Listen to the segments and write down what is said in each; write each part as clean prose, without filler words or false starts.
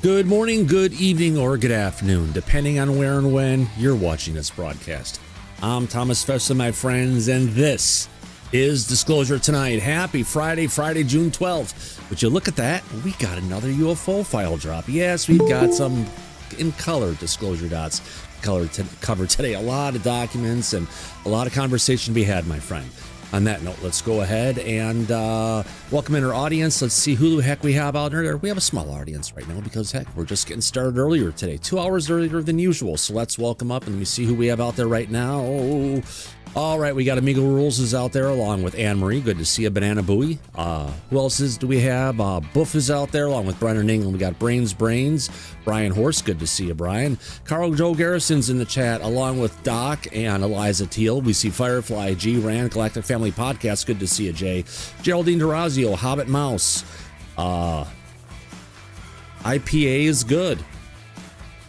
Good morning, good evening, or good afternoon, depending on where and when you're watching this broadcast. I'm Thomas Festa, my friends, and this is Disclosure Tonight. Happy Friday, June 12th. Would you look at that? We got another UFO file drop. Yes, we've got some in color disclosure dots covered today. A lot of documents and a lot of conversation to be had, my friend. On that note, let's go ahead and welcome in our audience. Let's see who the heck we have out there. We have a small audience right now because, heck, we're just getting started earlier today, 2 hours earlier than usual. So let's welcome up and let me see who we have out there right now. Oh, all right, we got Amigo Rules is out there along with Anne-Marie. Good to see you, Banana Booey. Who else do we have? Boof is out there along with Brennan England. We got Brains, Brian Horse. Good to see you, Brian. Carl Joe Garrison's in the chat along with Doc and Eliza Teal. We see Firefly, G. Rand, Galactic Family Podcast. Good to see you, Jay. Geraldine Durazio, Hobbit Mouse. IPA is good.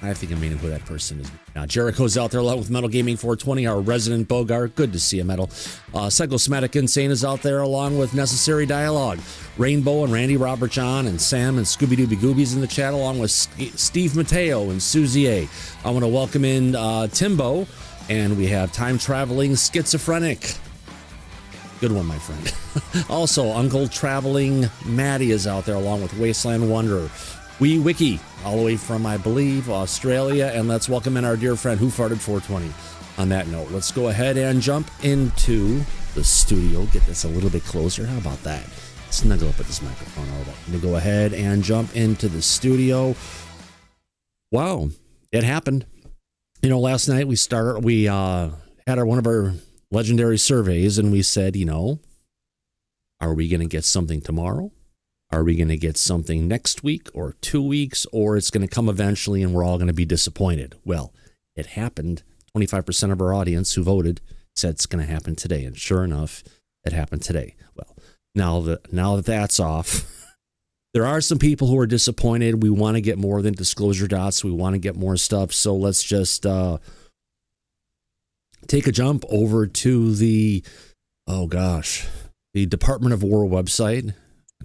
I think I'm meaning who that person is. Now, Jericho's out there along with Metal Gaming 420, our resident Bogart. Good to see you, Metal. Psychosomatic Insane is out there along with Necessary Dialogue. Rainbow and Randy Robert John and Sam and Scooby Dooby Goobies in the chat along with Steve Mateo and Susie A. I want to welcome in Timbo, and we have Time Traveling Schizophrenic. Good one, my friend. Also, Uncle Traveling Maddie is out there along with Wasteland Wanderer. We Wiki, all the way from, I believe, Australia. And let's welcome in our dear friend Who Farted 420. On that note, let's go ahead and jump into the studio. Get this a little bit closer. How about that? Snuggle up with this microphone. All right. I'm going to go ahead and jump into the studio. Wow, it happened. You know, last night we had one of our legendary surveys, and we said, are we going to get something tomorrow? Are we going to get something next week or 2 weeks, or it's going to come eventually and we're all going to be disappointed? Well, it happened. 25% of our audience who voted said it's going to happen today. And sure enough, it happened today. Well, now that that's off, there are some people who are disappointed. We want to get more than disclosure dots. We want to get more stuff. So let's just take a jump over to the Department of War website.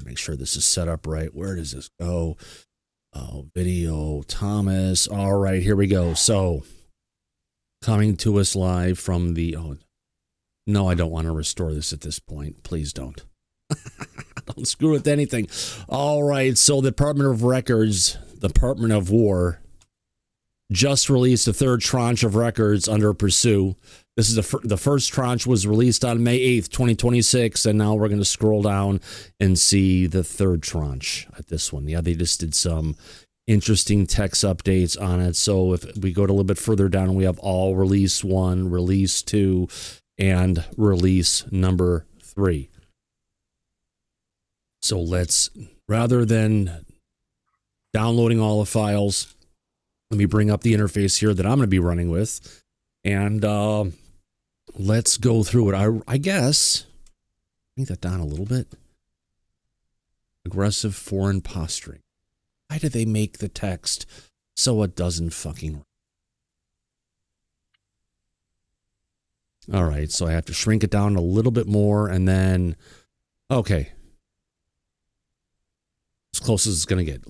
Make sure this is set up right. Where does this go? Oh, video, Thomas. All right, here we go. So, coming to us live from the... Oh, no, I don't want to restore this at this point. Please don't. Don't screw with anything. All right, so the Department of War, just released the third tranche of records under Pursue. This is the first tranche was released on May 8th, 2026, and now we're going to scroll down and see the third tranche at this one. Yeah, they just did some interesting text updates on it. So if we go a little bit further down, we have all release 1, release 2, and release number 3. So let's, rather than downloading all the files, let me bring up the interface here that I'm going to be running with, and let's go through it. I guess, bring that down a little bit. Aggressive foreign posturing. Why do they make the text so it doesn't fucking... All right, so I have to shrink it down a little bit more, and then, okay. As close as it's going to get.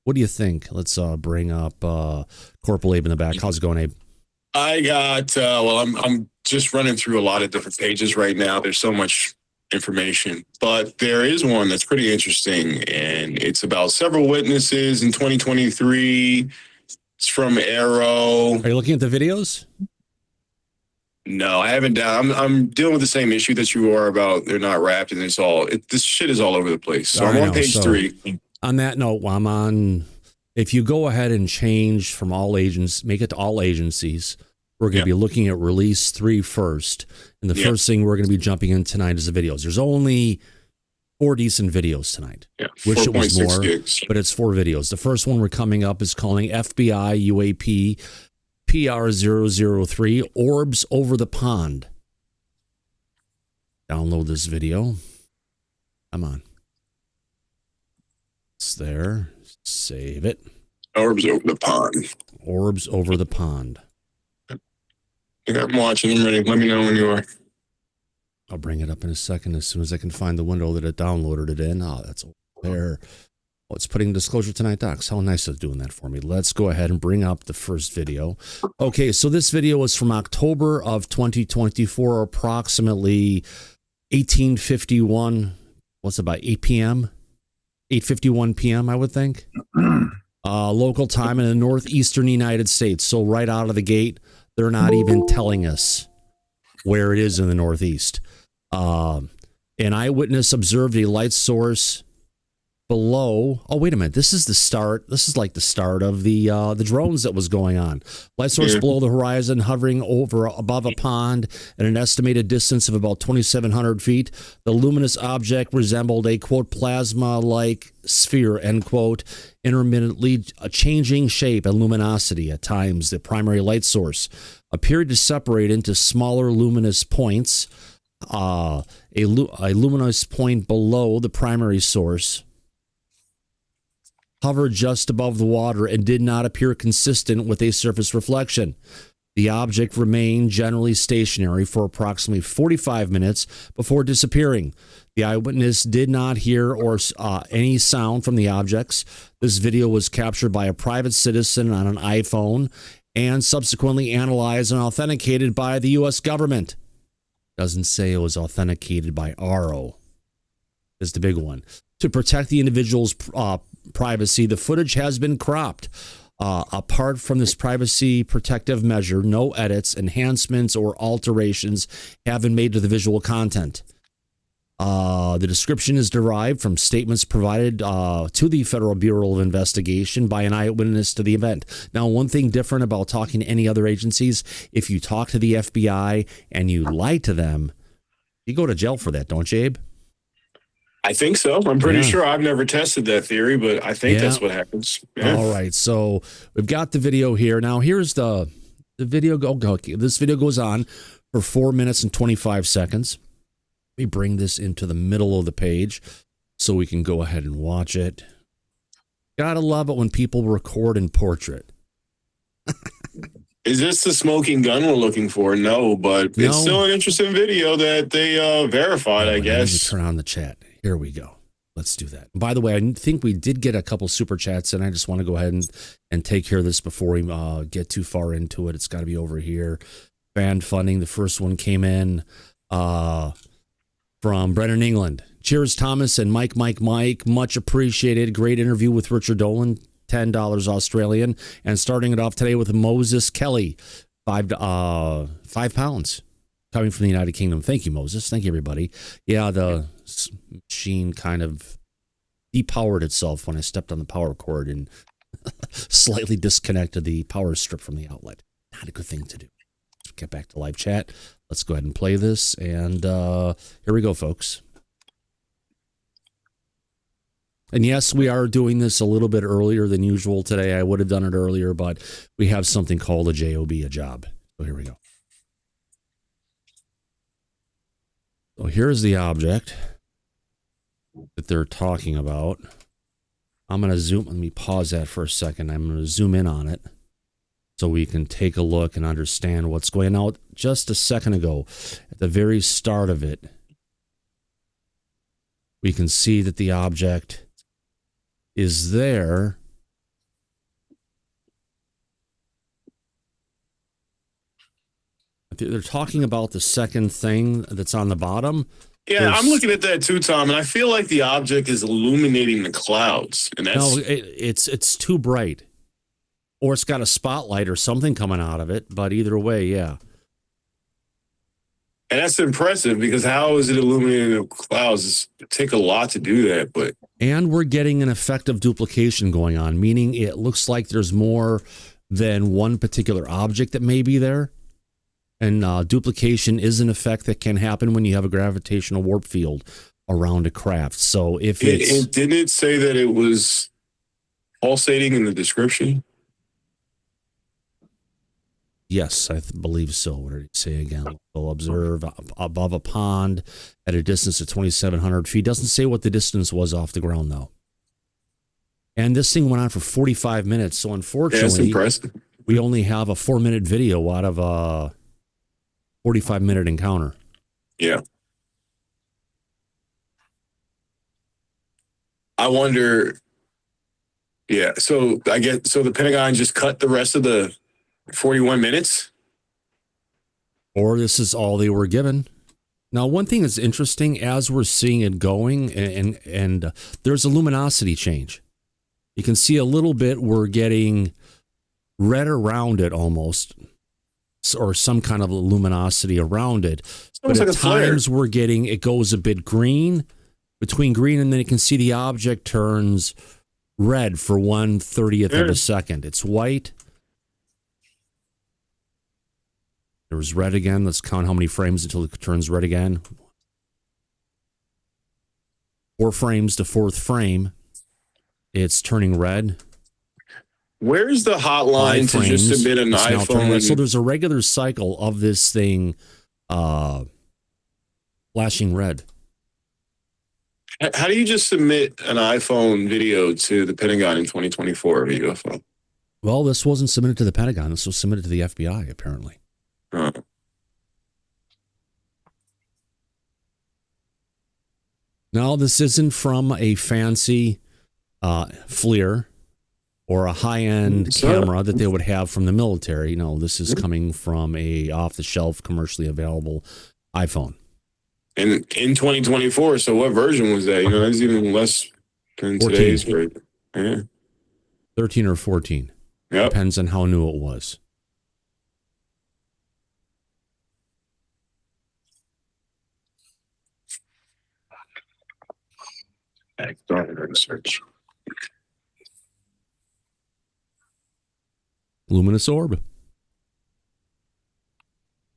What do you think? Let's bring up Corporal Abe in the back. How's it going, Abe? I got, I'm just running through a lot of different pages right now. There's so much information, but there is one that's pretty interesting, and it's about several witnesses in 2023. It's from Arrow. Are you looking at the videos? No, I haven't. I'm dealing with the same issue that you are about. They're not wrapped, and this shit is all over the place. So I'm on page 3. On that note, I'm on... If you go ahead and change from all agents, make it to all agencies, we're going to be looking at release 3 first. And the first thing we're going to be jumping in tonight is the videos. There's only 4 decent videos tonight. Yeah, wish it was more, gigs. But it's 4 videos. The first one we're coming up is calling FBI UAP PR003 Orbs Over the Pond. Download this video. Come on. It's there. Save it. Orbs over the pond. Orbs over the pond. I think I'm watching. I'm ready. Let me know when you are. I'll bring it up in a second as soon as I can find the window that it downloaded it in. Oh, that's over there. Oh, it's putting Disclosure Tonight docs. How nice of doing that for me. Let's go ahead and bring up the first video. Okay, so this video is from October of 2024, approximately 1851. What's it, about 8 p.m.? 8:51 p.m., I would think. Local time in the northeastern United States. So right out of the gate, they're not even telling us where it is in the Northeast. An eyewitness observed a light source below. Oh, wait a minute. This is the start. This is like the start of the drones that was going on. Light source below the horizon, hovering above a pond at an estimated distance of about 2,700 feet. The luminous object resembled a, quote, plasma-like sphere, end quote, intermittently changing shape and luminosity. At times, the primary light source appeared to separate into smaller luminous points. A luminous point below the primary source hovered just above the water and did not appear consistent with a surface reflection. The object remained generally stationary for approximately 45 minutes before disappearing. The eyewitness did not hear any sound from the objects. This video was captured by a private citizen on an iPhone and subsequently analyzed and authenticated by the U.S. government. Doesn't say it was authenticated by RO. Is the big one. To protect the individual's privacy, the footage has been cropped. Apart from this privacy protective measure, no edits, enhancements, or alterations have been made to the visual content. The description is derived from statements provided to the Federal Bureau of Investigation by an eyewitness to the event. Now, one thing different about talking to any other agencies, if you talk to the FBI and you lie to them, you go to jail for that, don't you, Abe? I think so. I'm pretty sure. I've never tested that theory, but I think that's what happens. Yeah. All right. So we've got the video here. Now, here's the video. Okay, this video goes on for 4 minutes and 25 seconds. Let me bring this into the middle of the page so we can go ahead and watch it. Gotta love it when people record in portrait. Is this the smoking gun we're looking for? No, but it's still an interesting video that they verified, I guess. Let me turn on the chat. Here we go. Let's do that. By the way, I think we did get a couple super chats, and I just want to go ahead and take care of this before we get too far into it. It's got to be over here. Fan funding. The first one came in from Brennan, England. Cheers, Thomas and Mike. Much appreciated. Great interview with Richard Dolan. $10 Australian. And starting it off today with Moses Kelly. £5. Coming from the United Kingdom. Thank you, Moses. Thank you, everybody. Yeah, the machine kind of depowered itself when I stepped on the power cord and slightly disconnected the power strip from the outlet. Not a good thing to do. Let's get back to live chat. Let's go ahead and play this. And here we go, folks. And yes, we are doing this a little bit earlier than usual today. I would have done it earlier, but we have something called a JOB, a job. So here we go. So here's the object that they're talking about. I'm going to zoom. Let me pause that for a second. I'm going to zoom in on it so we can take a look and understand what's going on. Just a second ago, at the very start of it, we can see that the object is there. They're talking about the second thing that's on the bottom. Yeah, I'm looking at that too, Tom, and I feel like the object is illuminating the clouds. And that's it's too bright. Or it's got a spotlight or something coming out of it, but either way, yeah. And that's impressive because how is it illuminating the clouds? It take a lot to do that, but and we're getting an effective duplication going on, meaning it looks like there's more than one particular object that may be there. And duplication is an effect that can happen when you have a gravitational warp field around a craft. So if didn't it say that it was pulsating in the description? Yes, I believe so. What did it say again? They'll observe above a pond at a distance of 2,700 feet. Doesn't say what the distance was off the ground, though. And this thing went on for 45 minutes. So unfortunately, that's impressive. We only have a 4-minute video out of a 45-minute encounter. Yeah. I wonder Yeah. So I guess the Pentagon just cut the rest of the 41 minutes. Or this is all they were given. Now, one thing that's interesting as we're seeing it going, and there's a luminosity change. You can see a little bit. We're getting red around it almost, or some kind of luminosity around it. But like at times flare. we're getting, it goes a bit green, between green, and then you can see the object turns red for 1/30th of a second. It's white. There's red again. Let's count how many frames until it turns red again. 4 frames to 4th frame. It's turning red. Where's the hotline to just submit an iPhone? So there's a regular cycle of this thing flashing red. How do you just submit an iPhone video to the Pentagon in 2024 of a UFO? Well, this wasn't submitted to the Pentagon. This was submitted to the FBI, apparently. Oh. Now, this isn't from a fancy FLIR or a high-end camera that they would have from the military. No, this is coming from a off-the-shelf, commercially available iPhone. And in 2024, so what version was that? That's even less than 14. today's version. Yeah. 13 or 14. Yep. Depends on how new it was. Search. Luminous orb.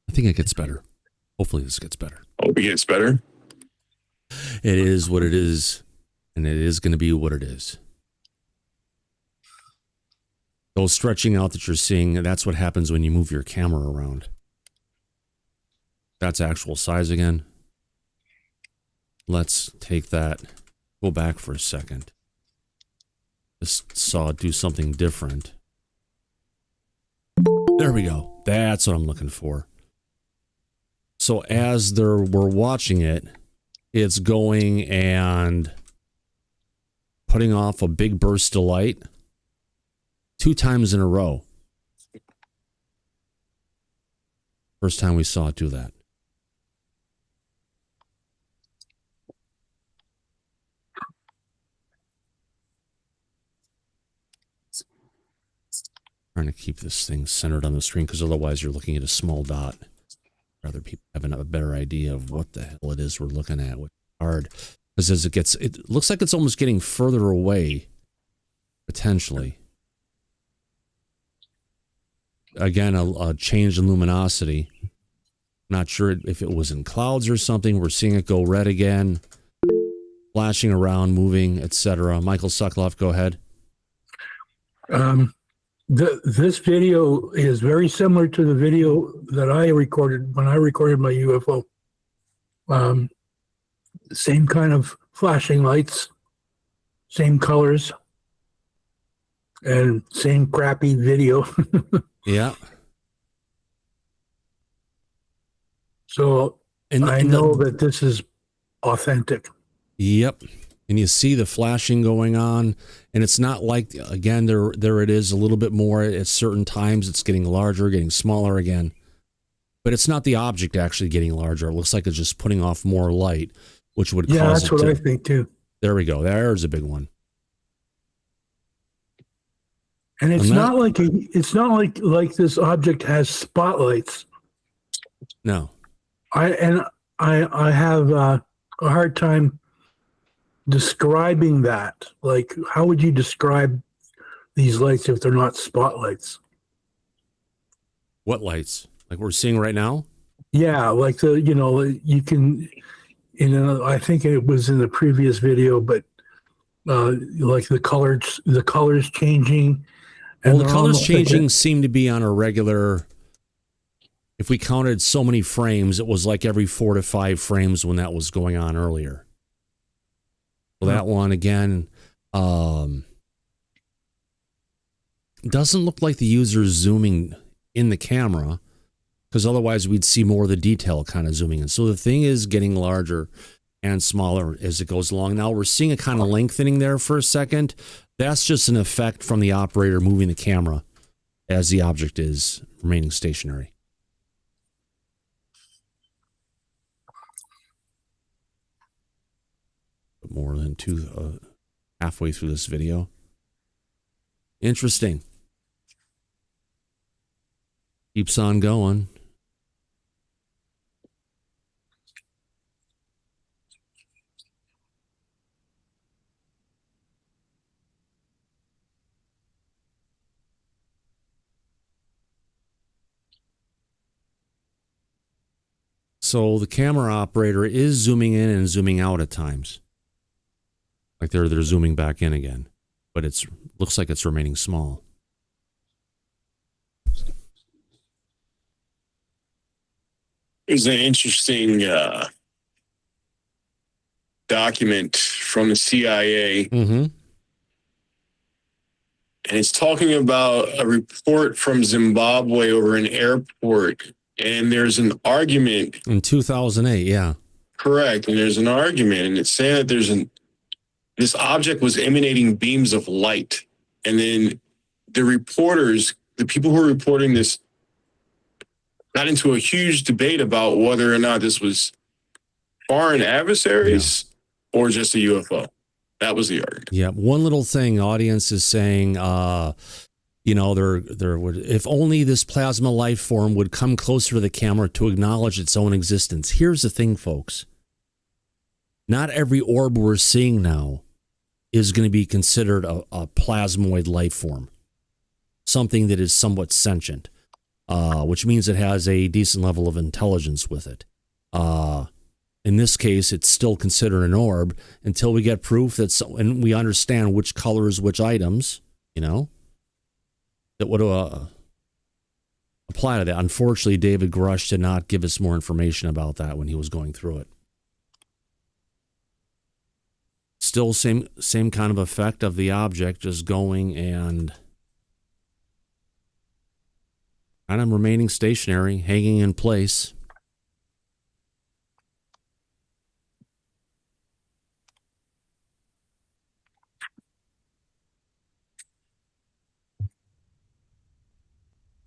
I think it gets better. Hopefully this gets better. Hope it gets better. It is what it is, and it is going to be what it is. Those stretching out that you're seeing, that's what happens when you move your camera around. That's actual size again. Let's take that. Go back for a second. Just saw it do something different. There we go. That's what I'm looking for. So as we're watching it, it's going and putting off a big burst of light 2 times in a row. First time we saw it do that. Trying to keep this thing centered on the screen because otherwise you're looking at a small dot. Rather people having a better idea of what the hell it is we're looking at. Which is hard because as it looks like it's almost getting further away, potentially. Again, a change in luminosity. Not sure if it was in clouds or something. We're seeing it go red again, flashing around, moving, etc. Michael Sokoloff, go ahead. This video is very similar to the video that I recorded when I recorded my UFO. Same kind of flashing lights, same colors, and same crappy video. Yeah. So I know that this is authentic. Yep. And you see the flashing going on, and it's not like, again, there it is a little bit more at certain times. It's getting larger, getting smaller again. But it's not the object actually getting larger. It looks like it's just putting off more light, which would cause that's what I think too. There we go. There's a big one. And it's not like this object has spotlights. No. I have a hard time describing that. Like, how would you describe these lights if they're not spotlights? What lights? Like we're seeing right now? Yeah, like you can, I think it was in the previous video, but like the colors changing. Well, the colors changing seem to be on a regular. If we counted so many frames, it was like every 4 to 5 frames when that was going on earlier. So that one again doesn't look like the user's zooming in the camera, because otherwise we'd see more of the detail kind of zooming in. So the thing is getting larger and smaller as it goes along. Now we're seeing a kind of lengthening there for a second. That's just an effect from the operator moving the camera as the object is remaining stationary. More than halfway through this video. Interesting. Keeps on going. So the camera operator is zooming in and zooming out at times. Like they're zooming back in again. But it's looks like it's remaining small. There's an interesting document from the CIA. Mm-hmm. And it's talking about a report from Zimbabwe over an airport. And there's an argument. In 2008, yeah. Correct. And there's an argument. And it's saying that this object was emanating beams of light. And then the reporters, the people who are reporting this, got into a huge debate about whether or not this was foreign adversaries or just a UFO. That was the argument. Yeah. One little thing, audience is saying, there would, if only this plasma life form would come closer to the camera to acknowledge its own existence. Here's the thing, folks. Not every orb we're seeing now is going to be considered a plasmoid life form, something that is somewhat sentient, which means it has a decent level of intelligence with it. In this case, it's still considered an orb until we get proof and we understand which colors, which items, that would apply to that. Unfortunately, David Grush did not give us more information about that when he was going through it. Still same kind of effect of the object just going and kind of remaining stationary, hanging in place.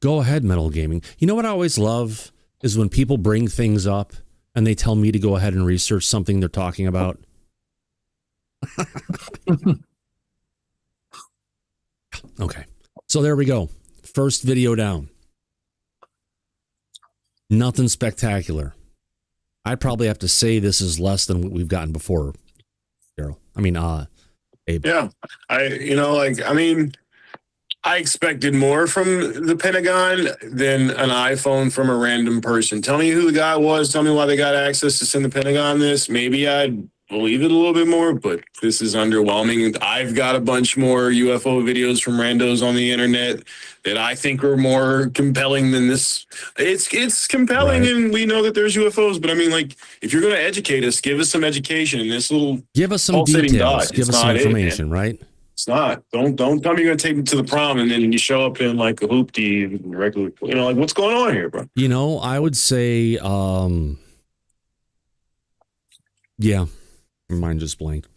Go ahead, Metal Gaming. You know what I always love is when people bring things up and they tell me to go ahead and research something they're talking about. Okay. So there we go. First video down. Nothing spectacular. I'd probably have to say this is less than what we've gotten before, Daryl. I mean, Abe. Yeah. I expected more from the Pentagon than an iPhone from a random person. Tell me who the guy was. Tell me why they got access to send the Pentagon this. Maybe I'd believe it a little bit more, but this is underwhelming. I've got a bunch more UFO videos from randos on the internet that I think are more compelling than this. It's compelling, right. And we know that there's UFOs, but I mean, like, if you're going to educate us, give us some education. And this little give us some details, give us some information, right? It's not. Don't tell me you're going to take me to the prom and then you show up in like a hoopty regular. Like, what's going on here, bro? I would say, yeah. Mine just blanked.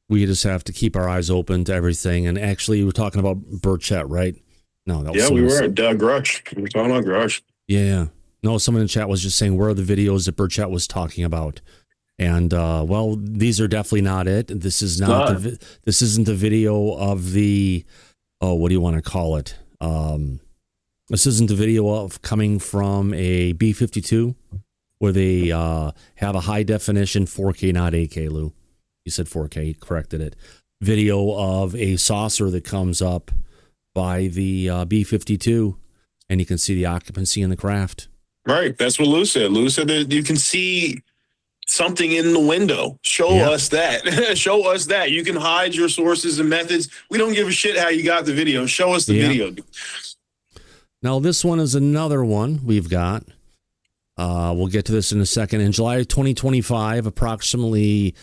We just have to keep our eyes open to everything. And actually, you were talking about Burchett, right? No, that was we were at Grush. We were talking about Grush. Yeah. No, someone in the chat was just saying, where are the videos that Burchett was talking about? And well, these are definitely not it. This is not. This isn't the video of the. Oh, what do you want to call it? This isn't the video of coming from a B-52. Where they have a high definition 4K, not 8K, Lou. You said 4K, corrected it. Video of a saucer that comes up by the B-52, and you can see the occupancy in the craft. Right, that's what Lou said. Lou said that you can see something in the window. Show us that. Show us that. You can hide your sources and methods. We don't give a shit how you got the video. Show us the video. Now, this one is another one we've got. We'll get to this in a second. In July 2025, approximately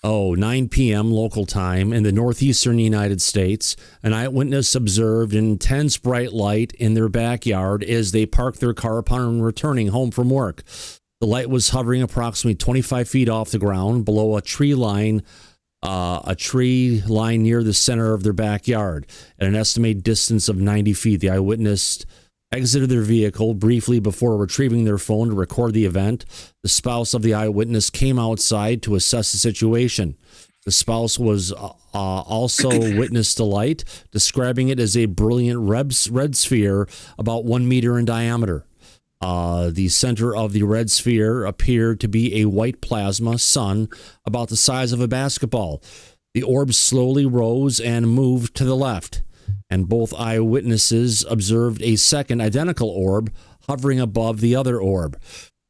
9 p.m. local time in the northeastern United States, an eyewitness observed an intense bright light in their backyard as they parked their car upon returning home from work. The light was hovering approximately 25 feet off the ground below a tree line a tree lying near the center of their backyard at an estimated distance of 90 feet. The eyewitness exited their vehicle briefly before retrieving their phone to record the event. The spouse of the eyewitness came outside to assess the situation. The spouse was also witness to light, describing it as a brilliant red sphere about 1 meter in diameter. The center of the red sphere appeared to be a white plasma sun about the size of a basketball. The orb slowly rose and moved to the left, and both eyewitnesses observed a second identical orb hovering above the other orb.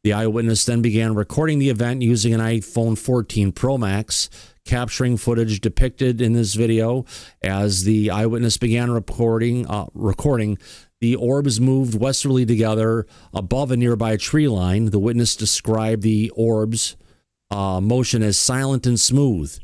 The eyewitness then began recording the event using an iPhone 14 Pro Max, capturing footage depicted in this video. As the eyewitness began recording, the orbs moved westerly together above a nearby tree line. The witness described the orbs' motion as silent and smooth,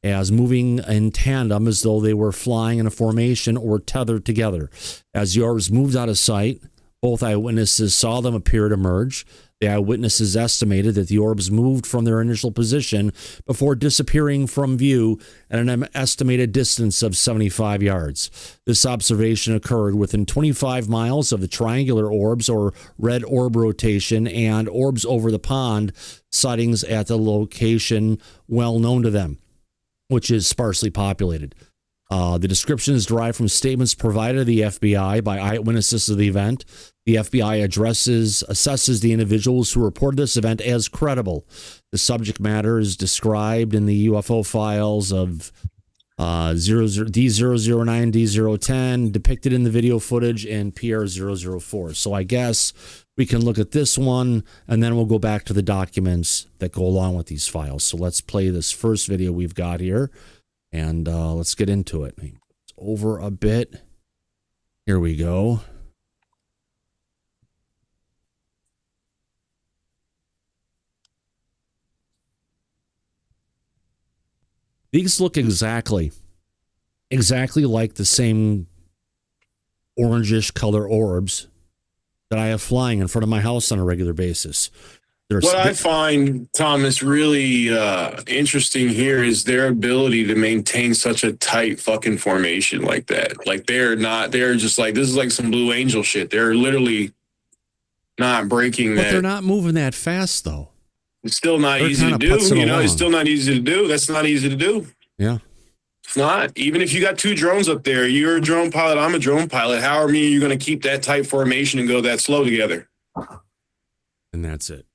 as moving in tandem as though they were flying in a formation or tethered together. As the orbs moved out of sight, both eyewitnesses saw them appear to merge. The eyewitnesses estimated that the orbs moved from their initial position before disappearing from view at an estimated distance of 75 yards. This observation occurred within 25 miles of the triangular orbs or red orb rotation and orbs over the pond sightings at the location well known to them, which is sparsely populated. The description is derived from statements provided to the FBI by eyewitnesses of the event. The FBI assesses the individuals who reported this event as credible. The subject matter is described in the UFO files of D009, D010, depicted in the video footage, and PR004. So I guess we can look at this one, and then we'll go back to the documents that go along with these files. So let's play this first video we've got here, and let's get into it. It's over a bit. Here we go. These look exactly like the same orangish color orbs that I have flying in front of my house on a regular basis. What I find, Thomas, really interesting here is their ability to maintain such a tight fucking formation like that. Like they're just like, this is like some Blue Angel shit. They're literally not breaking that. But they're not moving that fast, though. It's still not easy to do. It's still not easy to do. That's not easy to do. Yeah. It's not. Even if you got two drones up there, you're a drone pilot, I'm a drone pilot. How are you going to keep that tight formation and go that slow together? And that's it.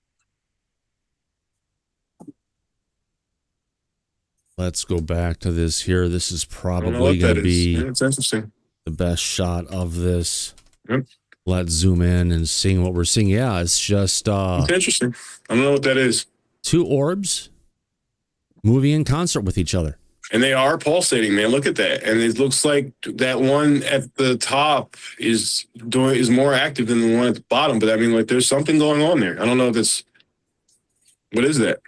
Let's go back to this here. This is probably going to be it's interesting. The best shot of this. Yep. Let's zoom in and see what we're seeing. Yeah, it's just it's interesting. I don't know what that is. Two orbs moving in concert with each other. And they are pulsating, man. Look at that. And it looks like that one at the top is more active than the one at the bottom. But I mean, like, there's something going on there. I don't know if it's, what is that?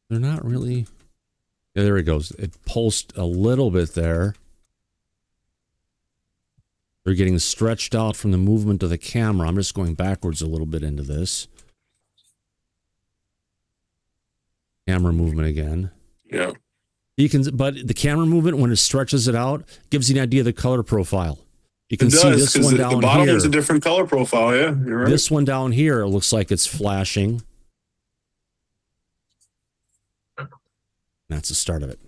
They're not really. Yeah, there it goes. It pulsed a little bit there. They're getting stretched out from the movement of the camera. I'm just going backwards a little bit into this. Camera movement again. Yeah. But the camera movement, when it stretches it out, gives you an idea of the color profile. You can see this one down here. The bottom is a different color profile, yeah. You're right. This one down here, it looks like it's flashing. That's the start of it.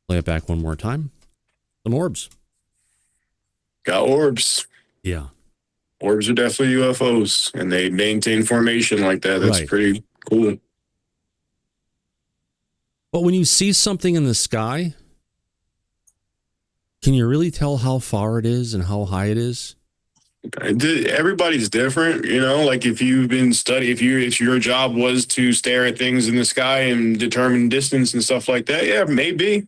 Play it back one more time. Some orbs. Got orbs. Yeah. Orbs are definitely UFOs, and they maintain formation like that. That's right. Pretty cool. But when you see something in the sky, can you really tell how far it is and how high it is? Everybody's different, you know, like if you've been studying, if your job was to stare at things in the sky and determine distance and stuff like that, yeah, maybe.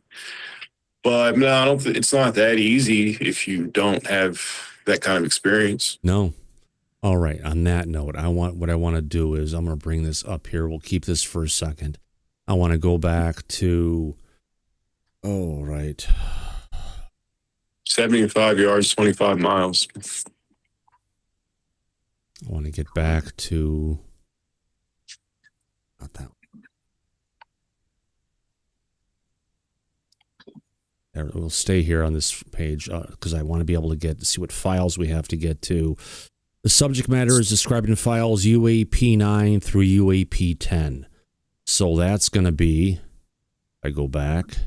But no, I don't. It's not that easy if you don't have that kind of experience. No. All right. On that note, what I want to do is I'm going to bring this up here. We'll keep this for a second. I want to go back to. Oh, right. 75 yards, 25 miles. I want to get back to. Not that one. We'll stay here on this page because I want to be able to get to see what files we have to get to. The subject matter is described in files UAP 9 through UAP 10. So that's going to be, I go back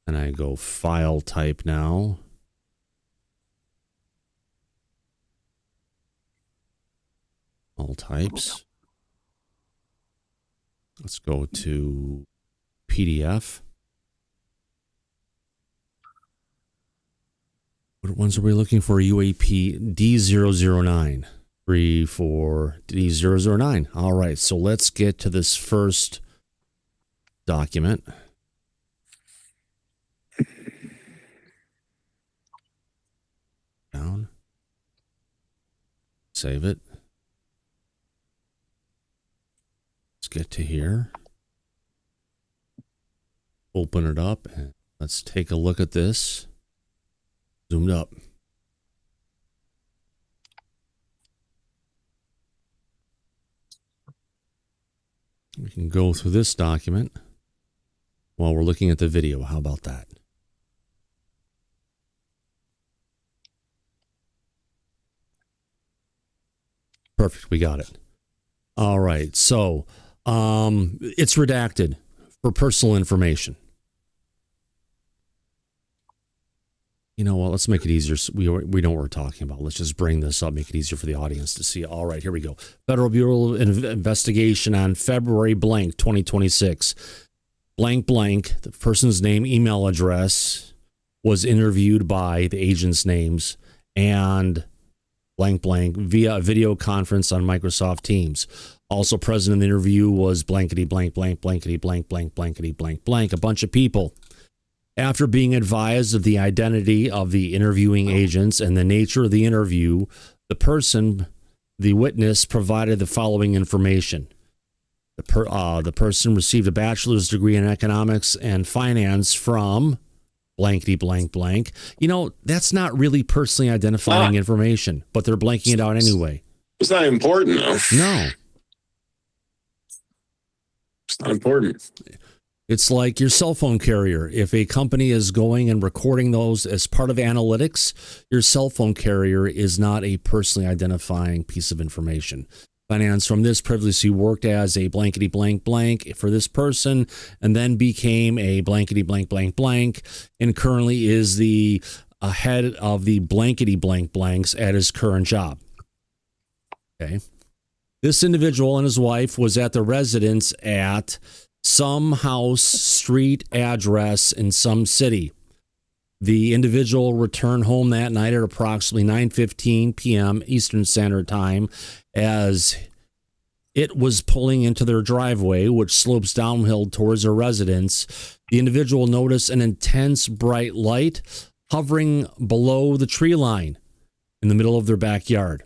and I go file type now. All types. Let's go to PDF. What ones are we looking for? UAP D009. 34 D009. All right, so let's get to this first document. Down. Save it. Let's get to here. Open it up and let's take a look at this. Zoomed up. We can go through this document while we're looking at the video. How about that? Perfect. We got it. All right. So it's redacted for personal information. You know what? Let's make it easier. We know what we're talking about. Let's just bring this up, make it easier for the audience to see. All right, here we go. Federal Bureau of Investigation on February blank 2026. Blank blank. The person's name, email address was interviewed by the agent's names and blank blank via a video conference on Microsoft Teams. Also present in the interview was blankety blank blank blankety blank blank blankety blank blank. A bunch of people. After being advised of the identity of the interviewing agents and the nature of the interview, the witness provided the following information. The person received a bachelor's degree in economics and finance from blankety blank blank. You know, that's not really personally identifying information, but they're blanking it out anyway. It's not important, though. No. It's not important. It's like your cell phone carrier. If a company is going and recording those as part of analytics, your cell phone carrier is not a personally identifying piece of information. Finance from this previously worked as a blankety blank blank for this person and then became a blankety blank blank blank and currently is the head of the blankety blank blanks at his current job. Okay. This individual and his wife was at the residence at some house, street, address in some city. The individual returned home that night at approximately 9:15 p.m. Eastern Standard Time as it was pulling into their driveway, which slopes downhill towards their residence. The individual noticed an intense bright light hovering below the tree line in the middle of their backyard.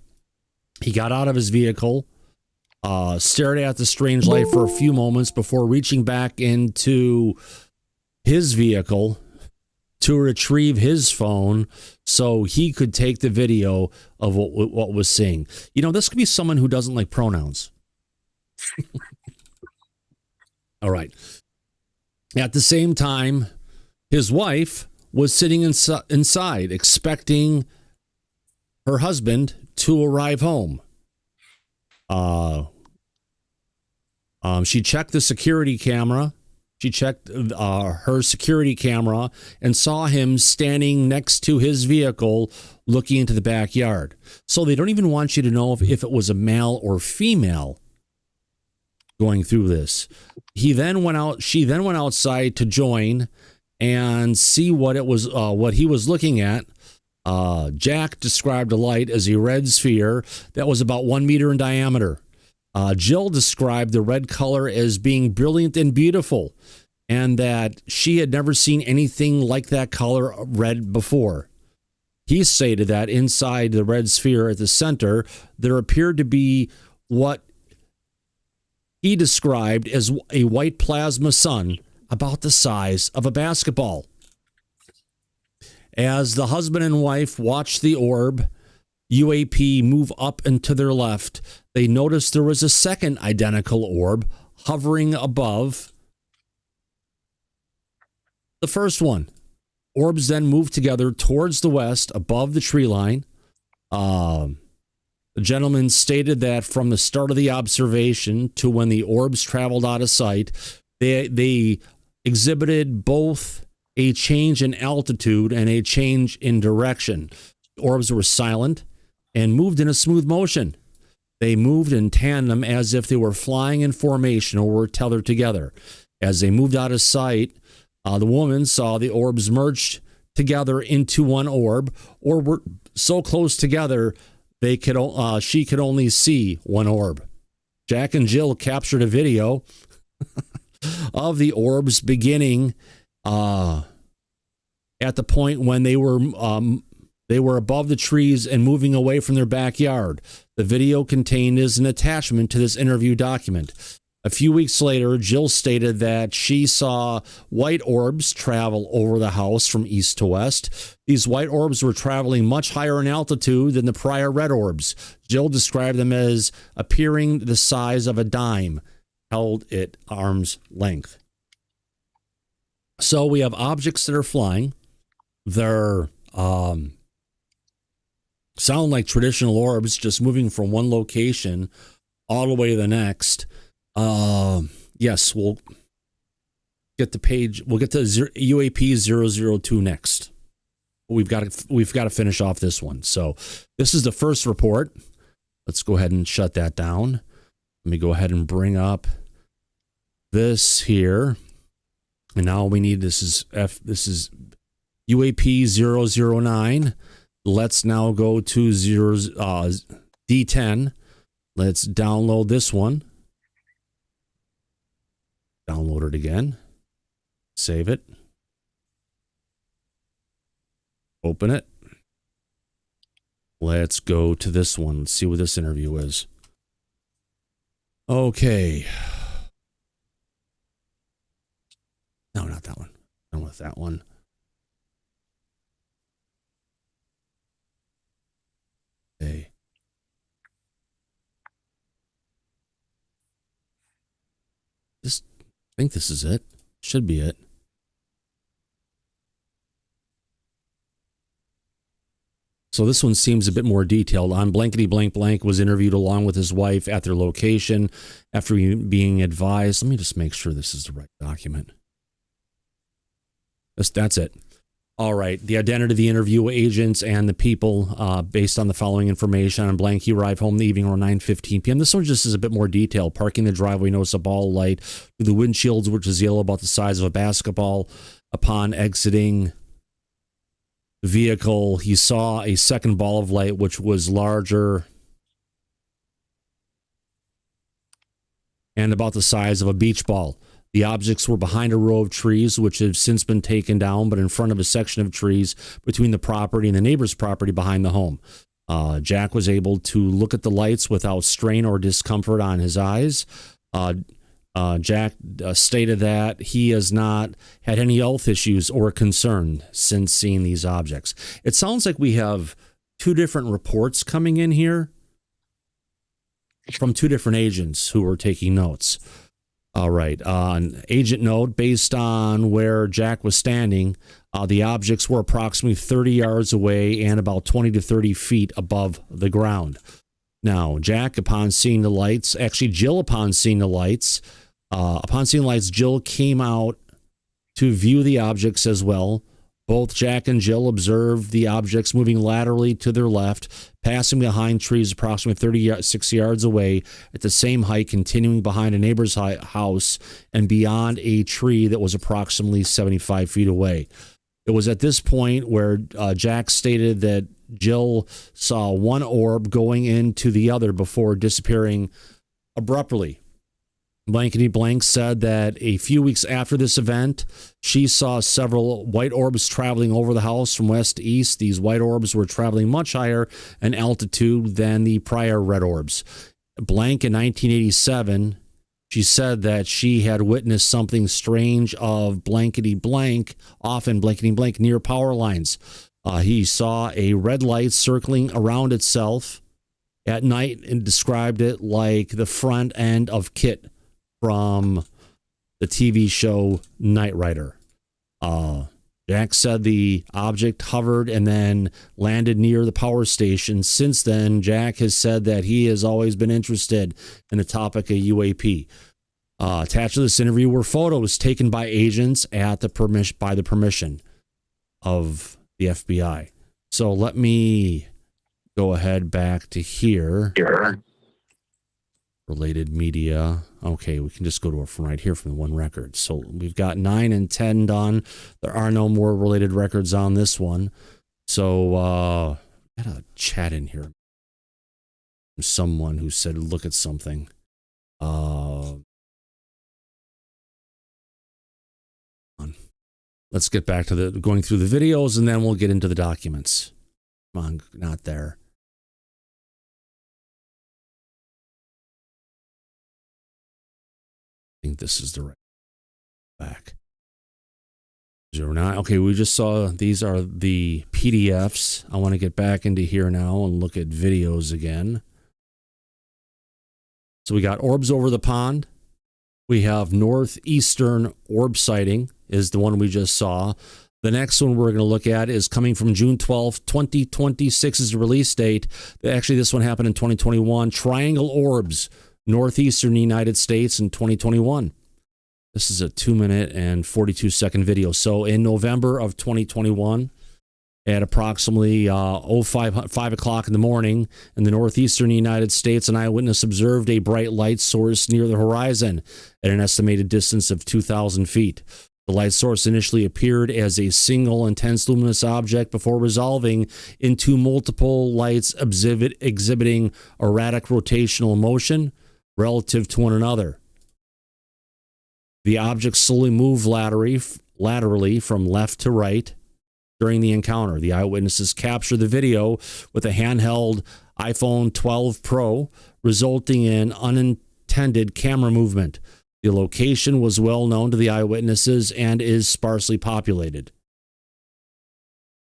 He got out of his vehicle, stared at the strange light for a few moments before reaching back into his vehicle to retrieve his phone so he could take the video of what was seeing. You know, this could be someone who doesn't like pronouns. All right. At the same time, his wife was sitting inside expecting her husband to arrive home. She checked the security camera. She checked her security camera and saw him standing next to his vehicle looking into the backyard. So they don't even want you to know if it was a male or female going through this. She then went outside to join and see what it was, what he was looking at. Jack described a light as a red sphere that was about 1 meter in diameter. Jill described the red color as being brilliant and beautiful, and that she had never seen anything like that color red before. He stated that inside the red sphere at the center, there appeared to be what he described as a white plasma sun about the size of a basketball. As the husband and wife watched the orb UAP move up and to their left, they noticed there was a second identical orb hovering above the first one. Orbs then moved together towards the west above the tree line. The gentleman stated that from the start of the observation to when the orbs traveled out of sight, they exhibited both a change in altitude and a change in direction. The orbs were silent and moved in a smooth motion. They moved in tandem as if they were flying in formation or were tethered together. As they moved out of sight, the woman saw the orbs merged together into one orb, or were so close together she could only see one orb. Jack and Jill captured a video of the orbs beginning at the point when they were above the trees and moving away from their backyard. The video contained is an attachment to this interview document. A few weeks later, Jill stated that she saw white orbs travel over the house from east to west. These white orbs were traveling much higher in altitude than the prior red orbs. Jill described them as appearing the size of a dime, held at arm's length. So we have objects that are flying. They're sound like traditional orbs, just moving from one location all the way to the next. Yes, we'll get the page. We'll get to UAP 002 next. We've got to finish off this one. So this is the first report. Let's go ahead and shut that down. Let me go ahead and bring up this here. And now we need, this is UAP 009. Let's now go to D10. Let's download this one. Download it again. Save it. Open it. Let's go to this one. Let's see what this interview is. Okay. No, not that one. Done with that one. Okay. I think this is it. Should be it. So this one seems a bit more detailed. On blankety blank blank was interviewed along with his wife at their location after being advised. Let me just make sure this is the right document. That's it. All right. The identity of the interview agents and the people based on the following information. On blank, he arrived home the evening around 9:15 p.m. This one just is a bit more detailed. Parking the driveway, noticed a ball of light through the windshields, which is yellow, about the size of a basketball. Upon exiting the vehicle, he saw a second ball of light, which was larger and about the size of a beach ball. The objects were behind a row of trees, which have since been taken down, but in front of a section of trees between the property and the neighbor's property behind the home. Jack was able to look at the lights without strain or discomfort on his eyes. Jack stated that he has not had any health issues or concern since seeing these objects. It sounds like we have two different reports coming in here from two different agents who were taking notes. All right. An agent note, based on where Jack was standing, the objects were approximately 30 yards away and about 20 to 30 feet above the ground. Now, Jack, upon seeing the lights, actually Jill, upon seeing the lights, Jill came out to view the objects as well. Both Jack and Jill observed the objects moving laterally to their left, passing behind trees approximately 36 yards away at the same height, continuing behind a neighbor's house and beyond a tree that was approximately 75 feet away. It was at this point where Jack stated that Jill saw one orb going into the other before disappearing abruptly. Blankety Blank said that a few weeks after this event, she saw several white orbs traveling over the house from west to east. These white orbs were traveling much higher in altitude than the prior red orbs. Blank in 1987, she said that she had witnessed something strange of blankety blank, often blankety blank near power lines. He saw a red light circling around itself at night and described it like the front end of Kit from the TV show Knight Rider. Jack said the object hovered and then landed near the power station. Since then, Jack has said that he has always been interested in the topic of UAP. Attached to this interview were photos taken by agents at the permission of the FBI. So let me go ahead back to here. Related media. Okay, we can just go to it from right here from the one record. So we've got 9 and 10 done. There are no more related records on this one. So got a chat in here. Someone who said look at something. Let's get back to going through the videos, and then we'll get into the documents. Come on, not there. I think this is the right back. 09. Okay, we just saw these are the PDFs. I want to get back into here now and look at videos again. So we got orbs over the pond. We have northeastern orb sighting is the one we just saw. The next one we're going to look at is coming from June 12th, 2026 is the release date. Actually, this one happened in 2021. Triangle orbs, northeastern United States in 2021. This is a 2-minute and 42-second video. So in November of 2021, at approximately 5 o'clock in the morning in the northeastern United States, an eyewitness observed a bright light source near the horizon at an estimated distance of 2,000 feet. The light source initially appeared as a single intense luminous object before resolving into multiple lights exhibiting erratic rotational motion relative to one another. The objects slowly moved laterally from left to right during the encounter. The eyewitnesses captured the video with a handheld iPhone 12 Pro, resulting in unintended camera movement. The location was well known to the eyewitnesses and is sparsely populated.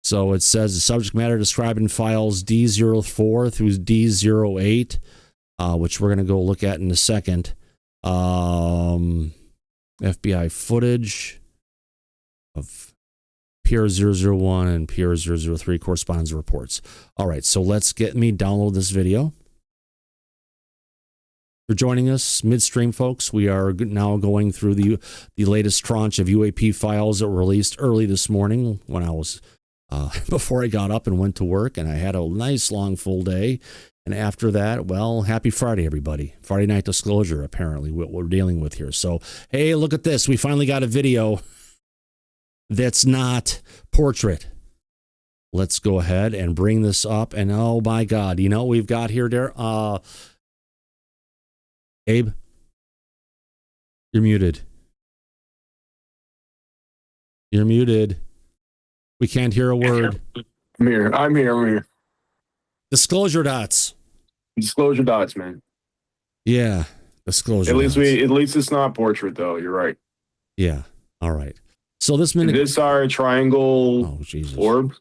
So it says the subject matter described in files D04 through D08, which we're going to go look at in a second. FBI footage of PR001 and PR003 correspondence reports. All right, so let's get me download this video. For joining us midstream, folks, we are now going through the latest tranche of UAP files that were released early this morning when I was before I got up and went to work, and I had a nice long full day. And after that, well, happy Friday, everybody. Friday night disclosure, apparently, what we're dealing with here. So, hey, look at this. We finally got a video that's not portrait. Let's go ahead and bring this up. And oh my God, you know what we've got here, there? Abe, you're muted. You're muted. We can't hear a word. I'm here. Disclosure dots. Disclosure dots, man. Yeah, disclosure. At least it's not portrait, though. You're right. Yeah. All right. So this minute. Is this our triangle orb?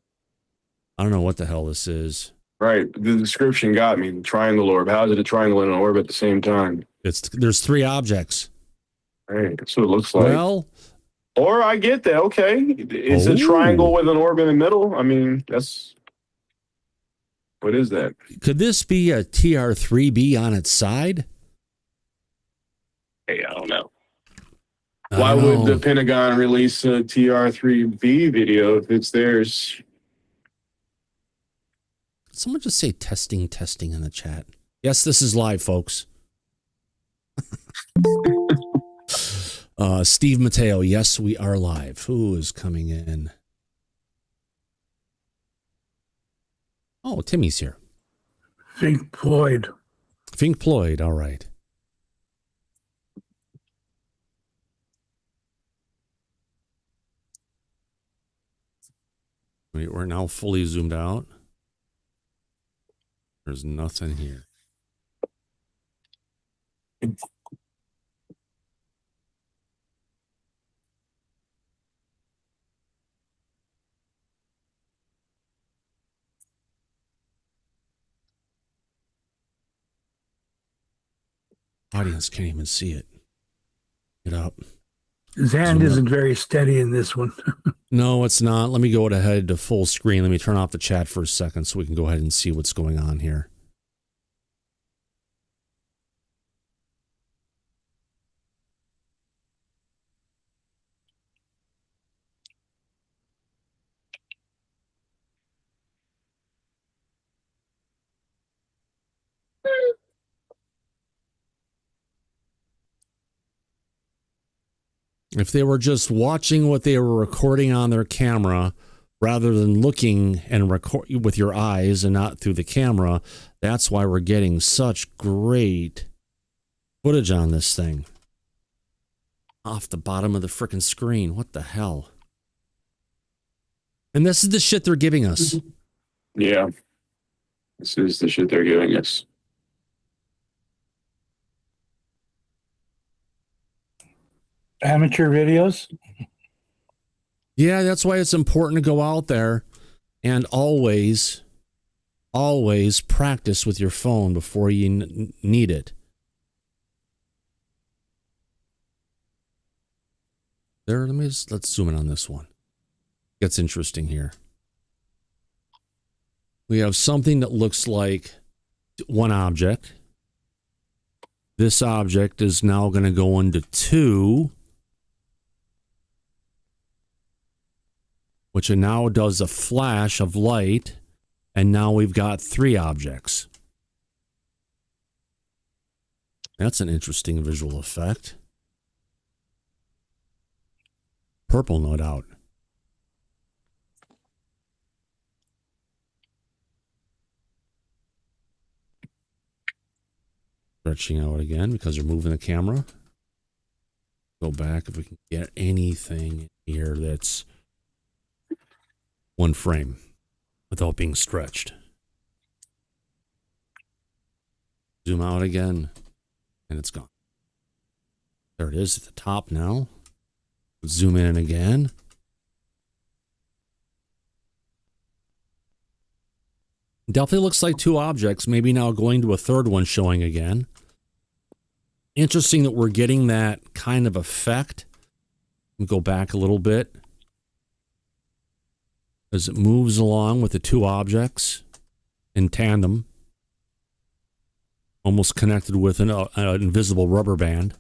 I don't know what the hell this is. Right. The description got me. The triangle orb. How is it a triangle and an orb at the same time? There's 3 objects. Right. That's what it looks like. Well, or I get that. Okay. It's a triangle with an orb in the middle. I mean, what is that? Could this be a TR3B on its side? Hey, I don't know. Why would the Pentagon release a TR3B video if it's theirs? Someone just say testing in the chat. Yes, this is live, folks. Steve Mateo, yes, we are live. Who is coming in? Oh, Timmy's here. Pink Floyd. Pink Floyd, all right. We're now fully zoomed out. There's nothing here. Audience can't even see it. Get up. His hand isn't very steady in this one. No, it's not. Let me go ahead to full screen. Let me turn off the chat for a second so we can go ahead and see what's going on here. If they were just watching what they were recording on their camera rather than looking and record with your eyes and not through the camera, that's why we're getting such great footage on this thing. Off the bottom of the frickin' screen. What the hell? And this is the shit they're giving us. Yeah. This is the shit they're giving us. Amateur videos? Yeah, that's why it's important to go out there and always practice with your phone before you need it. There, let's zoom in on this one. Gets interesting here. We have something that looks like one object. This object is now going to go into two, which now does a flash of light, and now we've got three objects. That's an interesting visual effect. Purple, no doubt. Stretching out again because you're moving the camera. Go back if we can get anything here that's one frame without being stretched. Zoom out again, and it's gone. There it is at the top now. Zoom in again. Definitely looks like two objects, maybe now going to a third one showing again. Interesting that we're getting that kind of effect. Let me go back a little bit. As it moves along with the two objects in tandem, almost connected with an invisible rubber band.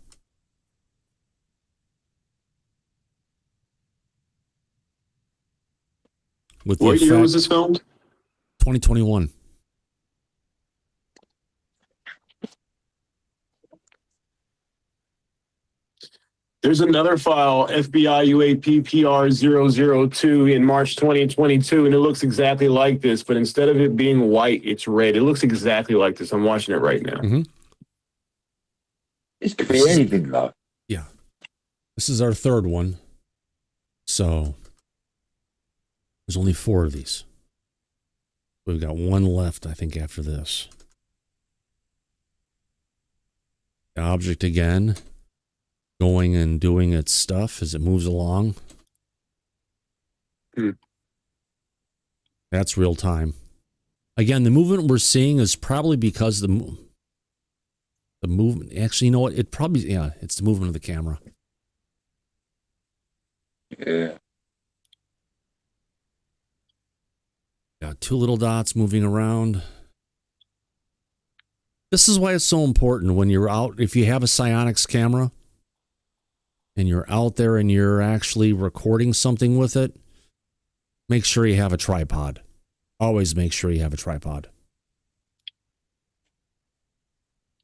With What year was this filmed? 2021. There's another file, FBI UAP PR002 in March 2022, and it looks exactly like this, but instead of it being white, it's red. It looks exactly like this. I'm watching it right now. Mm-hmm. This could be anything, though. Yeah. This is our third one. So there's only four of these. We've got one left, I think, after this. The object again, going and doing its stuff as it moves along. That's real time. Again, the movement we're seeing is probably because the movement. Actually, you know what? It probably, yeah, it's the movement of the camera. Yeah. Got two little dots moving around. This is why it's so important when you're out, if you have a psionics camera and you're out there and you're actually recording something with it, make sure you have a tripod. Always make sure you have a tripod.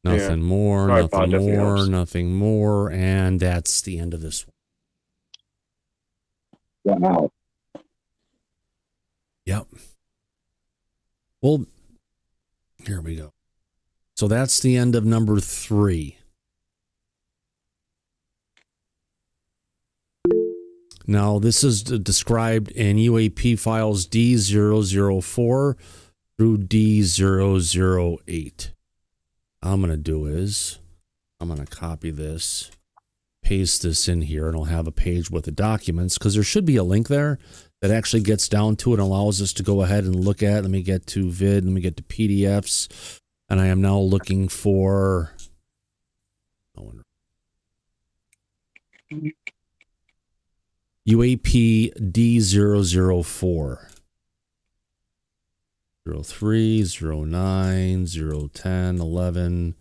Nothing more, Tripod nothing definitely more, helps. nothing more, and that's the end of this one. Wow. Yep. Well, here we go. So that's the end of number 3. Now, this is described in UAP files D004 through D008. All I'm going to do is I'm going to copy this, paste this in here, and I'll have a page with the documents because there should be a link there that actually gets down to it and allows us to go ahead and look at. Let me get to vid, let me get to PDFs, and I am now looking for UAP D004. 03, 09, 010, 11.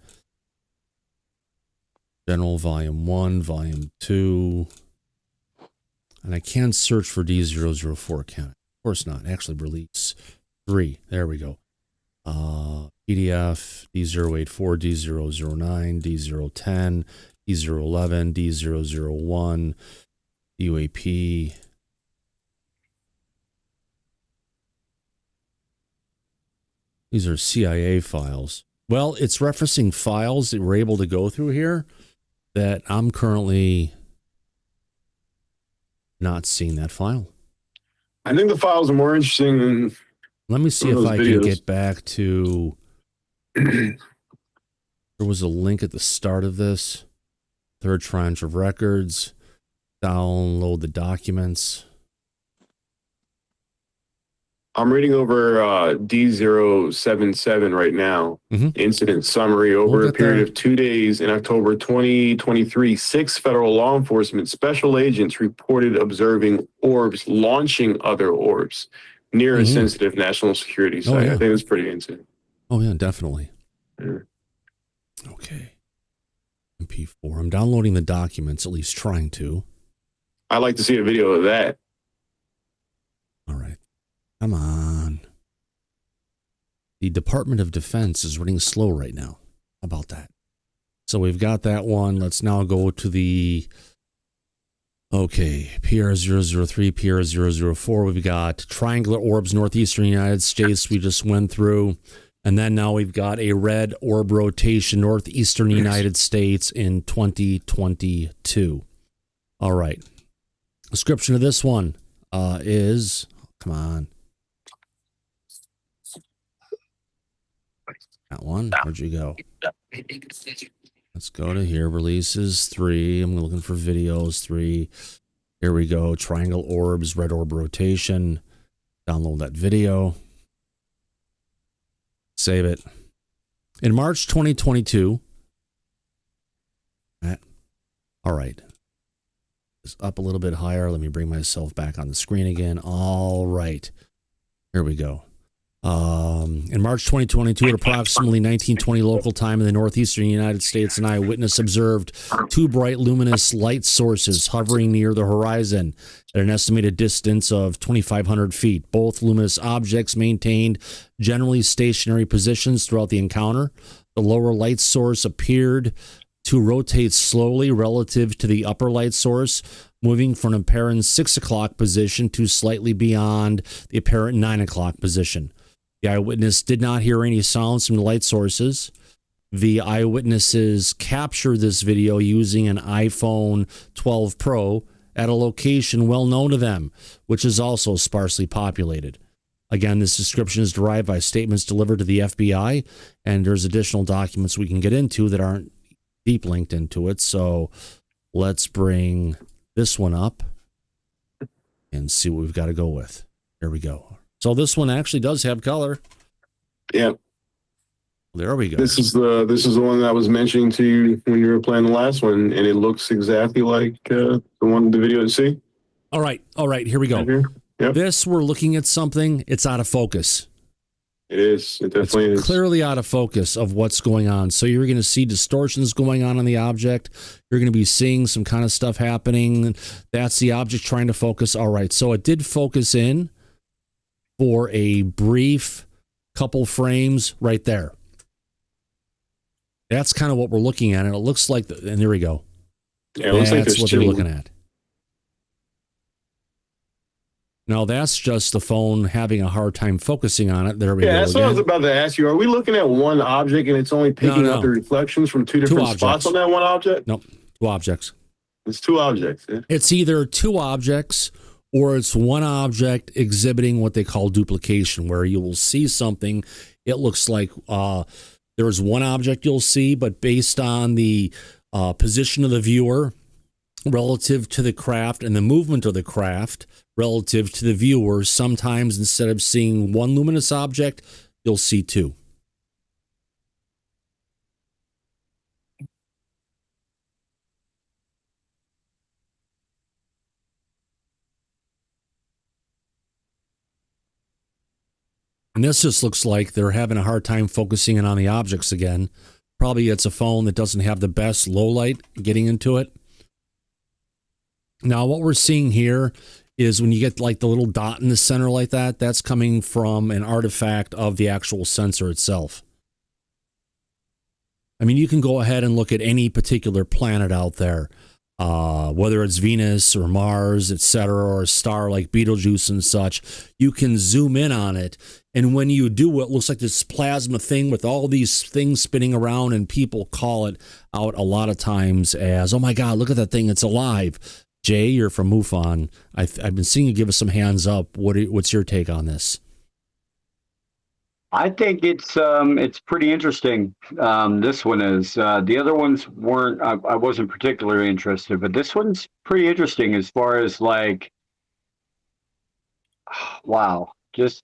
General Volume 1, Volume 2. And I can search for D004, can I? Of course not. Actually, release 3. There we go. PDF, D084, D009, D010, D011, D001, UAP. These are CIA files. Well, it's referencing files that we're able to go through here that I'm currently not seeing that file. I think the files are more interesting than. Let me see if I can get back to. There was a link at the start of this. Third tranche of records. Download the documents. I'm reading over D077 right now. Incident summary. Over a period of 2 days in October 2023, 6 federal law enforcement special agents reported observing orbs launching other orbs near a sensitive national security site. I think it's pretty insane. Oh, yeah, definitely. Yeah. Okay. MP4. I'm downloading the documents, at least trying to. I'd like to see a video of that. All right. Come on. The Department of Defense is running slow right now. How about that? So we've got that one. Let's now go to the, PR003, PR004. We've got triangular orbs, northeastern United States. We just went through. And then now we've got a red orb rotation, northeastern United States in 2022. All right. Description of this one is, come on. That one. Where'd you go? Let's go to here. Releases 3. I'm looking for videos 3. Here we go. Triangle orbs, red orb rotation. Download that video. Save it. In March 2022. All right. It's up a little bit higher. Let me bring myself back on the screen again. All right. Here we go. In March 2022, at approximately 1920 local time in the northeastern United States, an eyewitness observed 2 bright luminous light sources hovering near the horizon at an estimated distance of 2,500 feet. Both luminous objects maintained generally stationary positions throughout the encounter. The lower light source appeared to rotate slowly relative to the upper light source, moving from an apparent 6 o'clock position to slightly beyond the apparent 9 o'clock position. The eyewitness did not hear any sounds from the light sources. The eyewitnesses captured this video using an iPhone 12 Pro at a location well known to them, which is also sparsely populated. Again, this description is derived by statements delivered to the FBI, and there's additional documents we can get into that aren't deep linked into it. So let's bring this one up and see what we've got to go with. Here we go. So this one actually does have color. Yeah. There we go. This is the one that I was mentioning to you when you were playing the last one, and it looks exactly like the video to see. All right. Here we go. Right here. Yep. This, we're looking at something. It's out of focus. It is. It definitely is. Clearly out of focus of what's going on. So you're going to see distortions going on the object. You're going to be seeing some kind of stuff happening. That's the object trying to focus. All right. So it did focus in for a brief couple frames right there. That's kind of what we're looking at. And it looks like, and there we go. Yeah, it looks like that's what they're looking at. Now, that's just the phone having a hard time focusing on it. There we go. Yeah, that's what I was about to ask you. Are we looking at one object and it's only picking up the reflections from two different spots on that one object? Nope, 2 objects. It's 2 objects. Yeah. It's either 2 objects or it's one object exhibiting what they call duplication, where you will see something. It looks like there's one object you'll see, but based on the position of the viewer relative to the craft and the movement of the craft relative to the viewer, sometimes instead of seeing one luminous object, you'll see 2. And this just looks like they're having a hard time focusing in on the objects again. Probably it's a phone that doesn't have the best low light getting into it. Now, what we're seeing here is when you get like the little dot in the center like that, that's coming from an artifact of the actual sensor itself. I mean, you can go ahead and look at any particular planet out there, whether it's Venus or Mars, etc., or a star like Betelgeuse and such. You can zoom in on it, and when you do, it looks like this plasma thing with all these things spinning around, and people call it out a lot of times as, "Oh my God, look at that thing! It's alive." Jay, you're from MUFON. I've been seeing you give us some hands up. What's your take on this? I think it's pretty interesting. This one is. The other ones weren't. I wasn't particularly interested, but this one's pretty interesting as far as like, wow, just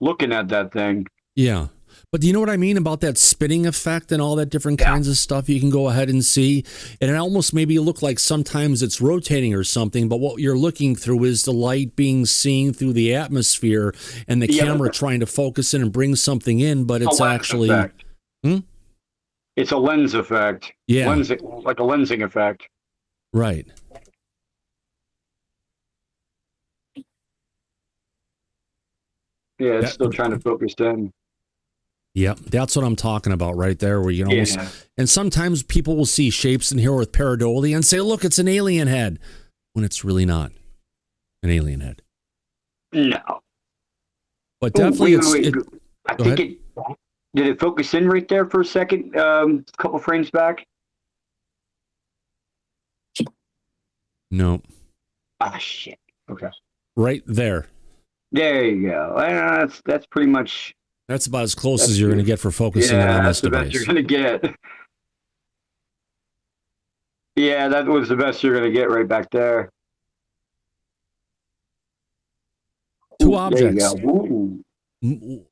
looking at that thing. Yeah. But do you know what I mean about that spinning effect and all that different kinds of stuff you can go ahead and see? And it almost maybe look like sometimes it's rotating or something, but what you're looking through is the light being seen through the atmosphere and the camera trying to focus in and bring something in, but it's actually... It's a lens effect. Yeah. Like a lensing effect. Right. Yeah, it's still trying to focus in. Yep, that's what I'm talking about right there, where you can almost, and sometimes people will see shapes in here with pareidolia and say, look, it's an alien head, when it's really not an alien head. No. But definitely I think did it focus in right there for a second, a couple frames back? No. Ah, shit. Okay. Right there. There you go. That's pretty much... That's about as close as you're going to get for focusing on this device. That's the best you're going to get. Yeah, that was the best you're going to get right back there. Two objects. There you go.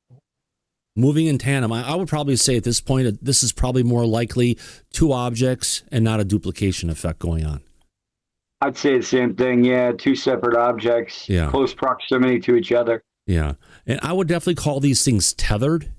Moving in tandem. I would probably say at this point, this is probably more likely two objects and not a duplication effect going on. I'd say the same thing. Yeah, two separate objects, close proximity to each other. Yeah, and I would definitely call these things tethered,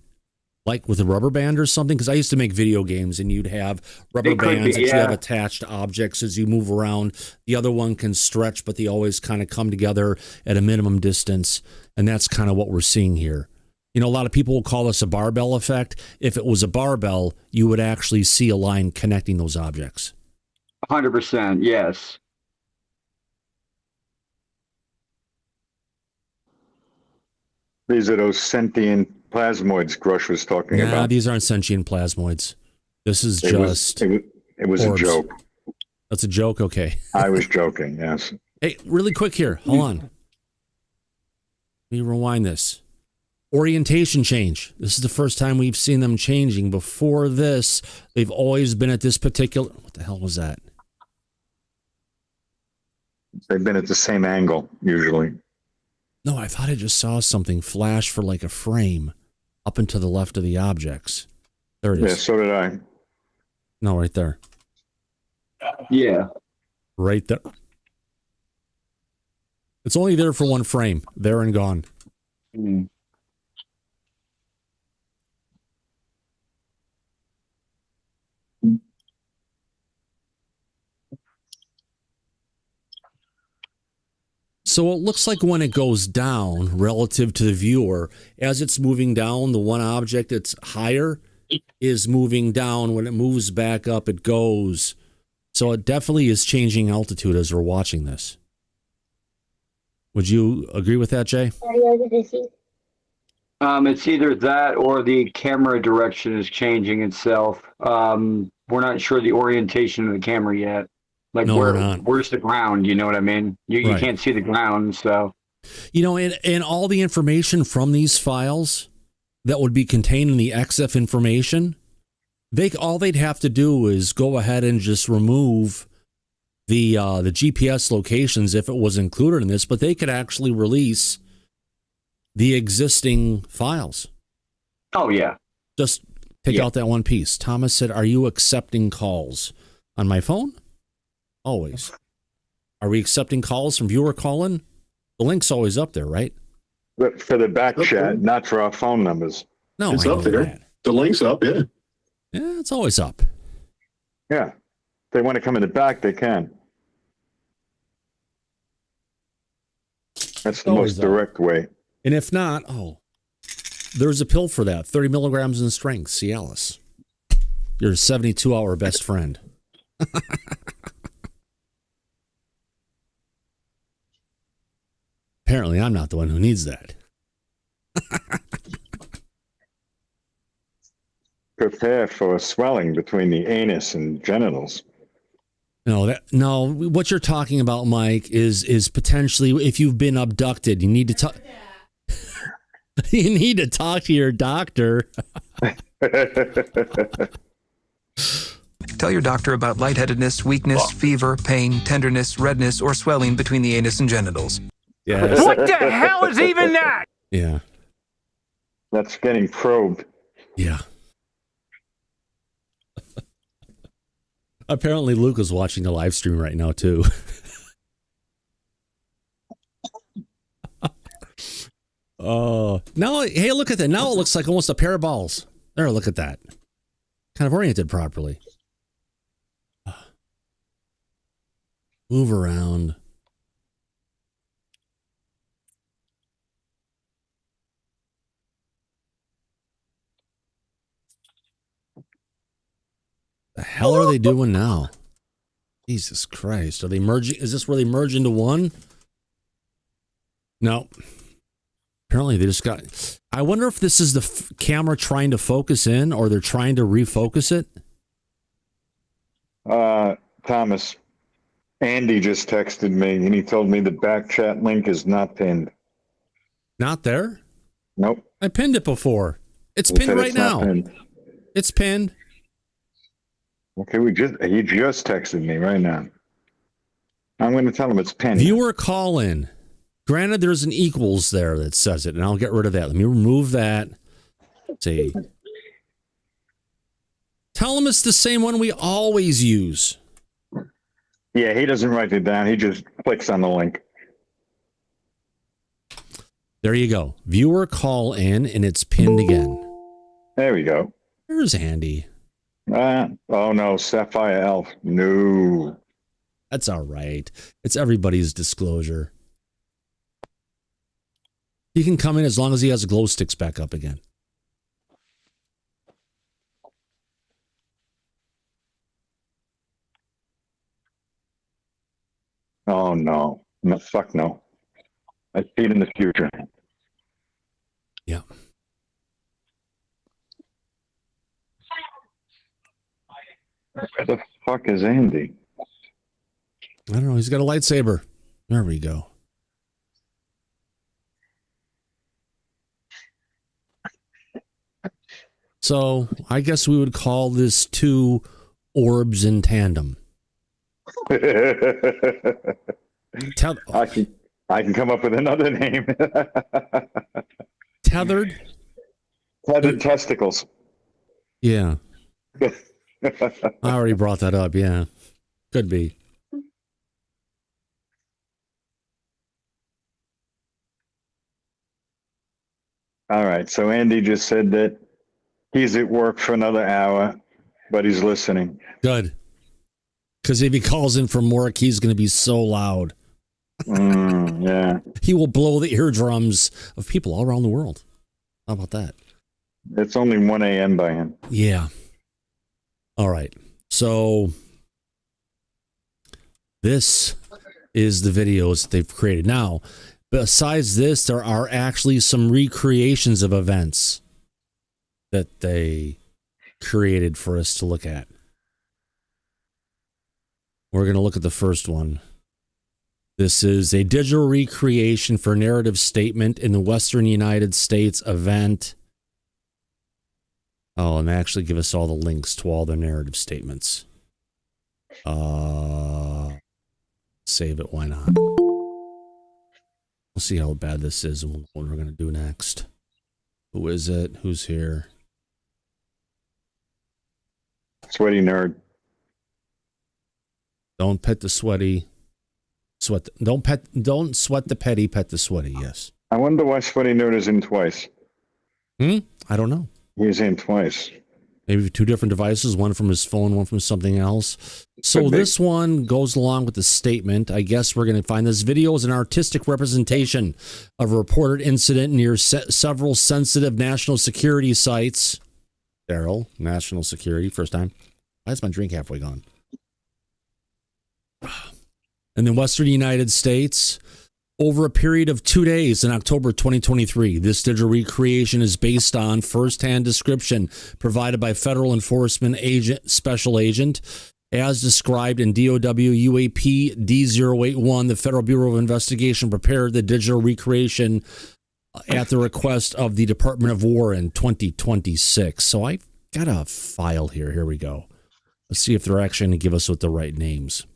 like with a rubber band or something, because I used to make video games, and you'd have rubber bands that you have attached to objects as you move around. The other one can stretch, but they always kind of come together at a minimum distance, and that's kind of what we're seeing here. You know, a lot of people will call this a barbell effect. If it was a barbell, you would actually see a line connecting those objects. 100%, yes. These are those sentient plasmoids Grush was talking about. These aren't sentient plasmoids. This is it was orbs. a joke. That's a joke? Okay. I was joking, yes. Hey, really quick here. Hold on. Let me rewind this. Orientation change. This is the first time we've seen them changing. Before this, they've always been at this particular... What the hell was that? They've been at the same angle, usually. No, I thought I just saw something flash for like a frame up and to the left of the objects. There it is. Yeah, so did I. No, right there. Yeah. Right there. It's only there for one frame. There and gone. Mm. So it looks like when it goes down relative to the viewer, as it's moving down, the one object that's higher is moving down. When it moves back up, it goes. So it definitely is changing altitude as we're watching this. Would you agree with that, Jay? It's either that or the camera direction is changing itself. We're not sure the orientation of the camera yet. Like, no, where's the ground? You know what I mean? You can't see the ground, so. You know, and all the information from these files that would be contained in the XF information, all they'd have to do is go ahead and just remove the GPS locations if it was included in this, but they could actually release the existing files. Oh, yeah. Just take out that one piece. Thomas said, are you accepting calls on my phone? Always. Are we accepting calls from viewer call-in? The link's always up there, right? But for the back Okay. chat, not for our phone numbers. No, It's I up know there. that. The link's up, yeah. Yeah, it's always up. Yeah. If they want to come in the back, they can. That's the Always most up. direct way. And if not, there's a pill for that. 30 milligrams in strength, Cialis. Your 72-hour best friend. Apparently, I'm not the one who needs that. Prepare for swelling between the anus and genitals. No, what you're talking about, Mike, is potentially if you've been abducted, you need to talk. You need to talk to your doctor. Tell your doctor about lightheadedness, weakness, fever, pain, tenderness, redness, or swelling between the anus and genitals. Yes. What the hell is even that? Yeah. That's getting probed. Yeah. Apparently, Luke is watching the live stream right now, too. Oh, now, hey, look at that. Now it looks like almost a pair of balls. There, look at that. Kind of oriented properly. Move around. The hell are they doing now? Jesus Christ. Are they merging? Is this where they merge into one? No. Apparently they just got... I wonder if this is the camera trying to focus in or they're trying to refocus it. Thomas, Andy just texted me and he told me the back chat link is not pinned. Not there? Nope. I pinned it before. It's He pinned said right it's not now. pinned. It's pinned. Okay, he just texted me right now. I'm going to tell him it's pinned. Viewer call in. Granted, there's an equals there that says it, and I'll get rid of that. Let me remove that. Let's see. Tell him it's the same one we always use. Yeah, he doesn't write it down. He just clicks on the link. There you go. Viewer call in, and it's pinned again. There we go. There's Andy. Oh no, Sapphire Elf. No. That's all right. It's everybody's disclosure. He can come in as long as he has glow sticks back up again. Oh no. No, fuck no. I see it in the future. Yeah. Where the fuck is Andy? I don't know. He's got a lightsaber. There we go. So I guess we would call this two orbs in tandem. I can come up with another name. Tethered? Tethered testicles. Yeah. I already brought that up. Yeah. Could be. All right. So Andy just said that he's at work for another hour, but he's listening. Good. Because if he calls in from work, he's going to be so loud. Yeah. He will blow the eardrums of people all around the world. How about that? It's only 1 a.m. by him. Yeah. All right. So this is the videos that they've created. Now, besides this, there are actually some recreations of events that they created for us to look at. We're going to look at the first one. This is a digital recreation for narrative statement in the Western United States event. Oh, and they actually give us all the links to all their narrative statements. Save it, why not? We'll see how bad this is and what we're going to do next. Who is it? Who's here? Sweaty nerd. Don't pet the sweaty. Don't sweat the petty, pet the sweaty, yes. I wonder why Sweaty Nerd is in twice. I don't know. He's in twice. Maybe two different devices, one from his phone, one from something else. So this one goes along with the statement. I guess we're going to find this video is an artistic representation of a reported incident near several sensitive national security sites. Daryl, national security, first time. Why is my drink halfway gone? In the western United States, over a period of 2 days in October 2023, this digital recreation is based on first-hand description provided by Federal Enforcement Agent, Special Agent, as described in DOW UAP D081. The Federal Bureau of Investigation prepared the digital recreation at the request of the Department of War in 2026. So I got a file here. Here we go. Let's see if they're actually going to give us with the right names.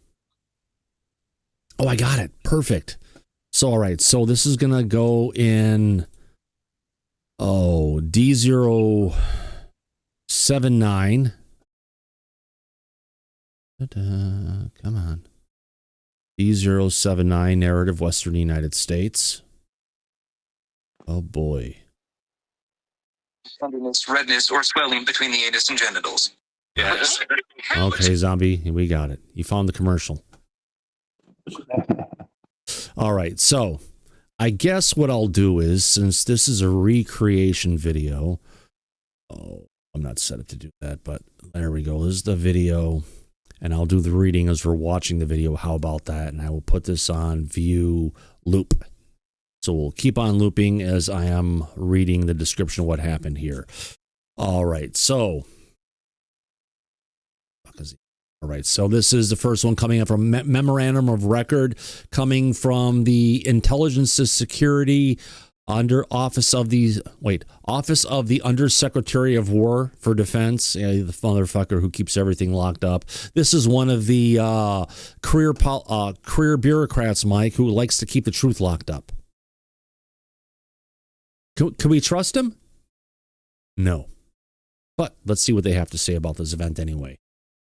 Oh, I got it. Perfect. So, all right. So this is going to go in, D079. Come on. D079 narrative, Western United States. Oh, boy. Tenderness, redness, or swelling between the anus and genitals. Yes. Okay, zombie. We got it. You found the commercial. All right. So I guess what I'll do is, since this is a recreation video, I'm not set up to do that, but there we go. This is the video, and I'll do the reading as we're watching the video. How about that? And I will put this on view loop. So we'll keep on looping as I am reading the description of what happened here. All right. So, all right. So this is the first one coming up from Memorandum of Record coming from the Intelligence Security under Office of the Undersecretary of War for Defense. Yeah, the motherfucker who keeps everything locked up. This is one of the career bureaucrats, Mike, who likes to keep the truth locked up. Can we trust him? No. But let's see what they have to say about this event anyway.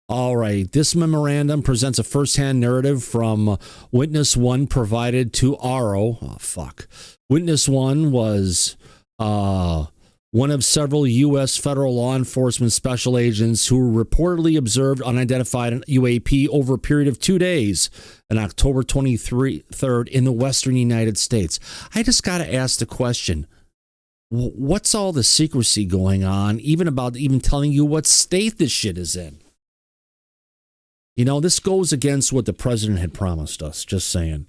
All right. This memorandum presents a first-hand narrative from Witness 1 provided to RO. Oh, fuck. Witness 1 was one of several U.S. federal law enforcement special agents who reportedly observed unidentified UAP over a period of 2 days on October 23rd in the western United States. I just got to ask the question. What's all the secrecy going on, even telling you what state this shit is in? You know, this goes against what the president had promised us, just saying.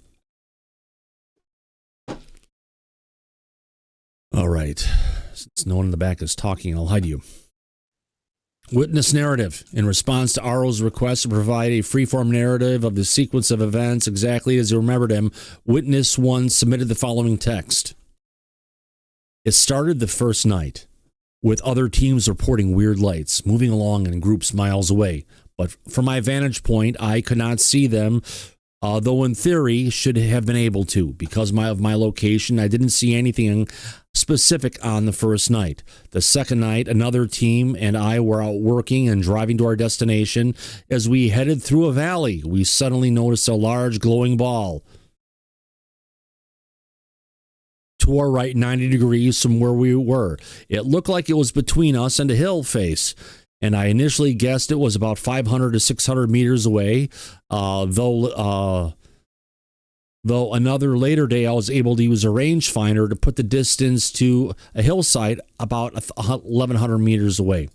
All right. Since no one in the back is talking, I'll hide you. Witness narrative. In response to RO's request to provide a freeform narrative of the sequence of events exactly as he remembered them, Witness 1 submitted the following text. It started the first night, with other teams reporting weird lights, moving along in groups miles away. But from my vantage point, I could not see them, though in theory should have been able to. Because of my location, I didn't see anything specific on the first night. The second night, another team and I were out working and driving to our destination. As we headed through a valley, we suddenly noticed a large glowing ball to our right, 90 degrees from where we were. It looked like it was between us and a hill face, and I initially guessed it was about 500 to 600 meters away, though another later day I was able to use a rangefinder to put the distance to a hillside about 1,100 meters away.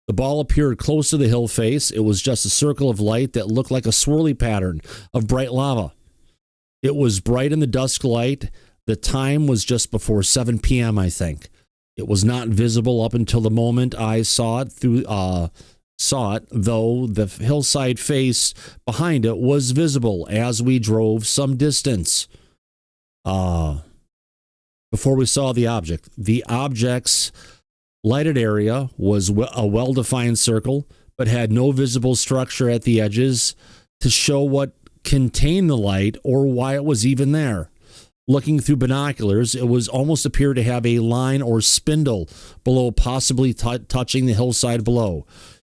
The ball appeared close to the hill face. It was just a circle of light that looked like a swirly pattern of bright lava. It was bright in the dusk light. The time was just before 7 p.m., I think. It was not visible up until the moment I saw it, though the hillside face behind it was visible as we drove some distance. Before we saw the object. The object's lighted area was a well-defined circle, but had no visible structure at the edges to show what contained the light or why it was even there. Looking through binoculars, it was almost appeared to have a line or spindle below, possibly touching the hillside below.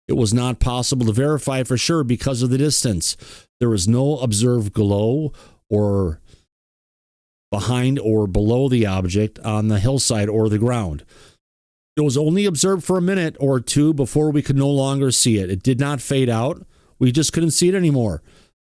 It was not possible to verify for sure because of the distance. There was no observed glow or behind or below the object on the hillside or the ground. It was only observed for a minute or two before we could no longer see it. It did not fade out. We just couldn't see it anymore.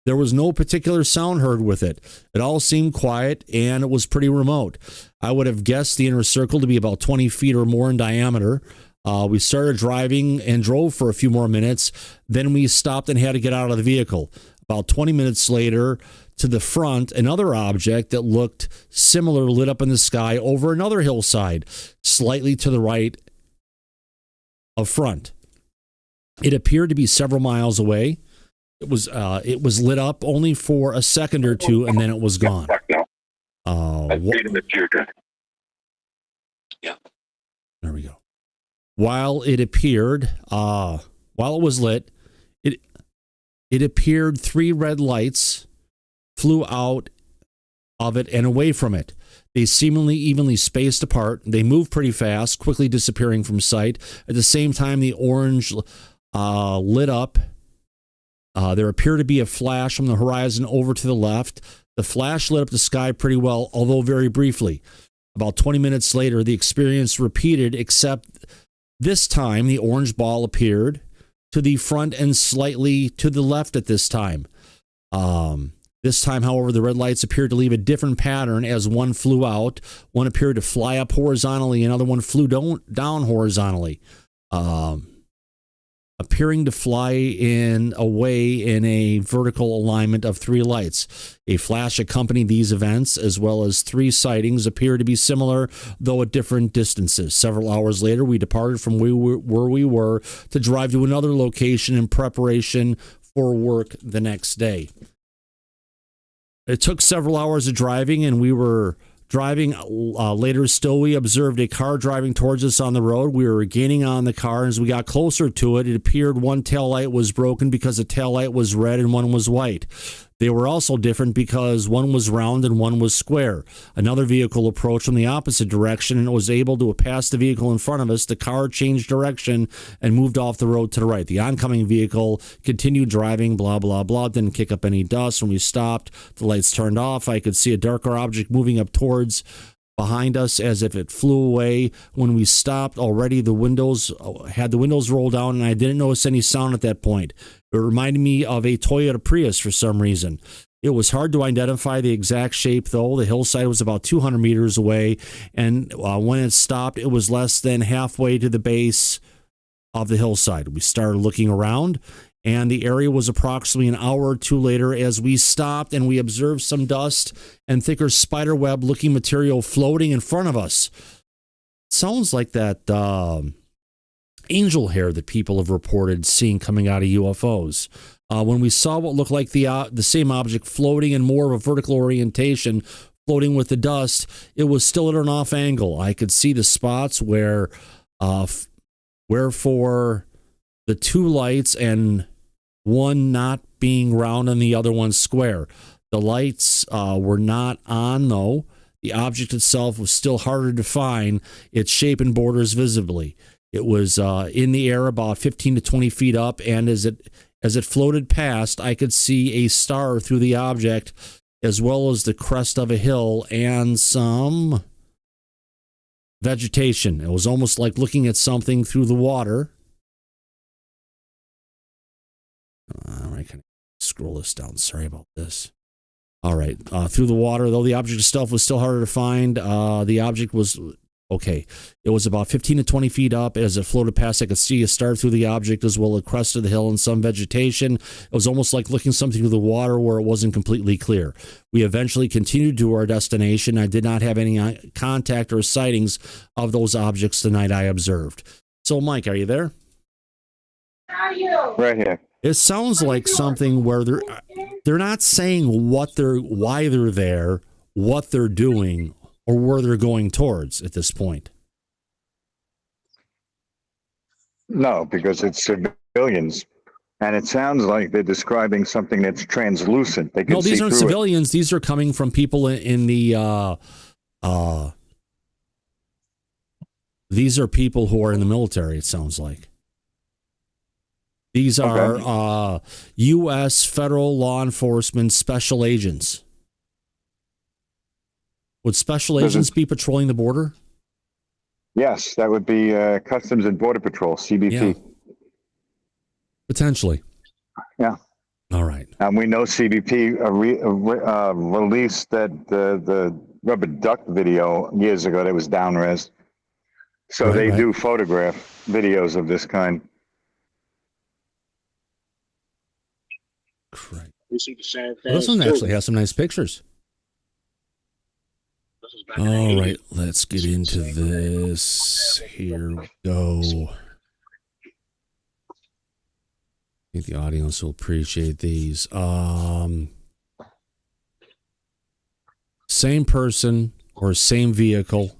There was no particular sound heard with it. It all seemed quiet, and it was pretty remote. I would have guessed the inner circle to be about 20 feet or more in diameter. We started driving and drove for a few more minutes. Then we stopped and had to get out of the vehicle. About 20 minutes later, to the front, another object that looked similar lit up in the sky over another hillside, slightly to the right of front. It appeared to be several miles away. It was lit up only for a second or two, and then it was gone. Yeah. There we go. While it appeared, while it was lit, it appeared 3 red lights flew out of it and away from it. They seemingly evenly spaced apart. They moved pretty fast, quickly disappearing from sight. At the same time, the orange lit up. There appeared to be a flash from the horizon over to the left. The flash lit up the sky pretty well, although very briefly. About 20 minutes later, the experience repeated, except this time the orange ball appeared to the front and slightly to the left at this time. This time, however, the red lights appeared to leave a different pattern as one flew out. One appeared to fly up horizontally, another one flew down horizontally. Appearing to fly away in a vertical alignment of 3 lights. A flash accompanied these events, as well as 3 sightings appear to be similar, though at different distances. Several hours later, we departed from where we were to drive to another location in preparation for work the next day. It took several hours of driving, and we were driving. Later still, we observed a car driving towards us on the road. We were gaining on the car. As we got closer to it, it appeared one taillight was broken because the taillight was red and one was white. They were also different because one was round and one was square. Another vehicle approached from the opposite direction and was able to pass the vehicle in front of us. The car changed direction and moved off the road to the right. The oncoming vehicle continued driving, blah, blah, blah, didn't kick up any dust. When we stopped, the lights turned off. I could see a darker object moving up towards behind us as if it flew away. When we stopped, already the windows rolled down, and I didn't notice any sound at that point. It reminded me of a Toyota Prius for some reason. It was hard to identify the exact shape, though. The hillside was about 200 meters away, and when it stopped, it was less than halfway to the base of the hillside. We started looking around, and the area was approximately an hour or two later as we stopped and we observed some dust and thicker spiderweb looking material floating in front of us. Sounds like that angel hair that people have reported seeing coming out of UFOs. When we saw what looked like the same object floating in more of a vertical orientation, floating with the dust, it was still at an off angle. I could see the spots where for the 2 lights and one not being round and the other one square. The lights were not on, though. The object itself was still harder to find, its shape and borders visibly. It was in the air about 15 to 20 feet up, and as it floated past, I could see a star through the object, as well as the crest of a hill and some vegetation. It was almost like looking at something through the water. All right, can I scroll this down? Sorry about this. All right, through the water, though the object itself was still harder to find. The object was okay. It was about 15 to 20 feet up. As it floated past, I could see a star through the object, as well as the crest of the hill and some vegetation. It was almost like looking something through the water where it wasn't completely clear. We eventually continued to our destination. I did not have any contact or sightings of those objects the night I observed. So, Mike, are you there? Right here. It sounds like something where they're not saying why they're there, what they're doing, or where they're going towards at this point. No, because it's civilians. And it sounds like they're describing something that's translucent. They can No, these see aren't through civilians. It. These are coming from people in the these are people who are in the military, it sounds like. These are U.S. federal law enforcement special agents. Would special agents be patrolling the border? Yes, that would be Customs and Border Patrol, CBP. Yeah. Potentially. Yeah. All right. And we know CBP released the rubber duck video years ago that was down-res. So they do photograph videos of this kind. Correct. We see the same thing. Well, this one actually has some nice pictures. All right, let's get into this. Here we go. I think the audience will appreciate these. Same person or same vehicle,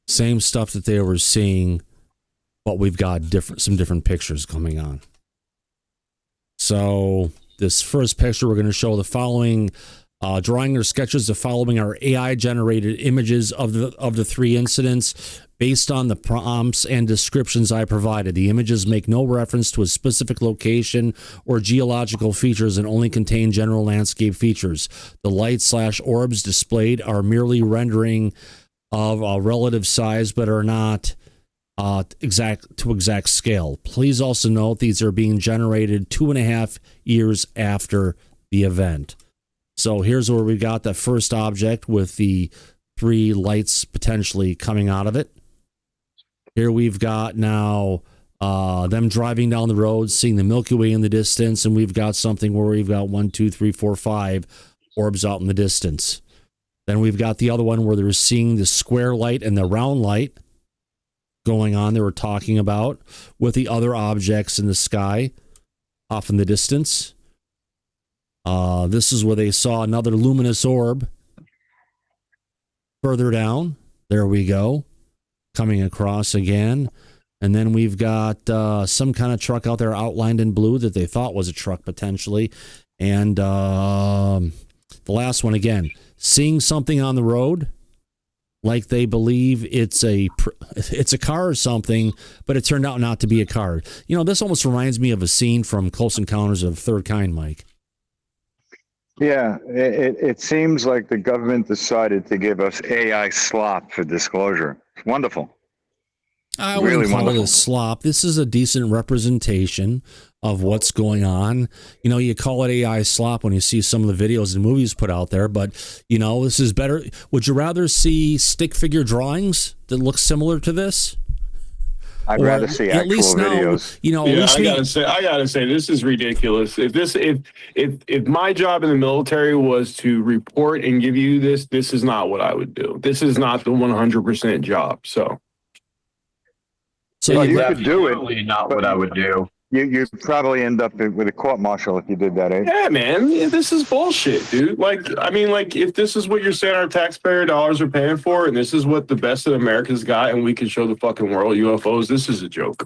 same stuff that they were seeing, but we've got some different pictures coming on. So this first picture, we're going to show the following drawing or sketches of following are AI-generated images of the three incidents based on the prompts and descriptions I provided. The images make no reference to a specific location or geological features and only contain general landscape features. The light/orbs displayed are merely rendering of a relative size, but are not exact scale. Please also note these are being generated 2.5 years after the event. So here's where we got that first object with the 3 lights potentially coming out of it. Here we've got now them driving down the road, seeing the Milky Way in the distance, and we've got something where we've got 1, 2, 3, 4, 5 orbs out in the distance. Then we've got the other one where they're seeing the square light and the round light going on they were talking about with the other objects in the sky off in the distance. This is where they saw another luminous orb further down. There we go. Coming across again. And then we've got some kind of truck out there outlined in blue that they thought was a truck potentially. And the last one again, seeing something on the road like they believe it's a car or something, but it turned out not to be a car. You know, this almost reminds me of a scene from Close Encounters of the Third Kind, Mike. Yeah, it seems like the government decided to give us AI slop for disclosure. Wonderful. I wouldn't call it a slop. This is a decent representation of what's going on. You know, you call it AI slop when you see some of the videos and movies put out there, but, you know, this is better. Would you rather see stick figure drawings that look similar to this? I'd rather see actual videos. You know, yeah, I gotta say, this is ridiculous. If my job in the military was to report and give you this is not what I would do. This is not the 100% job. So you could do it. Not what I would do. You'd probably end up with a court martial if you did that, eh? Yeah, man. This is bullshit, dude. If this is what you're saying our taxpayer dollars are paying for, and this is what the best of America's got, and we can show the fucking world UFOs, this is a joke.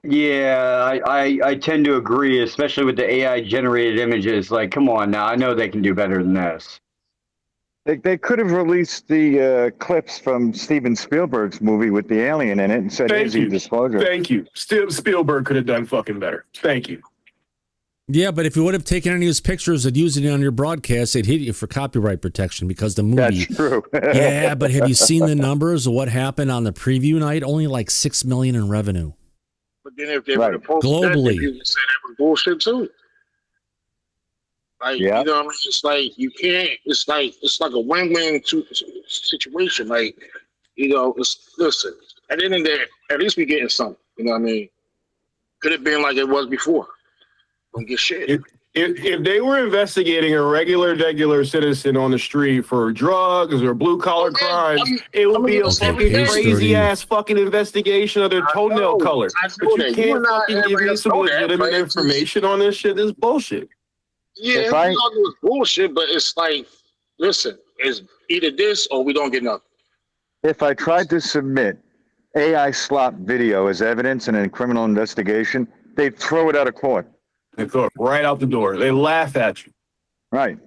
Yeah, I tend to agree, especially with the AI-generated images. Like, come on now. I know they can do better than this. They could have released the clips from Steven Spielberg's movie with the alien in it and said, here's your disclosure. Thank you. Spielberg could have done fucking better. Thank you. Yeah, but if you would have taken any of his pictures and used it on your broadcast, they'd hit you for copyright protection because the movie. That's true. Yeah, but have you seen the numbers of what happened on the preview night? Only like $6 million in revenue. But then if they would have posted globally, that, people would say that was bullshit too. Like, you know what I mean? It's like you can't. It's like a win-win situation. Like, you know, listen. At the end of the day, at least we getting something. You know what I mean? Could have been like it was before. Don't get shit. If they were investigating a regular citizen on the street for drugs or blue collar crimes, it would be a fucking crazy ass fucking investigation of their toenail color. But you can't fucking give me some legitimate information on this shit. This is bullshit. Yeah, we all do is bullshit, but it's like, listen, it's either this or we don't get nothing. If I tried to submit AI slop video as evidence in a criminal investigation, they'd throw it out of court. They throw it right out the door. They laugh at you. Right.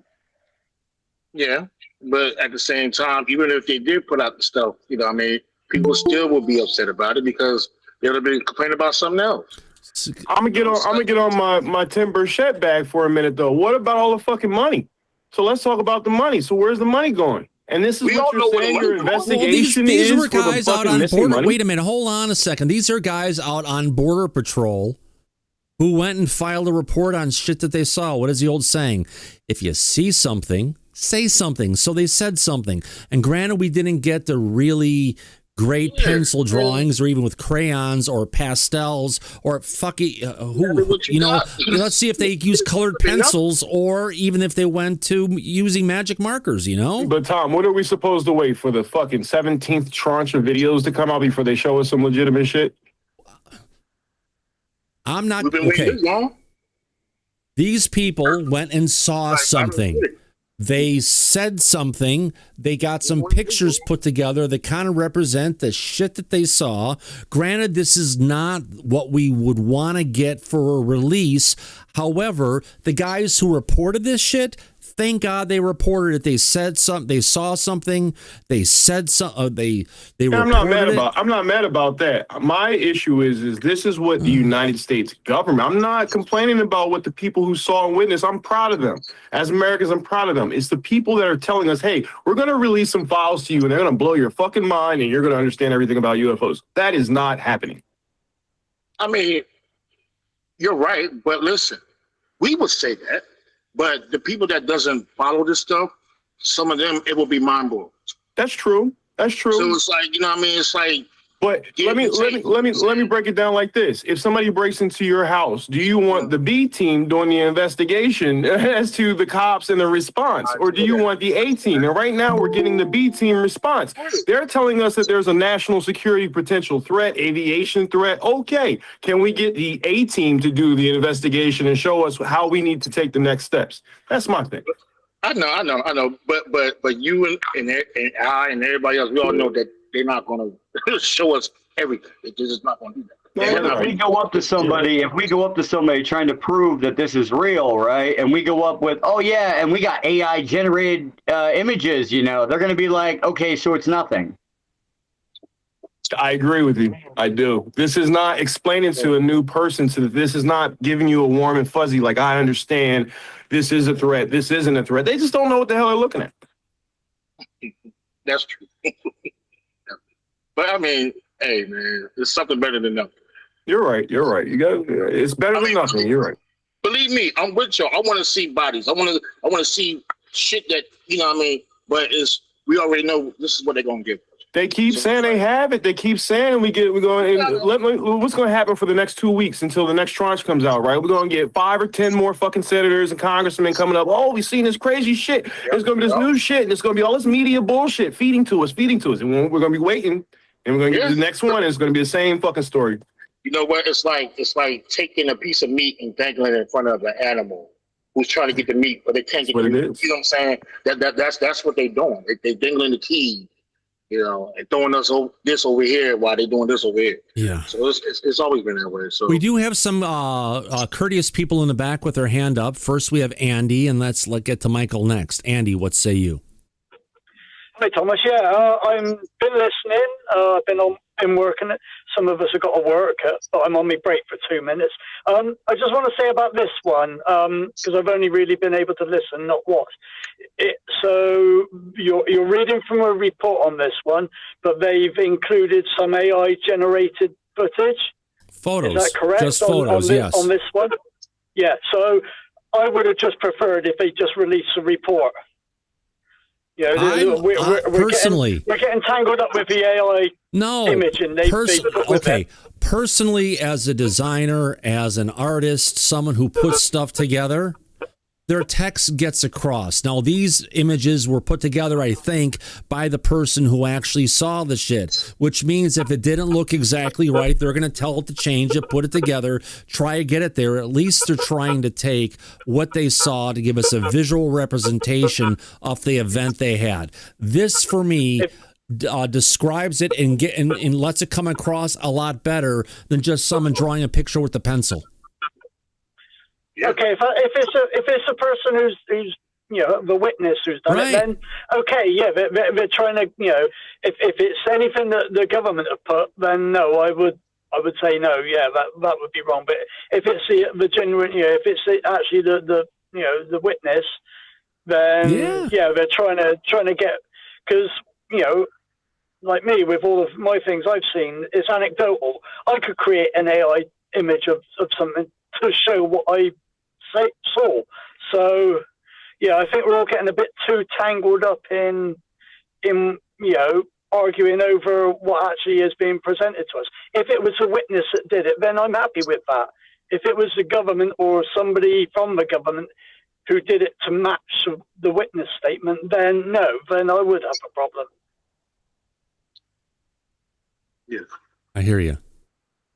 Yeah, but at the same time, even if they did put out the stuff, you know what I mean, people still will be upset about it because they would have been complaining about something else. I'm gonna get on my Tim Burchett bag for a minute though. What about all the fucking money? So let's talk about the money. So where's the money going? And this is We what all know you're where the saying money your goes. investigation these is were for the guys out fucking on missing border. money? Wait a minute, hold on a second. These are guys out on Border Patrol who went and filed a report on shit that they saw. What is the old saying? If you see something, say something. So they said something. And granted, we didn't get the really great pencil drawings or even with crayons or pastels or let's see if they use colored pencils or even if they went to using magic markers, But Tom, what are we supposed to wait for the fucking 17th tranche of videos to come out before they show us some legitimate shit? I'm not We've been okay. waiting this long. These people went and saw something. They said something. They got some pictures put together that kind of represent the shit that they saw. Granted, this is not what we would want to get for a release. However, the guys who reported this shit, thank God they reported it. They said something. They saw something. They said something. They reported I'm not mad about that. My issue is this is what the United States government. I'm not complaining about what the people who saw and witnessed. I'm proud of them. As Americans, I'm proud of them. It's the people that are telling us, hey, we're going to release some files to you and they're going to blow your fucking mind and you're going to understand everything about UFOs. That is not happening. I mean, you're right, but listen, we would say that, but the people that doesn't follow this stuff, some of them, it will be mind-blowing. That's true. That's true. So it's like, you know what I mean? It's like, but let me break it down like this. If somebody breaks into your house, do you want the B team doing the investigation as to the cops and the response? Or do you want the A team? And right now we're getting the B team response. They're telling us that there's a national security potential threat, aviation threat. Okay, can we get the A team to do the investigation and show us how we need to take the next steps? That's my thing. I know. But you and I and everybody else, we all know that they're not going to show us everything. They're just not going to do that. If we go up to somebody trying to prove that this is real, right? And we go up with, oh yeah, and we got AI generated images, they're going to be like, okay, so it's nothing. I agree with you. I do. This is not explaining to a new person. This is not giving you a warm and fuzzy, like, I understand this is a threat. This isn't a threat. They just don't know what the hell they're looking at. That's true. But I mean, hey man, it's something better than nothing. You're right. It's better than nothing. You're right. Believe me, I'm with y'all. I want to see bodies. I want to see shit that, you know what I mean? But we already know this is what they're going to give. They keep saying they have it. They keep saying we're going. What's going to happen for the next 2 weeks until the next tranche comes out? Right, we're going to get 5 or 10 more fucking senators and congressmen coming up. Oh, we've seen this crazy shit. There's going to be this new shit, and it's going to be all this media bullshit feeding to us, and we're going to be waiting, and we're going to get the next one, and it's going to be the same fucking story. You know what? It's like taking a piece of meat and dangling it in front of an animal who's trying to get the meat, but they can't get the meat. You know what I'm saying? That's what they're doing. They dangling the key. And throwing us this over here while they're doing this over here. Yeah. So it's always been that way. So we do have some courteous people in the back with their hand up. First, we have Andy, and let's get to Michael next. Andy, what say you? Hi, Thomas. Yeah, I've been listening. I've been working. Some of us have got to work, but I'm on my break for 2 minutes. I just want to say about this one, because I've only really been able to listen, not watch. So you're reading from a report on this one, but they've included some AI-generated footage. Photos. Is that correct? Just photos, yes. On this one? Yeah, so I would have just preferred if they just released a report. Personally, we're getting tangled up with the AI image, and they put with it. Personally, as a designer, as an artist, someone who puts stuff together, their text gets across. Now, these images were put together, I think, by the person who actually saw the shit, which means if it didn't look exactly right, they're going to tell it to change it, put it together, try to get it there. At least they're trying to take what they saw to give us a visual representation of the event they had. This, for me, describes it and lets it come across a lot better than just someone drawing a picture with a pencil. Okay, if it's a person who's the witness who's done it, then okay, yeah, they're trying to if it's anything that the government have put, then no, I would say no, yeah, that would be wrong. But if it's the genuine, if it's actually the witness, then they're trying to get, because like me, with all of my things I've seen, it's anecdotal. I could create an AI image of something to show what I saw. So I think we're all getting a bit too tangled up in arguing over what actually is being presented to us. If it was a witness that did it, then I'm happy with that. If it was the government or somebody from the government who did it to match the witness statement, then no, then I would have a problem. Yeah. I hear you.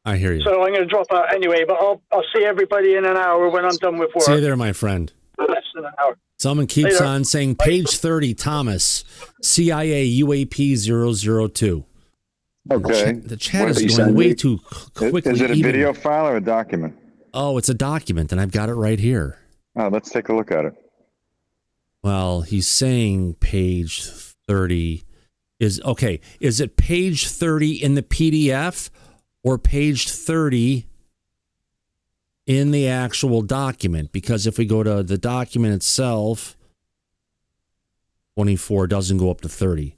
So I'm going to drop out anyway, but I'll see everybody in an hour when I'm done with work. See you there, my friend. Less than an hour. Someone keeps on saying, page 30, Thomas, CIA UAP 002. Okay. The chat is going way too quickly. Is it a video file or a document? Oh, it's a document, and I've got it right here. Oh, let's take a look at it. Well, he's saying page 30 is, okay, is it page 30 in the PDF or page 30 in the actual document? Because if we go to the document itself, 24 doesn't go up to 30.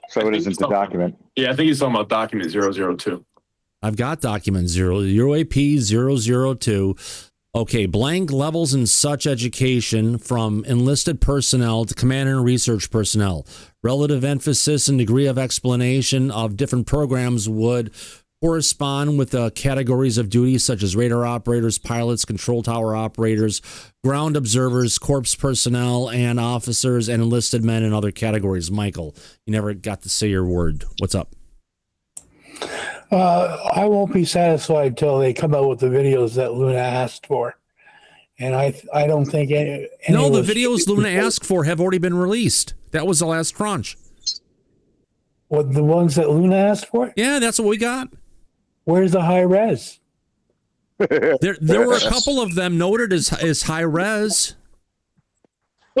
So it isn't the document. Yeah, I think he's talking about document 002. I've got document 0, UAP 002. Okay, blank levels and such education from enlisted personnel to command and research personnel. Relative emphasis and degree of explanation of different programs would correspond with the categories of duty such as radar operators, pilots, control tower operators, ground observers, corps personnel, and officers, and enlisted men in other categories. Michael, you never got to say your word. What's up? I won't be satisfied until they come out with the videos that Luna asked for. And I don't think any No, the videos Luna asked for have already been released. That was the last tranche. What, the ones that Luna asked for? Yeah, that's what we got. Where's the high res? There were a couple of them noted as high res.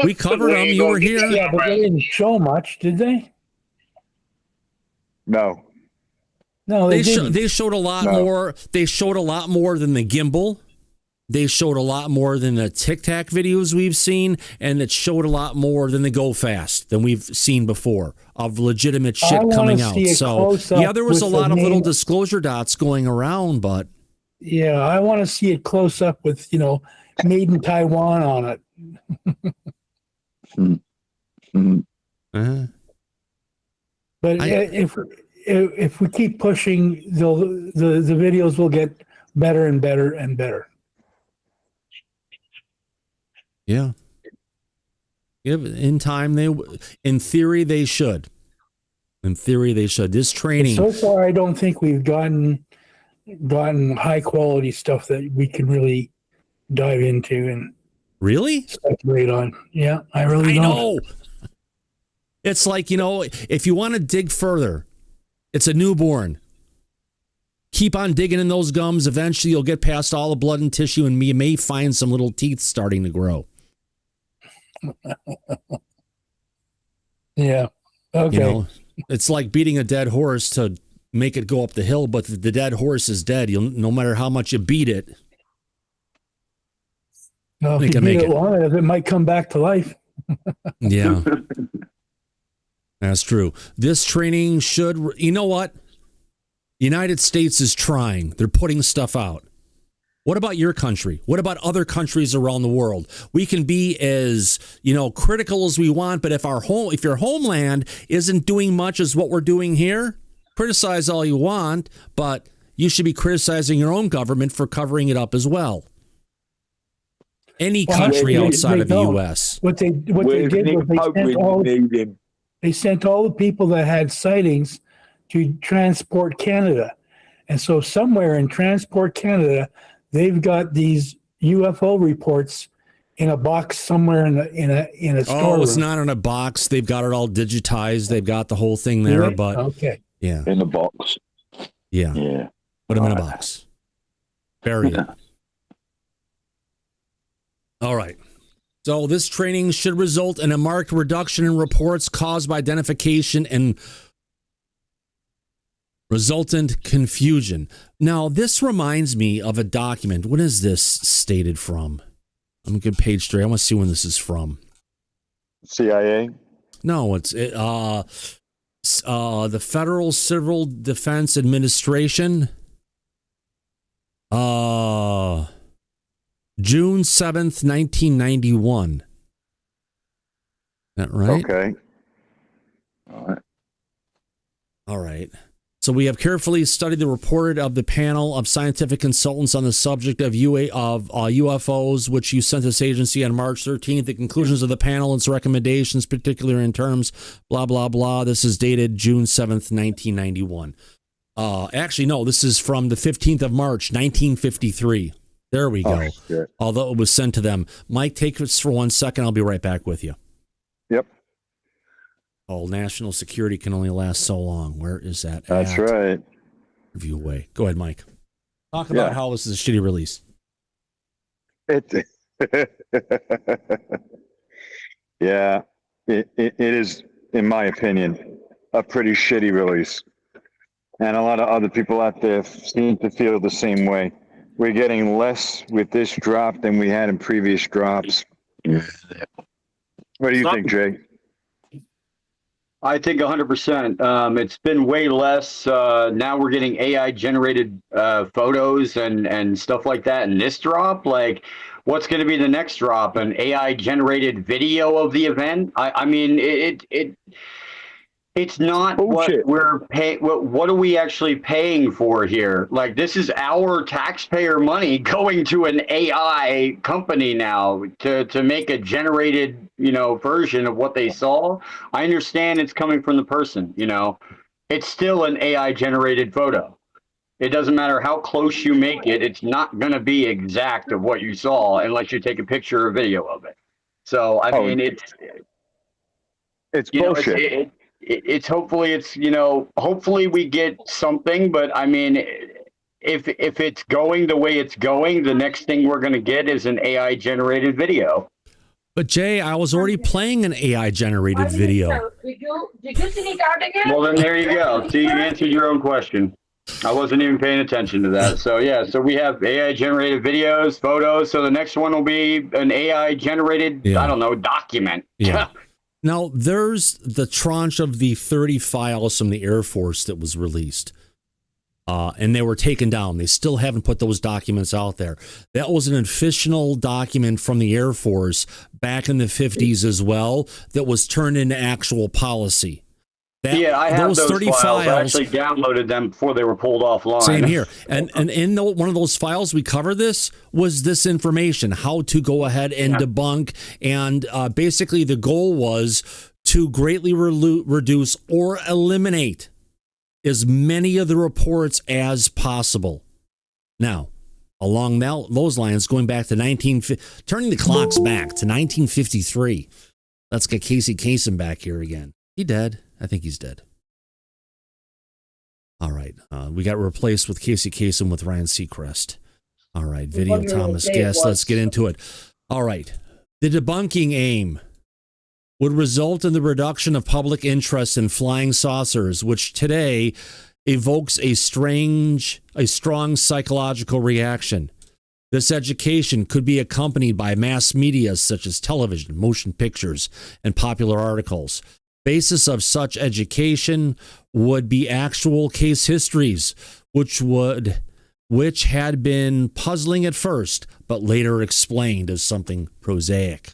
We covered them. You were here. Yeah, but they didn't show much, did they? No. No, they showed a lot more. They showed a lot more than the gimbal. They showed a lot more than the Tic Tac videos we've seen, and it showed a lot more than the Go Fast than we've seen before of legitimate shit coming out. So yeah, there was a lot of little disclosure dots going around, but yeah, I want to see it close up with made in Taiwan on it. But if we keep pushing, the videos will get better and better and better. Yeah. In time, in theory, they should. In theory, they should. This training. So far, I don't think we've gotten high quality stuff that we can really dive into and really speculate on. Yeah, I really don't. Know. It's like, if you want to dig further, it's a newborn. Keep on digging in those gums. Eventually, you'll get past all the blood and tissue, and you may find some little teeth starting to grow. Yeah. Okay. It's like beating a dead horse to make it go up the hill, but the dead horse is dead. No matter how much you beat it. No, if you beat it long enough, it might come back to life. Yeah. That's true. This training should, you know what? United States is trying. They're putting stuff out. What about your country? What about other countries around the world? We can be as, critical as we want, but if your homeland isn't doing much as what we're doing here, criticize all you want, but you should be criticizing your own government for covering it up as well. Any country outside of the U.S. What they did was they sent all the people that had sightings to Transport Canada. And so somewhere in Transport Canada, they've got these UFO reports in a box somewhere in a store. Oh, it's not in a box. They've got it all digitized. They've got the whole thing there, but okay. Yeah. In a box. Yeah. Yeah. Put them in a box. Bury it. All right. So this training should result in a marked reduction in reports caused by identification and resultant confusion. Now, this reminds me of a document. What is this stated from? Let me get page 3. I want to see when this is from. CIA? No, it's the Federal Civil Defense Administration. June 7th, 1991. Is that right? Okay. All right. So we have carefully studied the report of the panel of scientific consultants on the subject of UFOs, which you sent this agency on March 13th. The conclusions of the panel and its recommendations, particularly in terms, blah, blah, blah. This is dated June 7th, 1991. Actually, no, this is from the 15th of March, 1953. There we go. Shit. Although it was sent to them. Mike, take this for 1 second. I'll be right back with you. Yep. Oh, national security can only last so long. Where is that? That's right. Review away. Go ahead, Mike. Talk about how this is a shitty release. Yeah, it is, in my opinion, a pretty shitty release. And a lot of other people out there seem to feel the same way. We're getting less with this drop than we had in previous drops. What do you think, Jay? I think 100%. It's been way less. Now we're getting AI generated photos and stuff like that. And this drop, like, what's going to be the next drop? An AI generated video of the event? I mean, it's not what we're paying. What are we actually paying for here? Like, this is our taxpayer money going to an AI company now to make a generated, version of what they saw. I understand it's coming from the person, it's still an AI generated photo. It doesn't matter how close you make it. It's not going to be exact of what you saw unless you take a picture or video of it. So, I mean, it's bullshit. It's hopefully we get something, but I mean, if it's going the way it's going, the next thing we're going to get is an AI generated video. But Jay, I was already playing an AI generated video. Did you see me card again? Well, then there you go. See, you answered your own question. I wasn't even paying attention to that. So yeah, so we have AI generated videos, photos. So the next one will be an AI generated, document. Yeah. Now, there's the tranche of the 30 files from the Air Force that was released, and they were taken down. They still haven't put those documents out there. That was an official document from the Air Force back in the 50s as well that was turned into actual policy. I have those 30 files. I actually downloaded them before they were pulled offline. Same here. And in one of those files we cover this was this information, how to go ahead and debunk. And basically the goal was to greatly reduce or eliminate as many of the reports as possible. Now, along those lines, going back to turning the clocks back to 1953. Let's get Casey Kasem back here again. He dead. I think he's dead. All right. We got replaced with Casey Kasem with Ryan Seacrest. All right. Video Thomas Guest. Let's get into it. All right. The debunking aim would result in the reduction of public interest in flying saucers, which today evokes a strong psychological reaction. This education could be accompanied by mass media such as television, motion pictures, and popular articles. Basis of such education would be actual case histories, which had been puzzling at first, but later explained as something prosaic.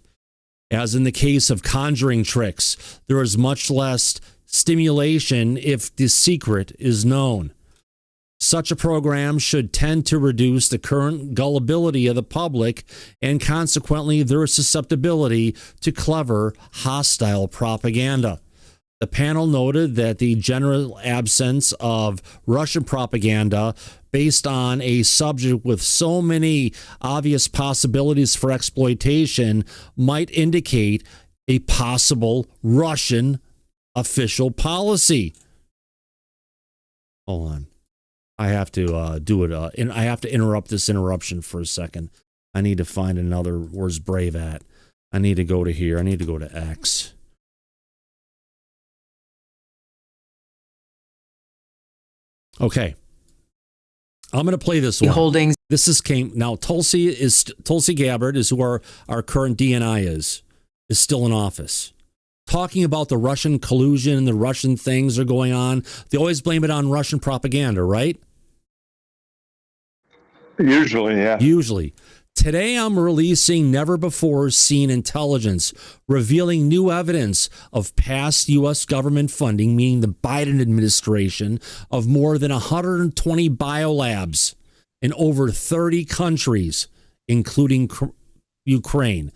As in the case of conjuring tricks, there is much less stimulation if the secret is known. Such a program should tend to reduce the current gullibility of the public and consequently their susceptibility to clever, hostile propaganda. The panel noted that the general absence of Russian propaganda based on a subject with so many obvious possibilities for exploitation might indicate a possible Russian official policy. Hold on. I have to do it. I have to interrupt this interruption for a second. I need to find another. Where's Brave at? I need to go to here. I need to go to X. Okay. I'm going to play this one. Holdings. This is Tulsi Gabbard is who our current DNI is still in office. Talking about the Russian collusion and the Russian things are going on. They always blame it on Russian propaganda, right? Usually, yeah. Usually. Today, I'm releasing never-before-seen intelligence revealing new evidence of past U.S. government funding, meaning the Biden administration, of more than 120 biolabs in over 30 countries, including Ukraine,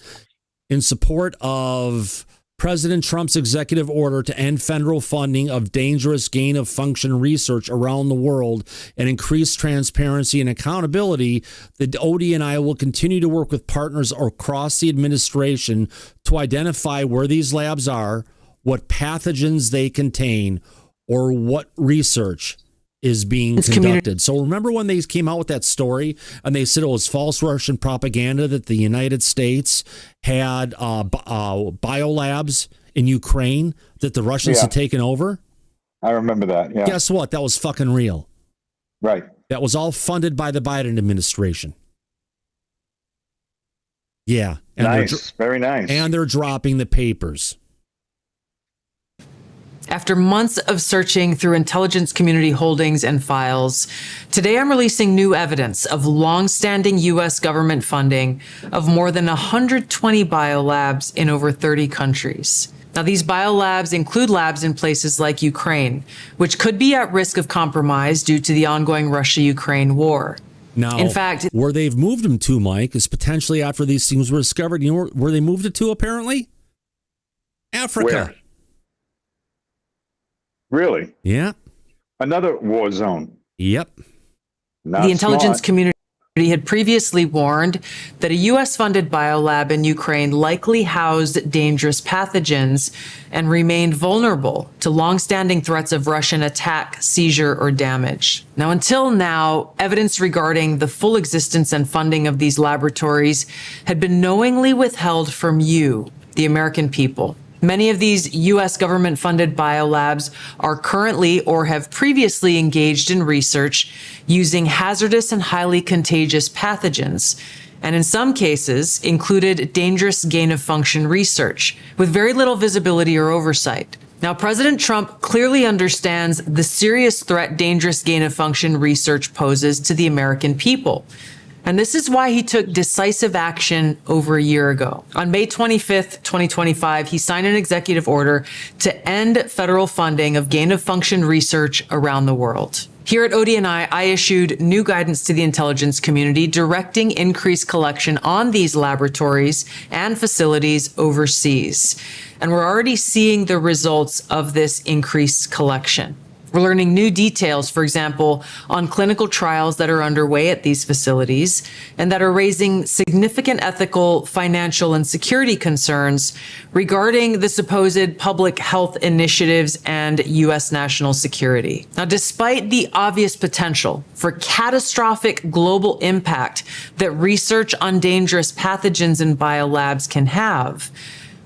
in support of President Trump's executive order to end federal funding of dangerous gain-of-function research around the world and increase transparency and accountability. The ODNI will continue to work with partners across the administration to identify where these labs are, what pathogens they contain, or what research is being conducted. So remember when they came out with that story and they said it was false Russian propaganda that the United States had biolabs in Ukraine that the Russians had taken over? I remember that, yeah. Guess what? That was fucking real. Right. That was all funded by the Biden administration. Yeah. And nice. Very nice. And they're dropping the papers. After months of searching through intelligence community holdings and files, today I'm releasing new evidence of long-standing U.S. government funding of more than 120 biolabs in over 30 countries. Now, these biolabs include labs in places like Ukraine, which could be at risk of compromise due to the ongoing Russia-Ukraine war. Now, in fact, where they've moved them to, Mike, is potentially after these things were discovered. You know where they moved it to, apparently? Africa. Where? Really? Yeah. Another war zone. Yep. The intelligence community had previously warned that a U.S.-funded biolab in Ukraine likely housed dangerous pathogens and remained vulnerable to long-standing threats of Russian attack, seizure, or damage. Now, until now, evidence regarding the full existence and funding of these laboratories had been knowingly withheld from you, the American people. Many of these U.S. government-funded biolabs are currently or have previously engaged in research using hazardous and highly contagious pathogens, and in some cases included dangerous gain-of-function research with very little visibility or oversight. Now, President Trump clearly understands the serious threat dangerous gain-of-function research poses to the American people. And this is why he took decisive action over a year ago. On May 25th, 2025, he signed an executive order to end federal funding of gain-of-function research around the world. Here at ODNI, I issued new guidance to the intelligence community directing increased collection on these laboratories and facilities overseas. And we're already seeing the results of this increased collection. We're learning new details, for example, on clinical trials that are underway at these facilities and that are raising significant ethical, financial, and security concerns regarding the supposed public health initiatives and U.S. national security. Now, despite the obvious potential for catastrophic global impact that research on dangerous pathogens in biolabs can have,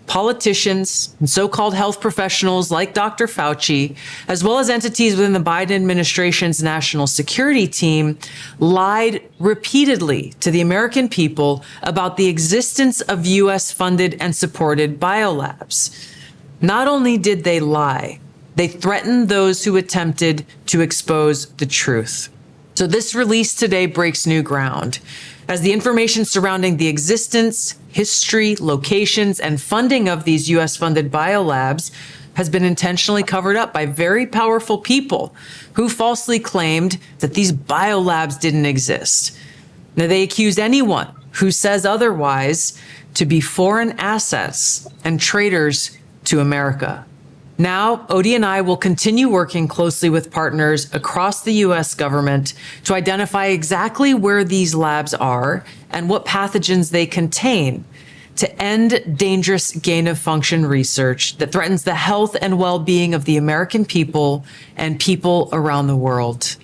politicians and so-called health professionals like Dr. Fauci, as well as entities within the Biden administration's national security team, lied repeatedly to the American people about the existence of U.S.-funded and supported biolabs. Not only did they lie, they threatened those who attempted to expose the truth. So this release today breaks new ground, as the information surrounding the existence, history, locations, and funding of these U.S.-funded biolabs has been intentionally covered up by very powerful people who falsely claimed that these biolabs didn't exist. Now, they accuse anyone who says otherwise to be foreign assets and traitors to America. Now, ODNI will continue working closely with partners across the U.S. government to identify exactly where these labs are and what pathogens they contain to end dangerous gain-of-function research that threatens the health and well-being of the American people and people around the world.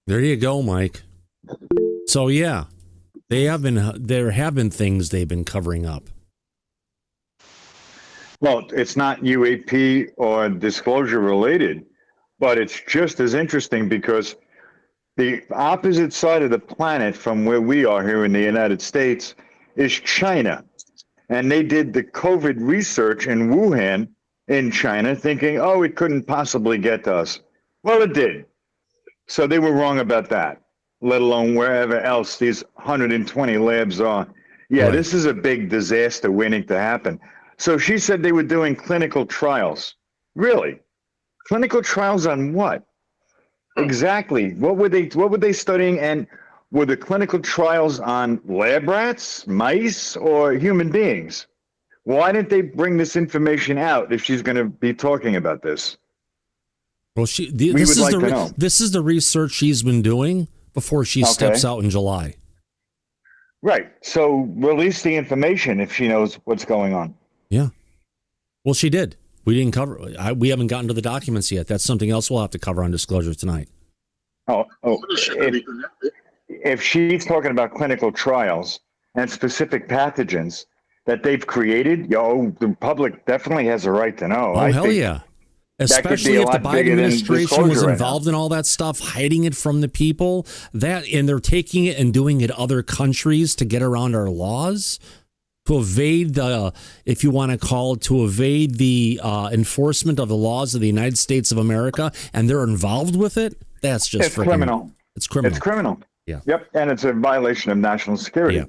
There you go, Mike. So, yeah, there have been things they've been covering up. Well, it's not UAP or disclosure related, but it's just as interesting because The opposite side of the planet from where we are here in the United States is China. And they did the COVID research in Wuhan in China thinking, oh, it couldn't possibly get to us. Well, it did. So they were wrong about that, let alone wherever else these 120 labs are. Yeah, right. This is a big disaster waiting to happen. So she said they were doing clinical trials. Really? Clinical trials on what? Exactly. What were they studying? And were the clinical trials on lab rats, mice, or human beings? Why didn't they bring this information out if she's going to be talking about this? Well, this is the research she's been doing before she steps out in July. Right. So release the information if she knows what's going on. Yeah. Well, she did. We didn't cover. We haven't gotten to the documents yet. That's something else we'll have to cover on Disclosure tonight. If she's talking about clinical trials and specific pathogens that they've created, the public definitely has a right to know. Oh, hell yeah. Especially if the Biden administration was involved in all that stuff, hiding it from the people, and they're taking it and doing it other countries to get around our laws, to evade the, if you want to call it, to evade the enforcement of the laws of the United States of America, and they're involved with it. That's just criminal. It's criminal. It's criminal. Yeah. Yep. And it's a violation of national security.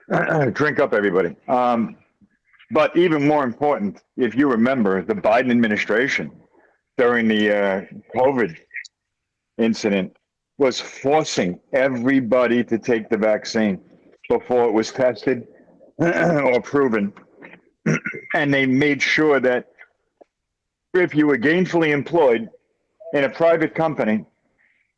Yeah. Drink up, everybody. But even more important, if you remember, the Biden administration during the COVID incident was forcing everybody to take the vaccine before it was tested or proven. And they made sure that if you were gainfully employed in a private company,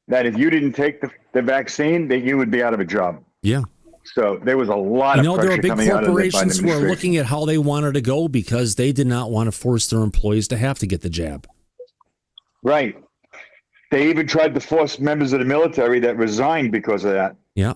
that if you didn't take the vaccine, that you would be out of a job. Yeah. So there was a lot of pressure coming out of the Biden administration. There are big corporations who are looking at how they wanted to go because they did not want to force their employees to have to get the jab. Right. They even tried to force members of the military that resigned because of that. Yeah.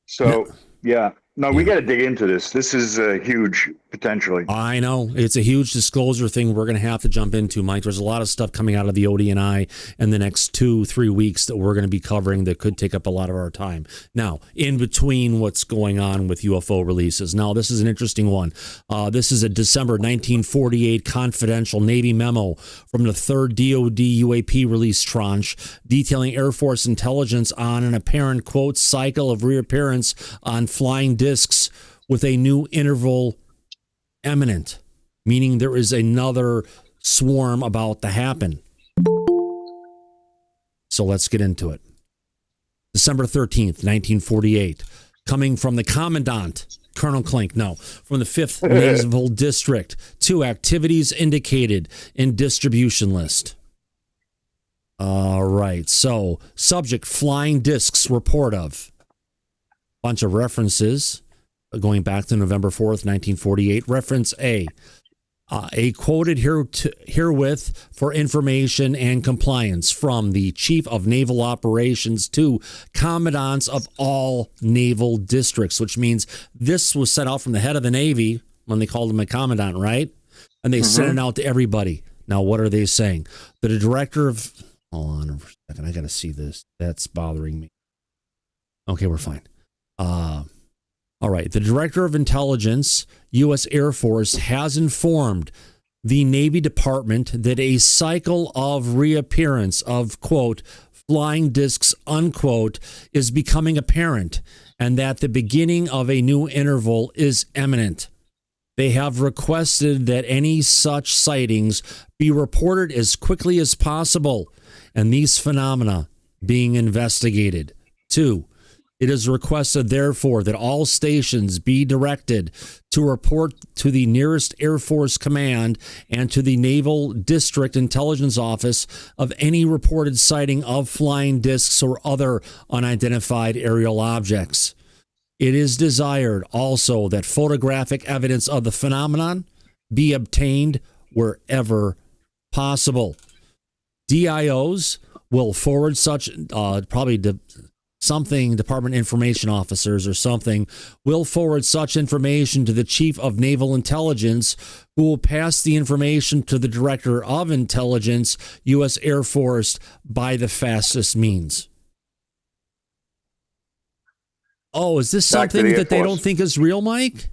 So, yeah. No, we got to dig into this. This is huge, potentially. I know. It's a huge disclosure thing we're going to have to jump into, Mike. There's a lot of stuff coming out of the ODNI in the next 2-3 weeks that we're going to be covering that could take up a lot of our time. Now, in between what's going on with UFO releases. Now, this is an interesting one. This is a December 1948 confidential Navy memo from the 3rd DOD UAP release tranche detailing Air Force intelligence on an apparent, quote, cycle of reappearance on flying discs with a new interval imminent, meaning there is another swarm about to happen. So let's get into it. December 13th, 1948, coming from the Commandant, Colonel Klink, from the 5th Naval District, 2 activities indicated in distribution list. All right, so subject, flying discs, report of. Bunch of references going back to November 4th, 1948. Reference A quoted herewith for information and compliance from the Chief of Naval Operations to commandants of all naval districts, which means this was sent out from the head of the Navy when they called him a commandant, right? And they sent it out to everybody. Now, what are they saying? The director of... Hold on for a second. I got to see this. That's bothering me. Okay, we're fine. All right. The Director of Intelligence, U.S. Air Force, has informed the Navy Department that a cycle of reappearance of, quote, flying discs, unquote, is becoming apparent and that the beginning of a new interval is imminent. They have requested that any such sightings be reported as quickly as possible and these phenomena being investigated. 2, it is requested, therefore, that all stations be directed to report to the nearest Air Force Command and to the Naval District Intelligence Office of any reported sighting of flying discs or other unidentified aerial objects. It is desired also that photographic evidence of the phenomenon be obtained wherever possible. DIOs will forward such, Department Information Officers or something, will forward such information to the Chief of Naval Intelligence, who will pass the information to the Director of Intelligence, U.S. Air Force, by the fastest means. Oh, is this something that they don't think is real, Mike?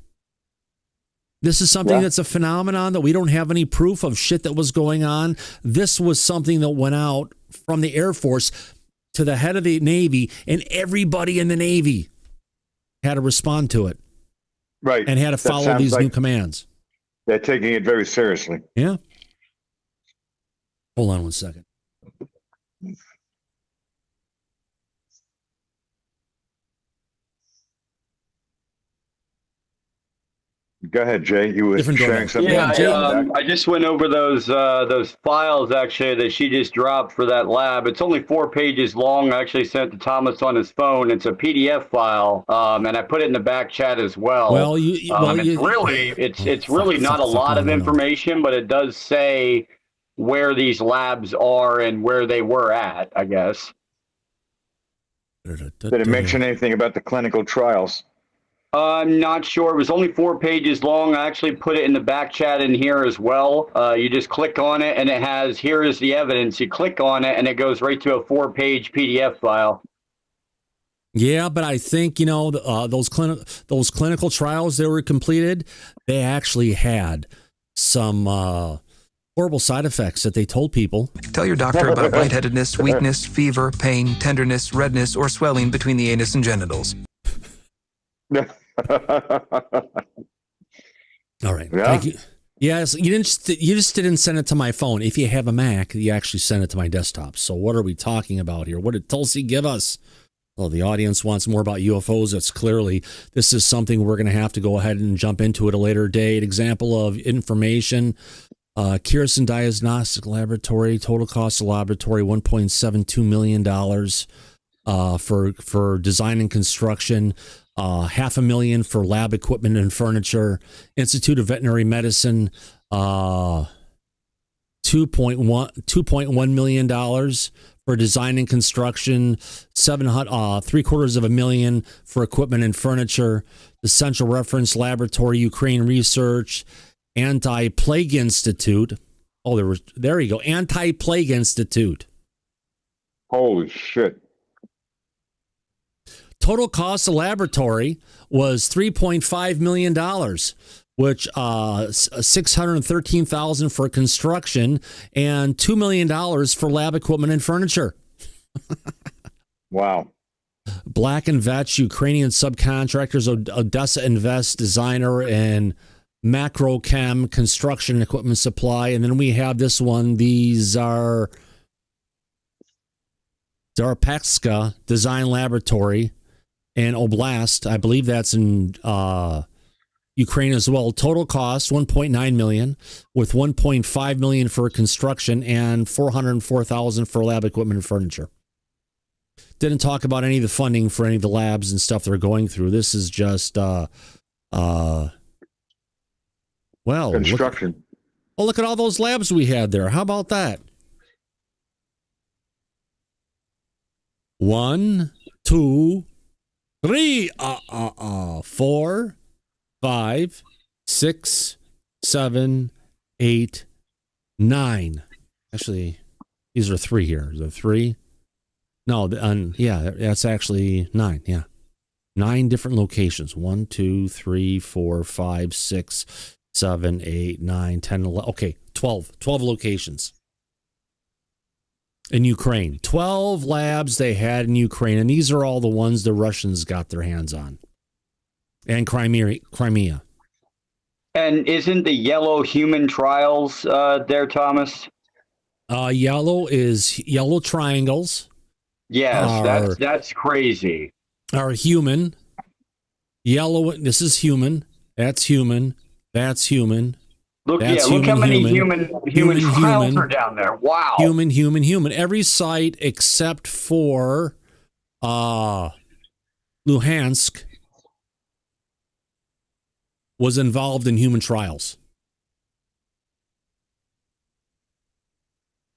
This is something that's a phenomenon that we don't have any proof of shit that was going on. This was something that went out from the Air Force to the head of the Navy, and everybody in the Navy had to respond to it. Right. And had to follow these new commands. They're taking it very seriously. Yeah. Hold on one second. Go ahead, Jay. You were sharing something. Yeah, I just went over those files actually that she just dropped for that lab. It's only 4 pages long. I actually sent it to Thomas on his phone. It's a PDF file, and I put it in the back chat as well. Well, it's really not a lot of information, but it does say where these labs are and where they were at, I guess. Did it mention anything about the clinical trials? I'm not sure. It was only 4 pages long. I actually put it in the back chat in here as well. You just click on it, and it has, here is the evidence. You click on it, and it goes right to a 4-page PDF file. Yeah, but I think, those clinical trials that were completed, they actually had some horrible side effects that they told people. Tell your doctor about lightheadedness, weakness, fever, pain, tenderness, redness, or swelling between the anus and genitals. All right. Yeah. Thank you. Yes, you just didn't send it to my phone. If you have a Mac, you actually send it to my desktop. So what are we talking about here? What did Tulsi give us? Well, the audience wants more about UFOs. That's clearly, this is something we're going to have to go ahead and jump into at a later date. Example of information. Kirsten Diagnostic Laboratory, total cost of laboratory, $1.72 million for design and construction. $500,000 for lab equipment and furniture. Institute of Veterinary Medicine, $2.1 million for design and construction. $750,000 for equipment and furniture. The Central Reference Laboratory, Ukraine Research, Anti-Plague Institute. Oh, there you go. Anti-Plague Institute. Holy shit. Total cost of laboratory was $3.5 million, which $613,000 for construction and $2 million for lab equipment and furniture. Wow. Black and Vetch, Ukrainian subcontractors, Odessa Invest, designer, and Macrochem construction equipment supply. And then we have this one. These are Zarpexka Design Laboratory and Oblast. I believe that's in Ukraine as well. Total cost $1.9 million, with $1.5 million for construction and $404,000 for lab equipment and furniture. Didn't talk about any of the funding for any of the labs and stuff they're going through. This is just construction. Look at all those labs we had there. How about that? 1, 2, 3, 4, 5, 6, 7, 8, 9. Actually, these are 3 here. Is there 3? No, that's actually 9. Yeah. 9 different locations. 1, 2, 3, 4, 5, 6, 7, 8, 9, 10, 11. Okay, 12 locations. In Ukraine. 12 labs they had in Ukraine, and these are all the ones the Russians got their hands on. And Crimea. And isn't the yellow human trials there, Thomas? Yellow is yellow triangles. Yes, that's crazy. Are human. Yellow, this is human. That's human. That's human. Look how many human trials are down there. Wow. Human. Every site except for Luhansk was involved in human trials.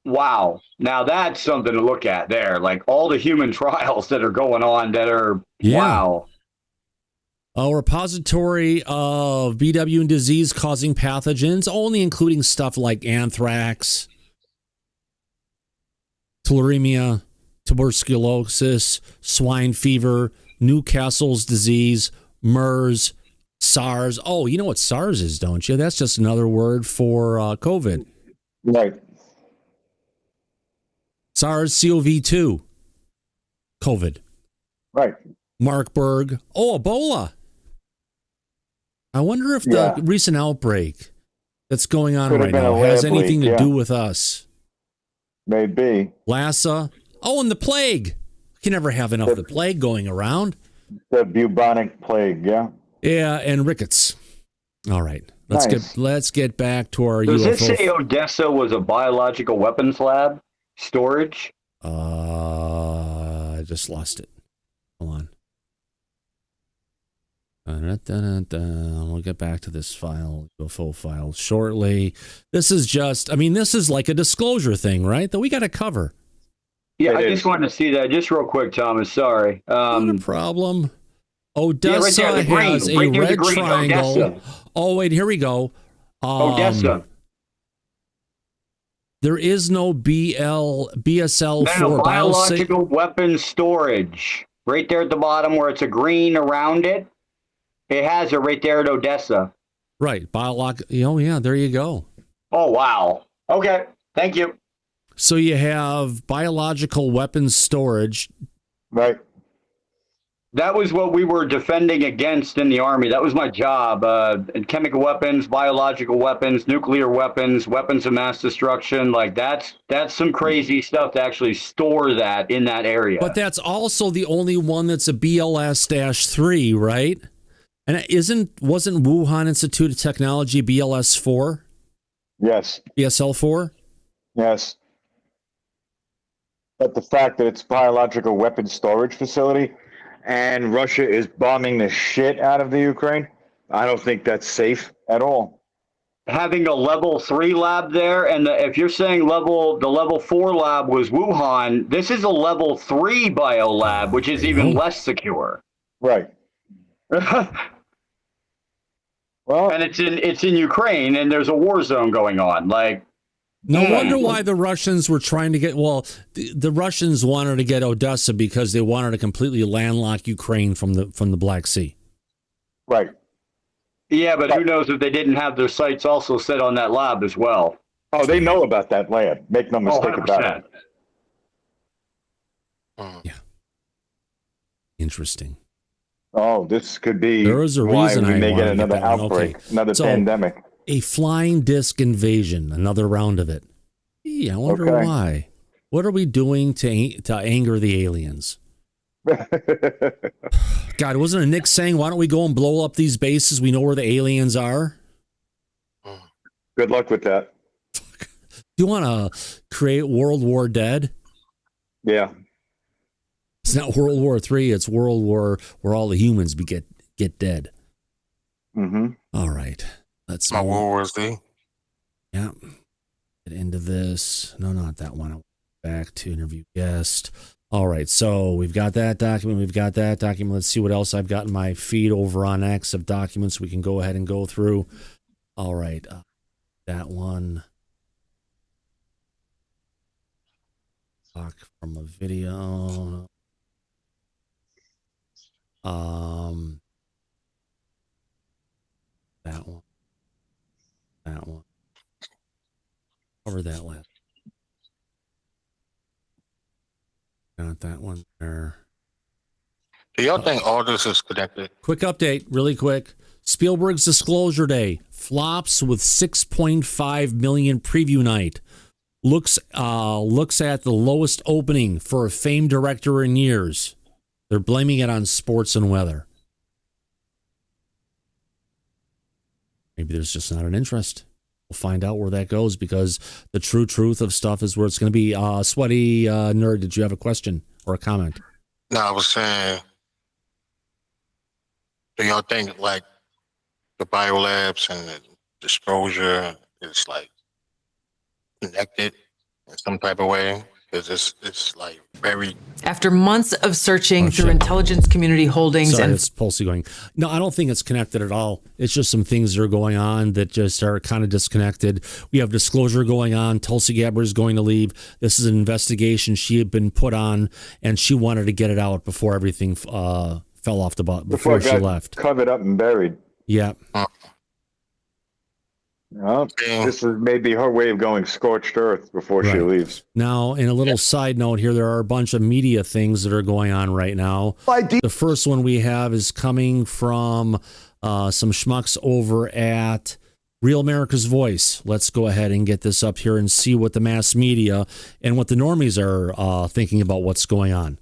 Wow. Now that's something to look at there. Like all the human trials that are going on that are, wow. A repository of BW and disease-causing pathogens, only including stuff like anthrax, tularemia, tuberculosis, swine fever, Newcastle's disease, MERS, SARS. Oh, you know what SARS is, don't you? That's just another word for COVID. Right. SARS-CoV-2, COVID. Right. Marburg. Oh, Ebola. I wonder if the recent outbreak that's going on right now has anything to do with us. Maybe. Lassa. Oh, and the plague. You can never have enough of the plague going around. The bubonic plague, yeah. Yeah, and rickets. All right. Let's get back to our Does UFO. it say Odessa was a biological weapons lab storage? I just lost it. Hold on. We'll get back to this file, UFO file, shortly. This is like a disclosure thing, right? That we got to cover. Yeah, I just wanted to see that just real quick, Thomas. Sorry. No problem. Odessa right there, has a red triangle. Odessa. Oh, wait, here we go. Odessa. There is no BSL for biological weapons storage. Right there at the bottom where it's a green around it. It has it right there at Odessa. Right. Oh, yeah, there you go. Oh, wow. Okay. Thank you. So you have biological weapons storage. Right. That was what we were defending against in the Army. That was my job. Chemical weapons, biological weapons, nuclear weapons, weapons of mass destruction. Like that's some crazy stuff to actually store that in that area. But that's also the only one that's a BLS-3, right? And wasn't Wuhan Institute of Technology BLS-4? Yes. BSL-4? Yes. But the fact that it's biological weapons storage facility and Russia is bombing the shit out of the Ukraine, I don't think that's safe at all. Having a level 3 lab there, and if you're saying the level 4 lab was Wuhan, this is a level 3 bio lab, which is even less secure. Right. Well, and it's in Ukraine, and there's a war zone going on. Like, no wonder why the Russians were trying to get. Well, the Russians wanted to get Odessa because they wanted to completely landlock Ukraine from the Black Sea. Right. Yeah, but who knows if they didn't have their sights also set on that lab as well? Oh, they know about that lab. Make no mistake about it. Yeah. Interesting. Oh, this could be there was a why reason we I may get wanted another to get that one. outbreak, Okay. another pandemic. A flying disc invasion, another round of it. Gee, I wonder why. What are we doing to anger the aliens? God, wasn't it Nick saying, why don't we go and blow up these bases? We know where the aliens are. Good luck with that. Do you want to create World War Dead? Yeah. It's not World War III. It's World War where all the humans get dead. Mm-hmm. All right. Let's my World War Z. Yeah. Get into this. No, not that one. I went back to interview guest. All right. So we've got that document. Let's see what else I've got in my feed over on X of documents we can go ahead and go through. All right. That one. Talk from a video. That one. Cover that last. Got that one there. Do y'all think all this is connected? Quick update, really quick. Spielberg's Disclosure Day flops with 6.5 million preview night. Looks at the lowest opening for a famed director in years. They're blaming it on sports and weather. Maybe there's just not an interest. We'll find out where that goes because the true truth of stuff is where it's going to be. Sweaty Nerd, did you have a question or a comment? No, I was saying, do y'all think like the biolabs and the disclosure is like connected in some type of way? Because it's like very. After months of searching through intelligence community holdings Sorry, it's Pulsey going. No, I don't think it's connected at all. It's just some things that are going on that just are kind of disconnected. We have disclosure going on. Tulsi Gabbard is going to leave. This is an investigation she had been put on, and she wanted to get it out before everything fell off the butt before she left. Covered up and buried. Yeah. Well, this is maybe her way of going scorched earth before she leaves. Now, in a little side note here, there are a bunch of media things that are going on right now. The first one we have is coming from some schmucks over at Real America's Voice. Let's go ahead and get this up here and see what the mass media and what the normies are thinking about what's going on.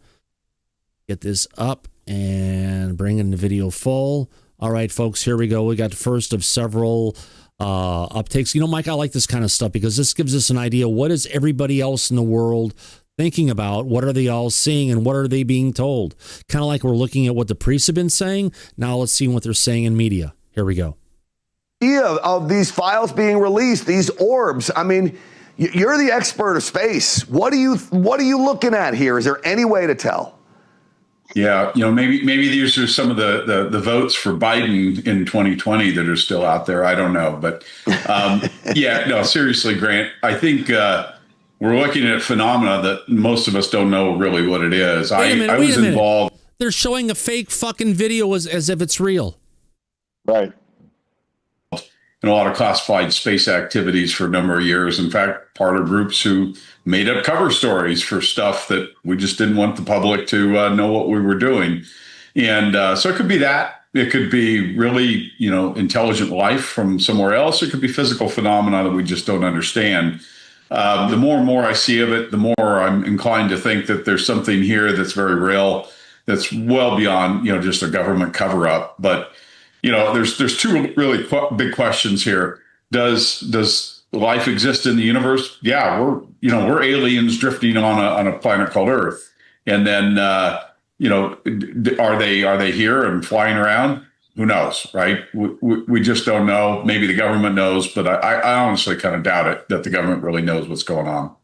Get this up and bring in the video full. All right, folks, here we go. We got the first of several uptakes. You know, Mike, I like this kind of stuff because this gives us an idea. What is everybody else in the world thinking about? What are they all seeing and what are they being told? Kind of like we're looking at what the priests have been saying. Now let's see what they're saying in media. Here we go. Of these files being released, these orbs. I mean, you're the expert of space. What are you looking at here? Is there any way to tell? Yeah, maybe these are some of the votes for Biden in 2020 that are still out there. I don't know, but seriously, Grant, I think we're looking at phenomena that most of us don't know really what it is. I was involved. They're showing a fake fucking video as if it's real. Right. In a lot of classified space activities for a number of years. In fact, part of groups who made up cover stories for stuff that we just didn't want the public to know what we were doing. And so it could be that. It could be really, intelligent life from somewhere else. It could be physical phenomena that we just don't understand. The more and more I see of it, the more I'm inclined to think that there's something here that's very real, that's well beyond, just a government cover-up. But there's two really big questions here. Does life exist in the universe? Yeah, we're aliens drifting on a planet called Earth. And then are they here and flying around? Who knows, right? We just don't know. Maybe the government knows, but I honestly kind of doubt it that the government really knows what's going on.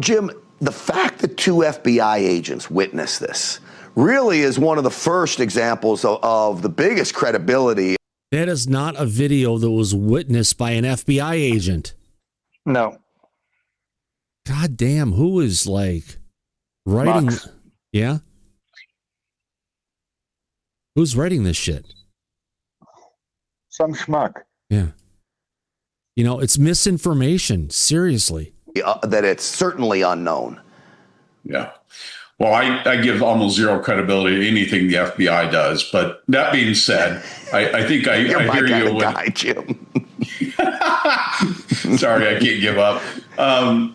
Jim, the fact that 2 FBI agents witnessed this really is one of the first examples of the biggest credibility. That is not a video that was witnessed by an FBI agent. No. God damn, who is writing? Max. Yeah? Who's writing this shit? Some schmuck. Yeah. It's misinformation. Seriously. That it's certainly unknown. Yeah. Well, I give almost zero credibility to anything the FBI does. But that being said, I think I hear you. Guy, Jim. Sorry, I can't give up. I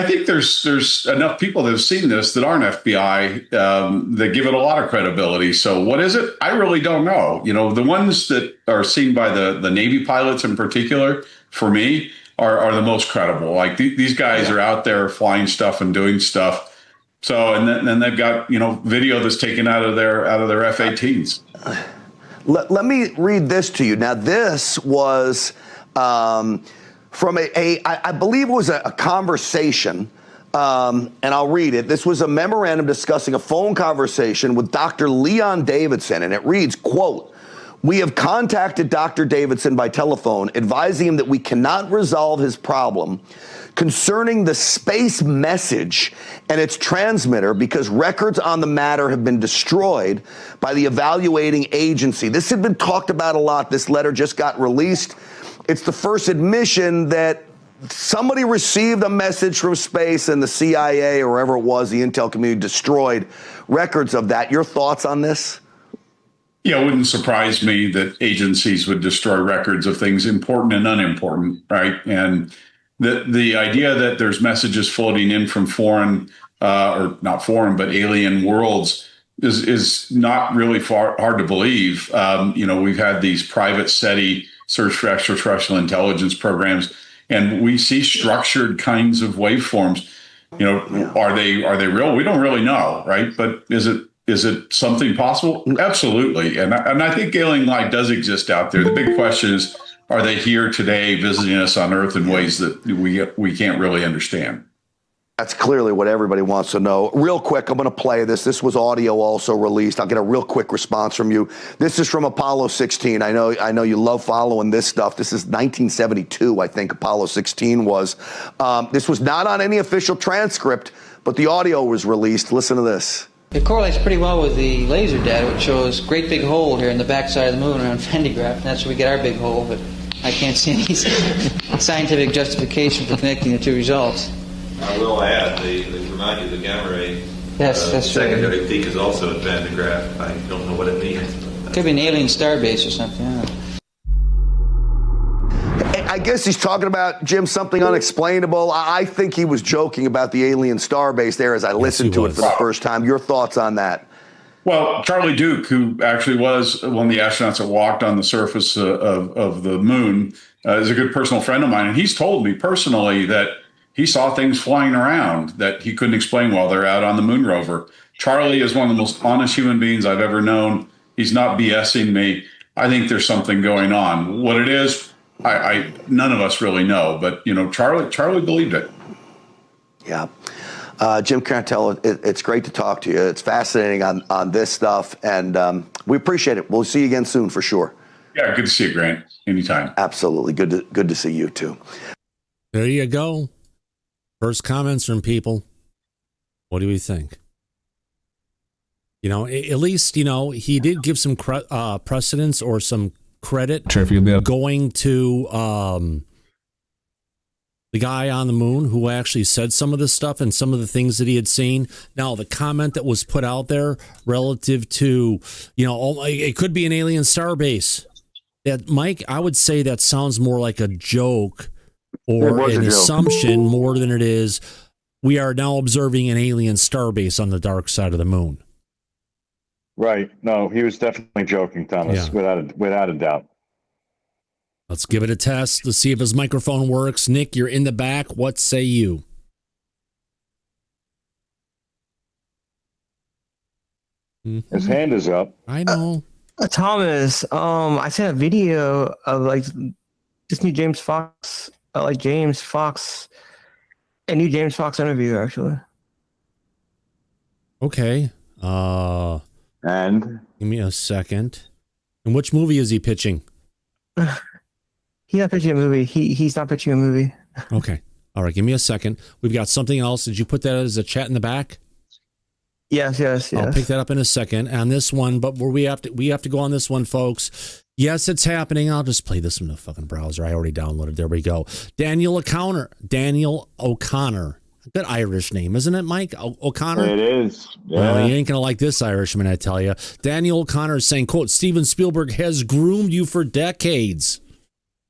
think there's enough people that have seen this that aren't FBI that give it a lot of credibility. So what is it? I really don't know. The ones that are seen by the Navy pilots in particular, for me, are the most credible. Like these guys are out there flying stuff and doing stuff. So and then they've got video that's taken out of their F-18s. Let me read this to you. Now this was from I believe it was a conversation, and I'll read it. This was a memorandum discussing a phone conversation with Dr. Leon Davidson, and it reads, quote, "We have contacted Dr. Davidson by telephone, advising him that we cannot resolve his problem concerning the space message and its transmitter because records on the matter have been destroyed by the evaluating agency." This had been talked about a lot. This letter just got released. It's the first admission that somebody received a message from space and the CIA or wherever it was, the intel community, destroyed records of that. Your thoughts on this? Yeah, it wouldn't surprise me that agencies would destroy records of things important and unimportant, right? And the idea that there's messages floating in from foreign, or not foreign, but alien worlds is not really hard to believe. We've had these private SETI, search for extraterrestrial intelligence programs, and we see structured kinds of waveforms. Are they real? We don't really know, right? But is it something possible? Absolutely. And I think alien life does exist out there. The big question is, are they here today visiting us on Earth in ways that we can't really understand? That's clearly what everybody wants to know. Real quick, I'm going to play this. This was audio also released. I'll get a real quick response from you. This is from Apollo 16. I know you love following this stuff. This is 1972, I think Apollo 16 was. This was not on any official transcript, but the audio was released. Listen to this. It correlates pretty well with the laser data, which shows great big hole here in the backside of the moon around Fendigraph, and that's where we get our big hole, but I can't see any scientific justification for connecting the two results. I will add, they remind you the gamma ray that's secondary right. peak is also at Fendigraph. I don't know what it means. Could be an alien starbase or something. I don't know. I guess he's talking about, Jim, something unexplainable. I think he was joking about the alien starbase there as I listened to it for the first time. Your thoughts on that? Well, Charlie Duke, who actually was one of the astronauts that walked on the surface of the moon, is a good personal friend of mine. And he's told me personally that he saw things flying around that he couldn't explain while they're out on the moon rover. Charlie is one of the most honest human beings I've ever known. He's not BSing me. I think there's something going on. What it is, I none of us really know, but Charlie believed it. Yeah. Jim Cantel, it's great to talk to you. It's fascinating on this stuff, and we appreciate it. We'll see you again soon for sure. Yeah, good to see you, Grant. Anytime. Absolutely. Good to see you too. There you go. First comments from people. What do we think? At least, he did give some precedence or some credit going to the guy on the moon who actually said some of this stuff and some of the things that he had seen. Now, the comment that was put out there relative to, it could be an alien starbase. That, Mike, I would say that sounds more like a joke or an assumption more than it is. We are now observing an alien starbase on the dark side of the moon. Right. No, he was definitely joking, Thomas, without a doubt. Let's give it a test. Let's see if his microphone works. Nick, you're in the back. What say you? His hand is up. I know. Thomas, I sent a video of this new James Fox, a new James Fox interview, actually. Okay. And give me a second. And which movie is he pitching? He's not pitching a movie. He's not pitching a movie. Okay. All right. Give me a second. We've got something else. Did you put that as a chat in the back? Yes. I'll pick that up in a second. On this one, but we have to go on this one, folks. Yes, it's happening. I'll just play this from the fucking browser. I already downloaded. There we go. Daniel O'Connor. Good Irish name, isn't it, Mike? O'Connor? It is. Yeah. Well, you ain't going to like this Irishman, I tell you. Daniel O'Connor is saying, quote, Steven Spielberg has groomed you for decades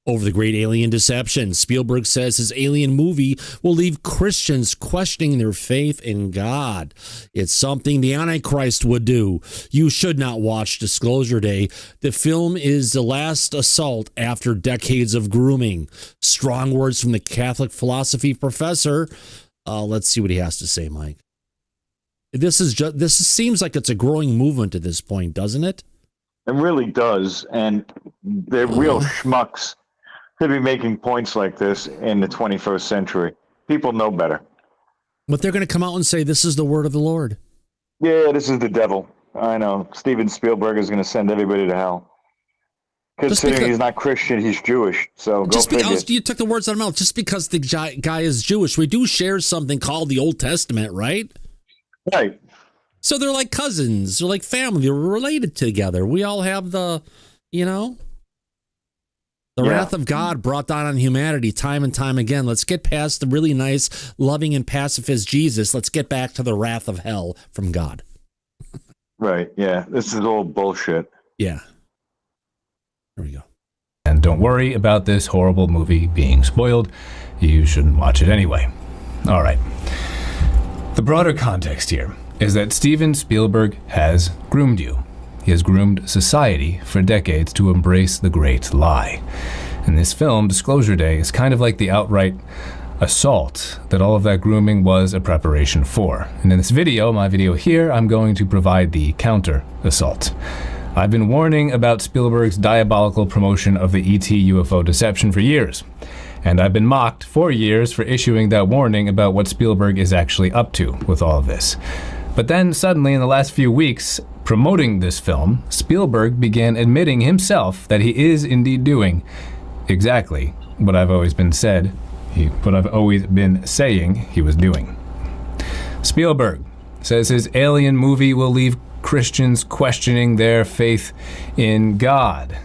over the great alien deception. Spielberg says his alien movie will leave Christians questioning their faith in God. It's something the Antichrist would do. You should not watch Disclosure Day. The film is the last assault after decades of grooming. Strong words from the Catholic philosophy professor. Let's see what he has to say, Mike. This seems like it's a growing movement at this point, doesn't it? It really does. And they're real schmucks to be making points like this in the 21st century. People know better. But they're going to come out and say, this is the word of the Lord. Yeah, this is the devil. I know. Steven Spielberg is going to send everybody to hell. Considering he's not Christian, he's Jewish. So go figure. You took the words out of my mouth. Just because the guy is Jewish, we do share something called the Old Testament, right? Right. So they're like cousins. They're like family. They're related together. We all have the wrath of God brought down on humanity time and time again. Let's get past the really nice, loving, and pacifist Jesus. Let's get back to the wrath of hell from God. Right. Yeah. This is all bullshit. Yeah. There we go. And don't worry about this horrible movie being spoiled. You shouldn't watch it anyway. All right. The broader context here is that Steven Spielberg has groomed you. He has groomed society for decades to embrace the great lie. And this film, Disclosure Day, is kind of like the outright assault that all of that grooming was a preparation for. And in this video, my video here, I'm going to provide the counter assault. I've been warning about Spielberg's diabolical promotion of the ET UFO deception for years. And I've been mocked for years for issuing that warning about what Spielberg is actually up to with all of this. But then suddenly in the last few weeks, promoting this film, Spielberg began admitting himself that he is indeed doing exactly what I've always been saying he was doing. Spielberg, says his alien movie will leave Christians questioning their faith in God,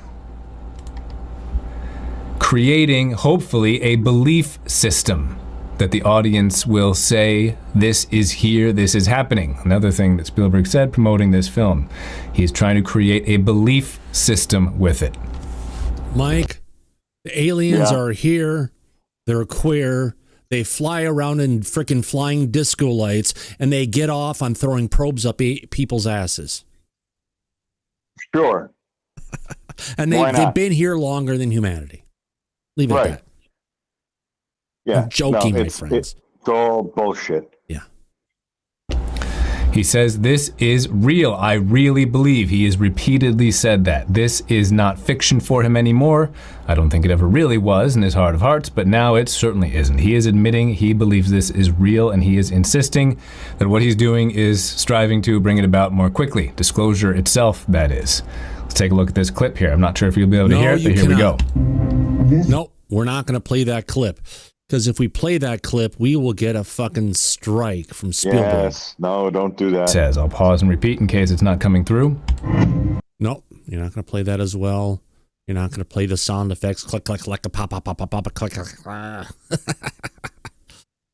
creating, hopefully, a belief system that the audience will say, this is here, this is happening. Another thing that Spielberg said promoting this film. He's trying to create a belief system with it. Mike, the aliens are here. They're queer. They fly around in frickin' flying disco lights, and they get off on throwing probes up people's asses. Sure. And they've been here longer than humanity. Leave it at that. Yeah. I'm joking, no, my friends. It's all bullshit. Yeah. He says, this is real. I really believe. He has repeatedly said that. This is not fiction for him anymore. I don't think it ever really was in his heart of hearts, but now it certainly isn't. He is admitting he believes this is real, and he is insisting that what he's doing is striving to bring it about more quickly. Disclosure itself, that is. Let's take a look at this clip here. I'm not sure if you'll be able to hear it, but here we go. Nope, we're not going to play that clip. Because if we play that clip, we will get a fucking strike from Spielberg. Yes, no, don't do that. Says, I'll pause and repeat in case it's not coming through. Nope, you're not going to play that as well. You're not going to play the sound effects. Click, click, click, a pop, pop, pop, pop, pop, click, click, click.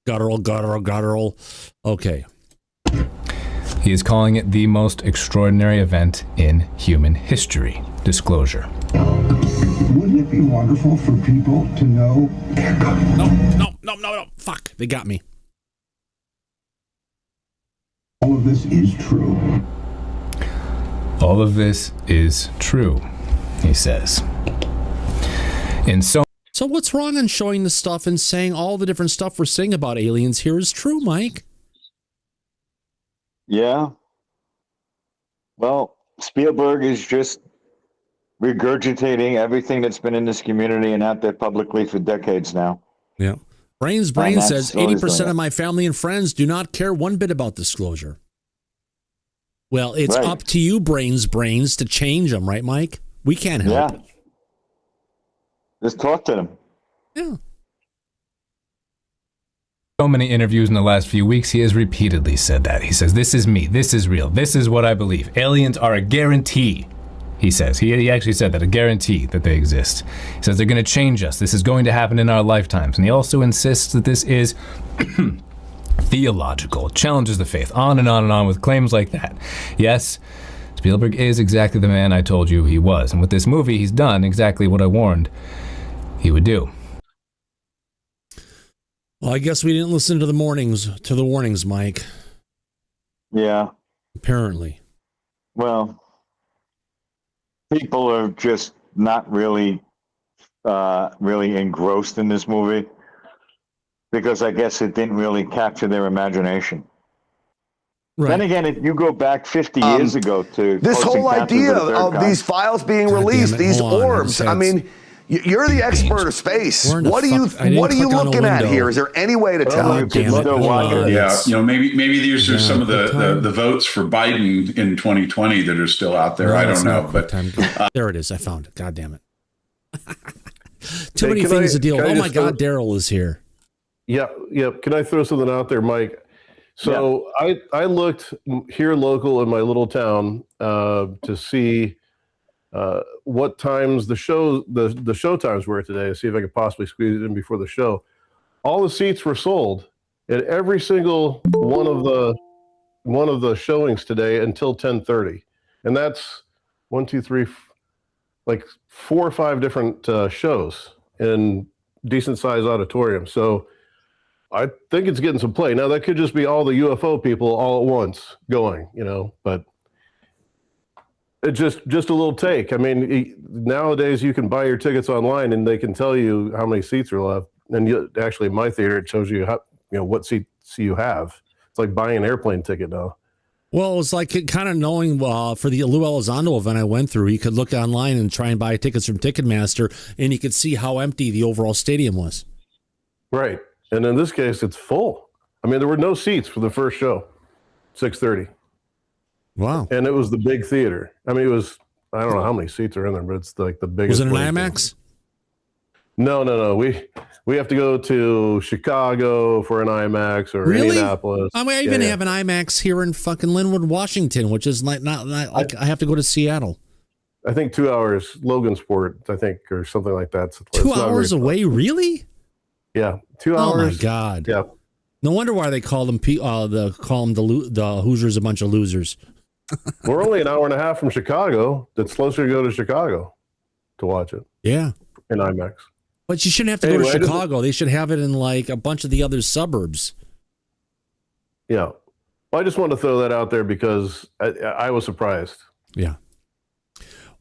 Guttural, guttural, guttural. Okay. He is calling it the most extraordinary event in human history. Disclosure. Wouldn't it be wonderful for people to know? No. Fuck, they got me. All of this is true. All of this is true, he says. So what's wrong in showing the stuff and saying all the different stuff we're saying about aliens here is true, Mike? Yeah. Well, Spielberg is just regurgitating everything that's been in this community and out there publicly for decades now. Yeah. Brain says 80% of my family and friends do not care one bit about disclosure. Well, it's up to you, brains, to change them, right, Mike? We can't help. Yeah. Just talk to them. Yeah. So many interviews in the last few weeks, he has repeatedly said that. He says, this is me. This is real. This is what I believe. Aliens are a guarantee. He says, he actually said that, a guarantee that they exist. He says they're going to change us. This is going to happen in our lifetimes. And he also insists that this is theological, challenges the faith, on and on and on with claims like that. Yes, Spielberg is exactly the man I told you he was. And with this movie, he's done exactly what I warned he would do. Well, I guess we didn't listen to the warnings, Mike. Yeah. Apparently. Well, people are just not really engrossed in this movie because I guess it didn't really capture their imagination. Right. Then again, if you go back 50 years ago to this whole idea of these files being released, these orbs, I mean, you're the expert of space. What are you looking at here? Is there any way to tell? Yeah, maybe these are some of the votes for Biden in 2020 that are still out there. I don't know, but there it is. I found it. God damn it! Too many things to deal with. Oh my God, Daryl is here. Yeah. Can I throw something out there, Mike? So I looked here local in my little town to see what times the show times were today, to see if I could possibly squeeze it in before the show. All the seats were sold at every single one of the showings today until 10:30, and that's 1, 2, 3, like 4 or 5 different shows in decent sized auditoriums. So I think it's getting some play. Now that could just be all the UFO people all at once going, but it's just a little take. I mean, nowadays you can buy your tickets online and they can tell you how many seats are left. And actually, in my theater, it shows you what seats you have. It's like buying an airplane ticket now. Well, it's like kind of knowing for the Lou Elizondo event I went through, you could look online and try and buy tickets from Ticketmaster, and you could see how empty the overall stadium was. Right. And in this case, it's full. I mean, there were no seats for the first show, 6:30. Wow. And it was the big theater. I mean, I don't know how many seats are in there, but it's like the biggest. Was it an IMAX? No. We have to go to Chicago for an IMAX or Indianapolis. I mean, I even have an IMAX here in fucking Linwood, Washington, which is not like I have to go to Seattle. I think 2 hours, Logansport, I think, or something like that. 2 hours away, really? Yeah, 2 hours. Oh my God! Yeah. No wonder why they call them the Hoosiers a bunch of losers. We're only an hour and a half from Chicago. It's closer to go to Chicago to watch it. Yeah, in IMAX. But you shouldn't have to go to Chicago. They should have it in like a bunch of the other suburbs. Yeah. Well, I just wanted to throw that out there because I was surprised. Yeah.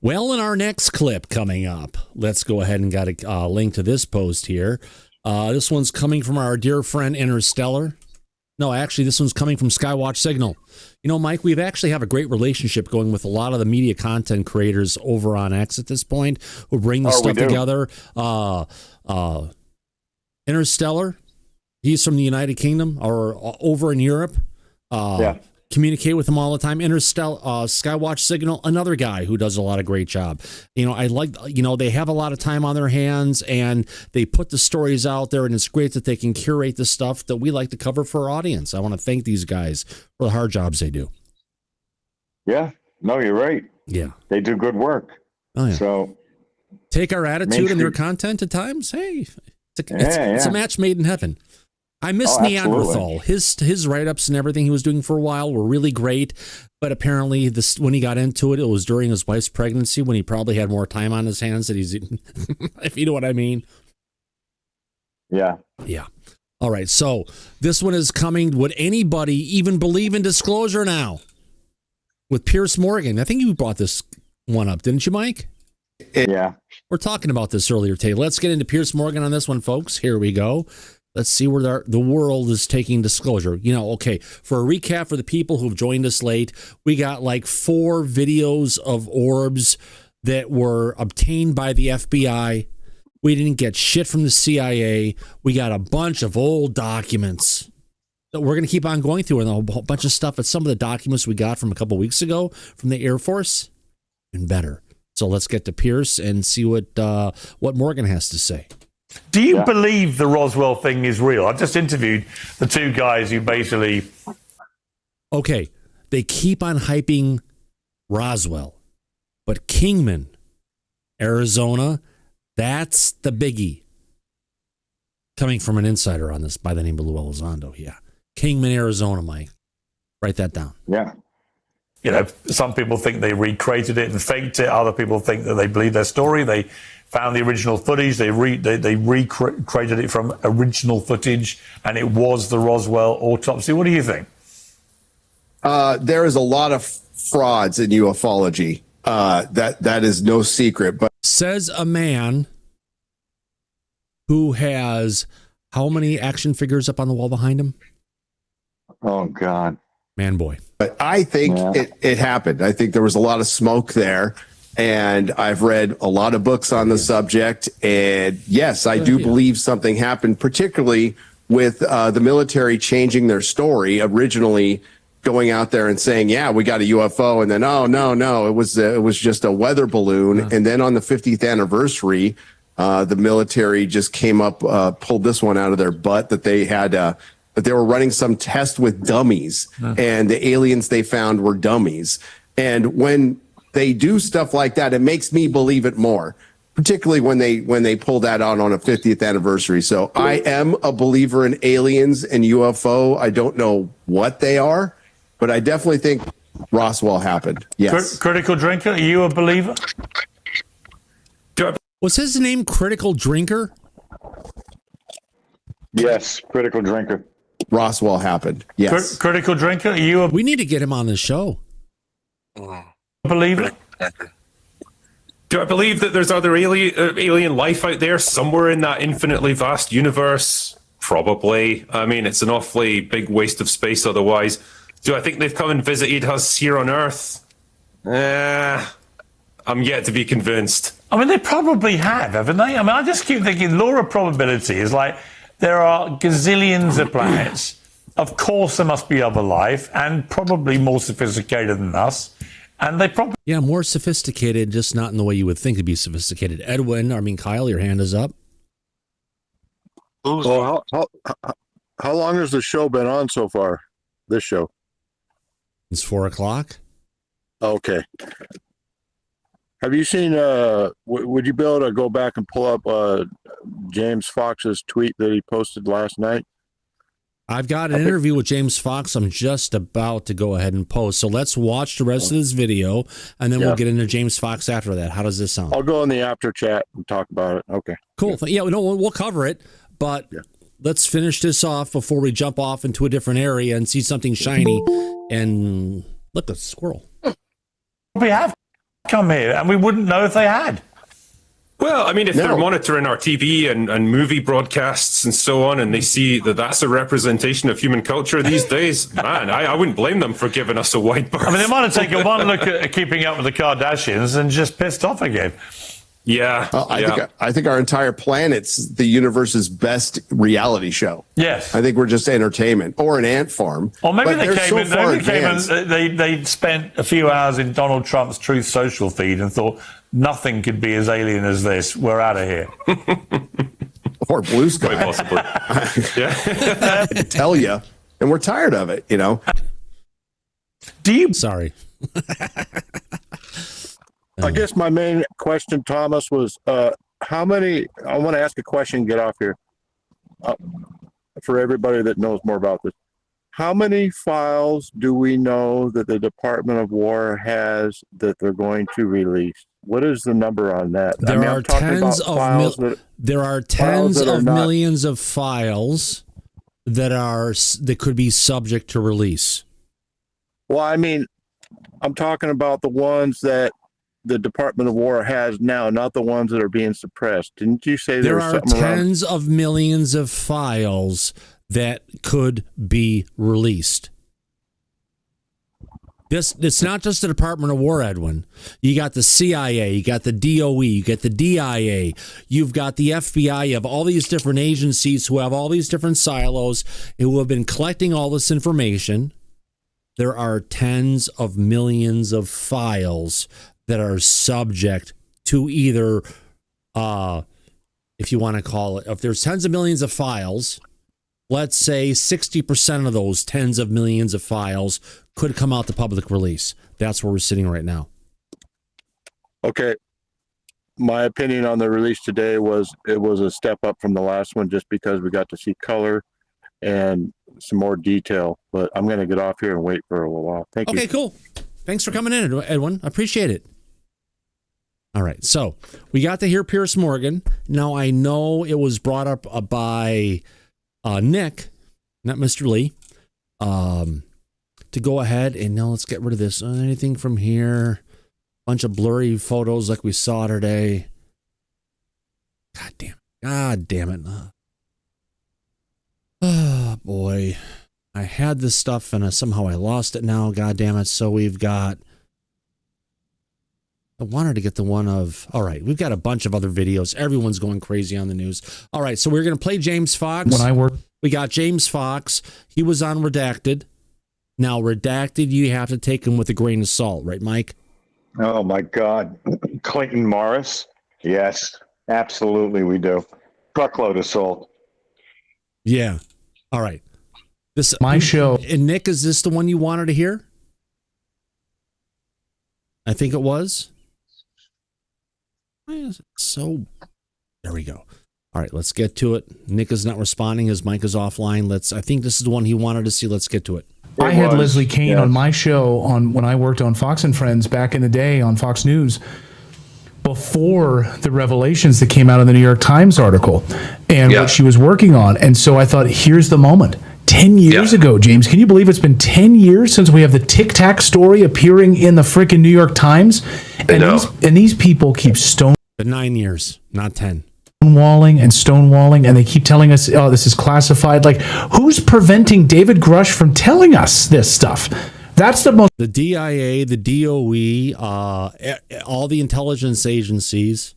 Well, in our next clip coming up, let's go ahead and got a link to this post here. This one's coming from our dear friend Interstellar. No, actually, this one's coming from Skywatch Signal. You know, Mike, we actually have a great relationship going with a lot of the media content creators over on X at this point who bring this stuff together. Interstellar, he's from the United Kingdom or over in Europe. Communicate with him all the time. Skywatch Signal, another guy who does a lot of great job. You know, I like, you know, they have a lot of time on their hands and they put the stories out there, and it's great that they can curate the stuff that we like to cover for our audience. I want to thank these guys for the hard jobs they do. Yeah, no, you're right. Yeah. They do good work. Oh, yeah. So take our attitude and their content at times. Hey, it's a match made in heaven. I miss Neanderthal. His write-ups and everything he was doing for a while were really great, but apparently when he got into it, it was during his wife's pregnancy when he probably had more time on his hands that he's if you know what I mean. Yeah. Yeah. All right, so this one is coming. Would anybody even believe in disclosure now? With Piers Morgan. I think you brought this one up, didn't you, Mike? Yeah. We're talking about this earlier today. Let's get into Piers Morgan on this one, folks. Here we go. Let's see where the world is taking disclosure. You know, okay, for a recap for the people who've joined us late, we got like 4 videos of orbs that were obtained by the FBI. We didn't get shit from the CIA. We got a bunch of old documents that we're going to keep on going through, and a whole bunch of stuff. But some of the documents we got from a couple weeks ago from the Air Force, even better. So let's get to Pierce and see what Morgan has to say. Do you believe the Roswell thing is real? I've just interviewed the 2 guys who basically... Okay, they keep on hyping Roswell, but Kingman, Arizona, that's the biggie. Coming from an insider on this by the name of Lou Elizondo, yeah. Kingman, Arizona, Mike. Write that down. Yeah. You know, some people think they recreated it and faked it. Other people think that they believe their story. They found the original footage. They recreated it from original footage, and it was the Roswell autopsy. What do you think? There is a lot of frauds in ufology. That is no secret. But says a man who has how many action figures up on the wall behind him? Oh, God. Man, boy. But I think it happened. I think there was a lot of smoke there. And I've read a lot of books on the subject. And yes, I do believe something happened, particularly with the military changing their story, originally going out there and saying, yeah, we got a UFO. And then, oh, no, it was just a weather balloon. And then on the 50th anniversary, the military just came up, pulled this one out of their butt that they had, that they were running some test with dummies, and the aliens they found were dummies. And when they do stuff like that, it makes me believe it more, particularly when they pull that out on a 50th anniversary. So I am a believer in aliens and UFO. I don't know what they are, but I definitely think Roswell happened. Yes. Critical Drinker, are you a believer? Was his name Critical Drinker? Yes, Critical Drinker. Roswell happened. Yes. Critical Drinker, are you a... We need to get him on the show. Believer? Do I believe that there's other alien life out there somewhere in that infinitely vast universe? Probably. I mean, it's an awfully big waste of space otherwise. Do I think they've come and visited us here on Earth? I'm yet to be convinced. I mean, they probably have, haven't they? I mean, I just keep thinking law of probability is like there are gazillions of planets. Of course, there must be other life, and probably more sophisticated than us. And they probably... Yeah, more sophisticated, just not in the way you would think to be sophisticated. Kyle, your hand is up. Well, how long has the show been on so far? This show? It's 4:00. Okay. Have you seen? Would you be able to go back and pull up James Fox's tweet that he posted last night? I've got an interview with James Fox. I'm just about to go ahead and post. So let's watch the rest of this video, and then we'll get into James Fox after that. How does this sound? I'll go in the after chat and talk about it. Okay. Cool. Yeah, we'll cover it, but let's finish this off before we jump off into a different area and see something shiny. And look, a squirrel. We have come here, and we wouldn't know if they had. Well, I mean, if they're monitoring our TV and movie broadcasts and so on, and they see that that's a representation of human culture these days, man, I wouldn't blame them for giving us a wide berth. I mean, they might have taken one look at Keeping Up with the Kardashians and just pissed off again. Yeah. I think our entire planet's the universe's best reality show. Yes. I think we're just entertainment or an ant farm. Or maybe But they spent a few hours in Donald Trump's Truth Social feed and thought nothing could be as alien as this. We're out of here. Or Blue Sky. Quite possibly. I tell you. And we're tired of it, you know. Sorry. I guess my main question, Thomas, was how many? I want to ask a question. Get off here. For everybody that knows more about this, how many files do we know that the Department of War has that they're going to release? What is the number on that? There are tens of millions of files that could be subject to release. Well, I mean, I'm talking about the ones that the Department of War has now, not the ones that are being suppressed. Didn't you say there are tens of millions of files that could be released? It's not just the Department of War, Edwin. You got the CIA, you got the DOE, you got the DIA, you've got the FBI, you have all these different agencies who have all these different silos who have been collecting all this information. There are tens of millions of files that are subject to either, if you want to call it, if there's tens of millions of files, let's say 60% of those tens of millions of files could come out to public release. That's where we're sitting right now. Okay. My opinion on the release today was it was a step up from the last one just because we got to see color and some more detail. But I'm going to get off here and wait for a little while. Thank you. Okay, cool. Thanks for coming in, Edwin. I appreciate it. All right, so we got to hear Piers Morgan. Now, I know it was brought up by Nick, not Mr. Lee, to go ahead and now let's get rid of this. Anything from here? Bunch of blurry photos like we saw today. God damn it. Oh, boy. I had this stuff and somehow I lost it now. God damn it. So we've got... I wanted to get the one of... All right, we've got a bunch of other videos. Everyone's going crazy on the news. All right, so we're going to play James Fox. We got James Fox. He was on Redacted. Now, Redacted, you have to take him with a grain of salt, right, Mike? Oh, my God. Clinton Morris? Yes, absolutely we do. Truckload of salt. Yeah. All right. My show. And Nick, is this the one you wanted to hear? I think it was. Why is it so... There we go. All right, let's get to it. Nick is not responding. His mic is offline. I think this is the one he wanted to see. Let's get to it. I had Leslie Kean on my show when I worked on Fox and Friends back in the day on Fox News before the revelations that came out in the New York Times article and what she was working on. And so I thought, here's the moment. 10 years ago, James, can you believe it's been 10 years since we have the Tic Tac story appearing in the freaking New York Times? And these people keep But 9 years, not 10. Stonewalling, and they keep telling us, oh, this is classified. Like, who's preventing David Grush from telling us this stuff? That's the most... The DIA, the DOE, all the intelligence agencies,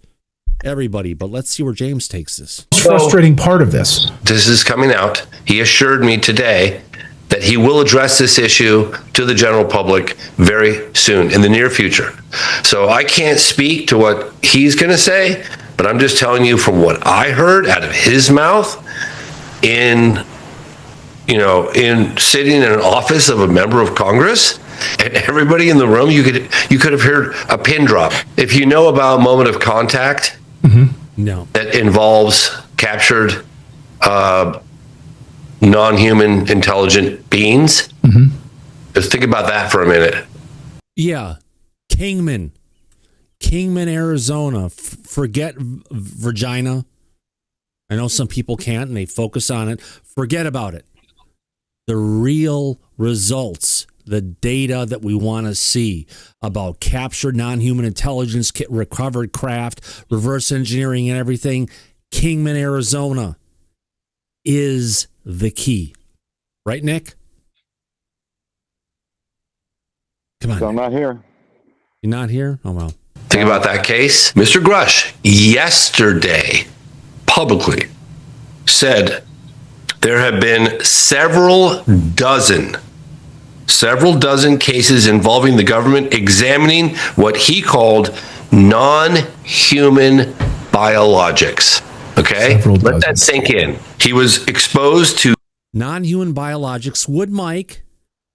everybody. But let's see where James takes this. Frustrating part of this. This is coming out. He assured me today that he will address this issue to the general public very soon, in the near future. So I can't speak to what he's going to say, but I'm just telling you from what I heard out of his mouth, in sitting in an office of a member of Congress, and everybody in the room, you could have heard a pin drop. If you know about moment of contact, no, that involves captured non-human intelligent beings, just think about that for a minute. Yeah, Kingman, Arizona. Forget Virginia. I know some people can't, and they focus on it. Forget about it. The real results, the data that we want to see about captured non-human intelligence, recovered craft, reverse engineering and everything, Kingman, Arizona is the key. Right, Nick? Come on. So I'm not here. You're not here? Oh, well. Think about that case. Mr. Grush, yesterday, publicly said there have been several dozen cases involving the government examining what he called non-human biologics. Okay? Let that sink in. He was exposed to non-human biologics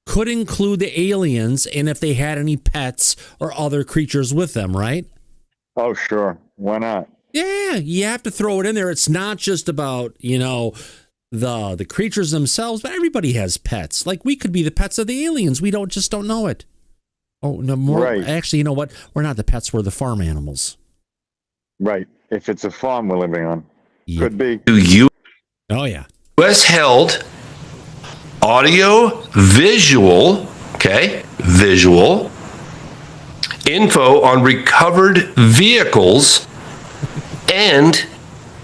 could include the aliens and if they had any pets or other creatures with them, right? Oh, sure. Why not? Yeah, you have to throw it in there. It's not just about, the creatures themselves, but everybody has pets. Like we could be the pets of the aliens. We don't know it. Oh, no more. Right. Actually, you know what? We're not the pets. We're the farm animals. Right. If it's a farm we're living on, could be. Oh yeah. U.S. held audio, visual info on recovered vehicles and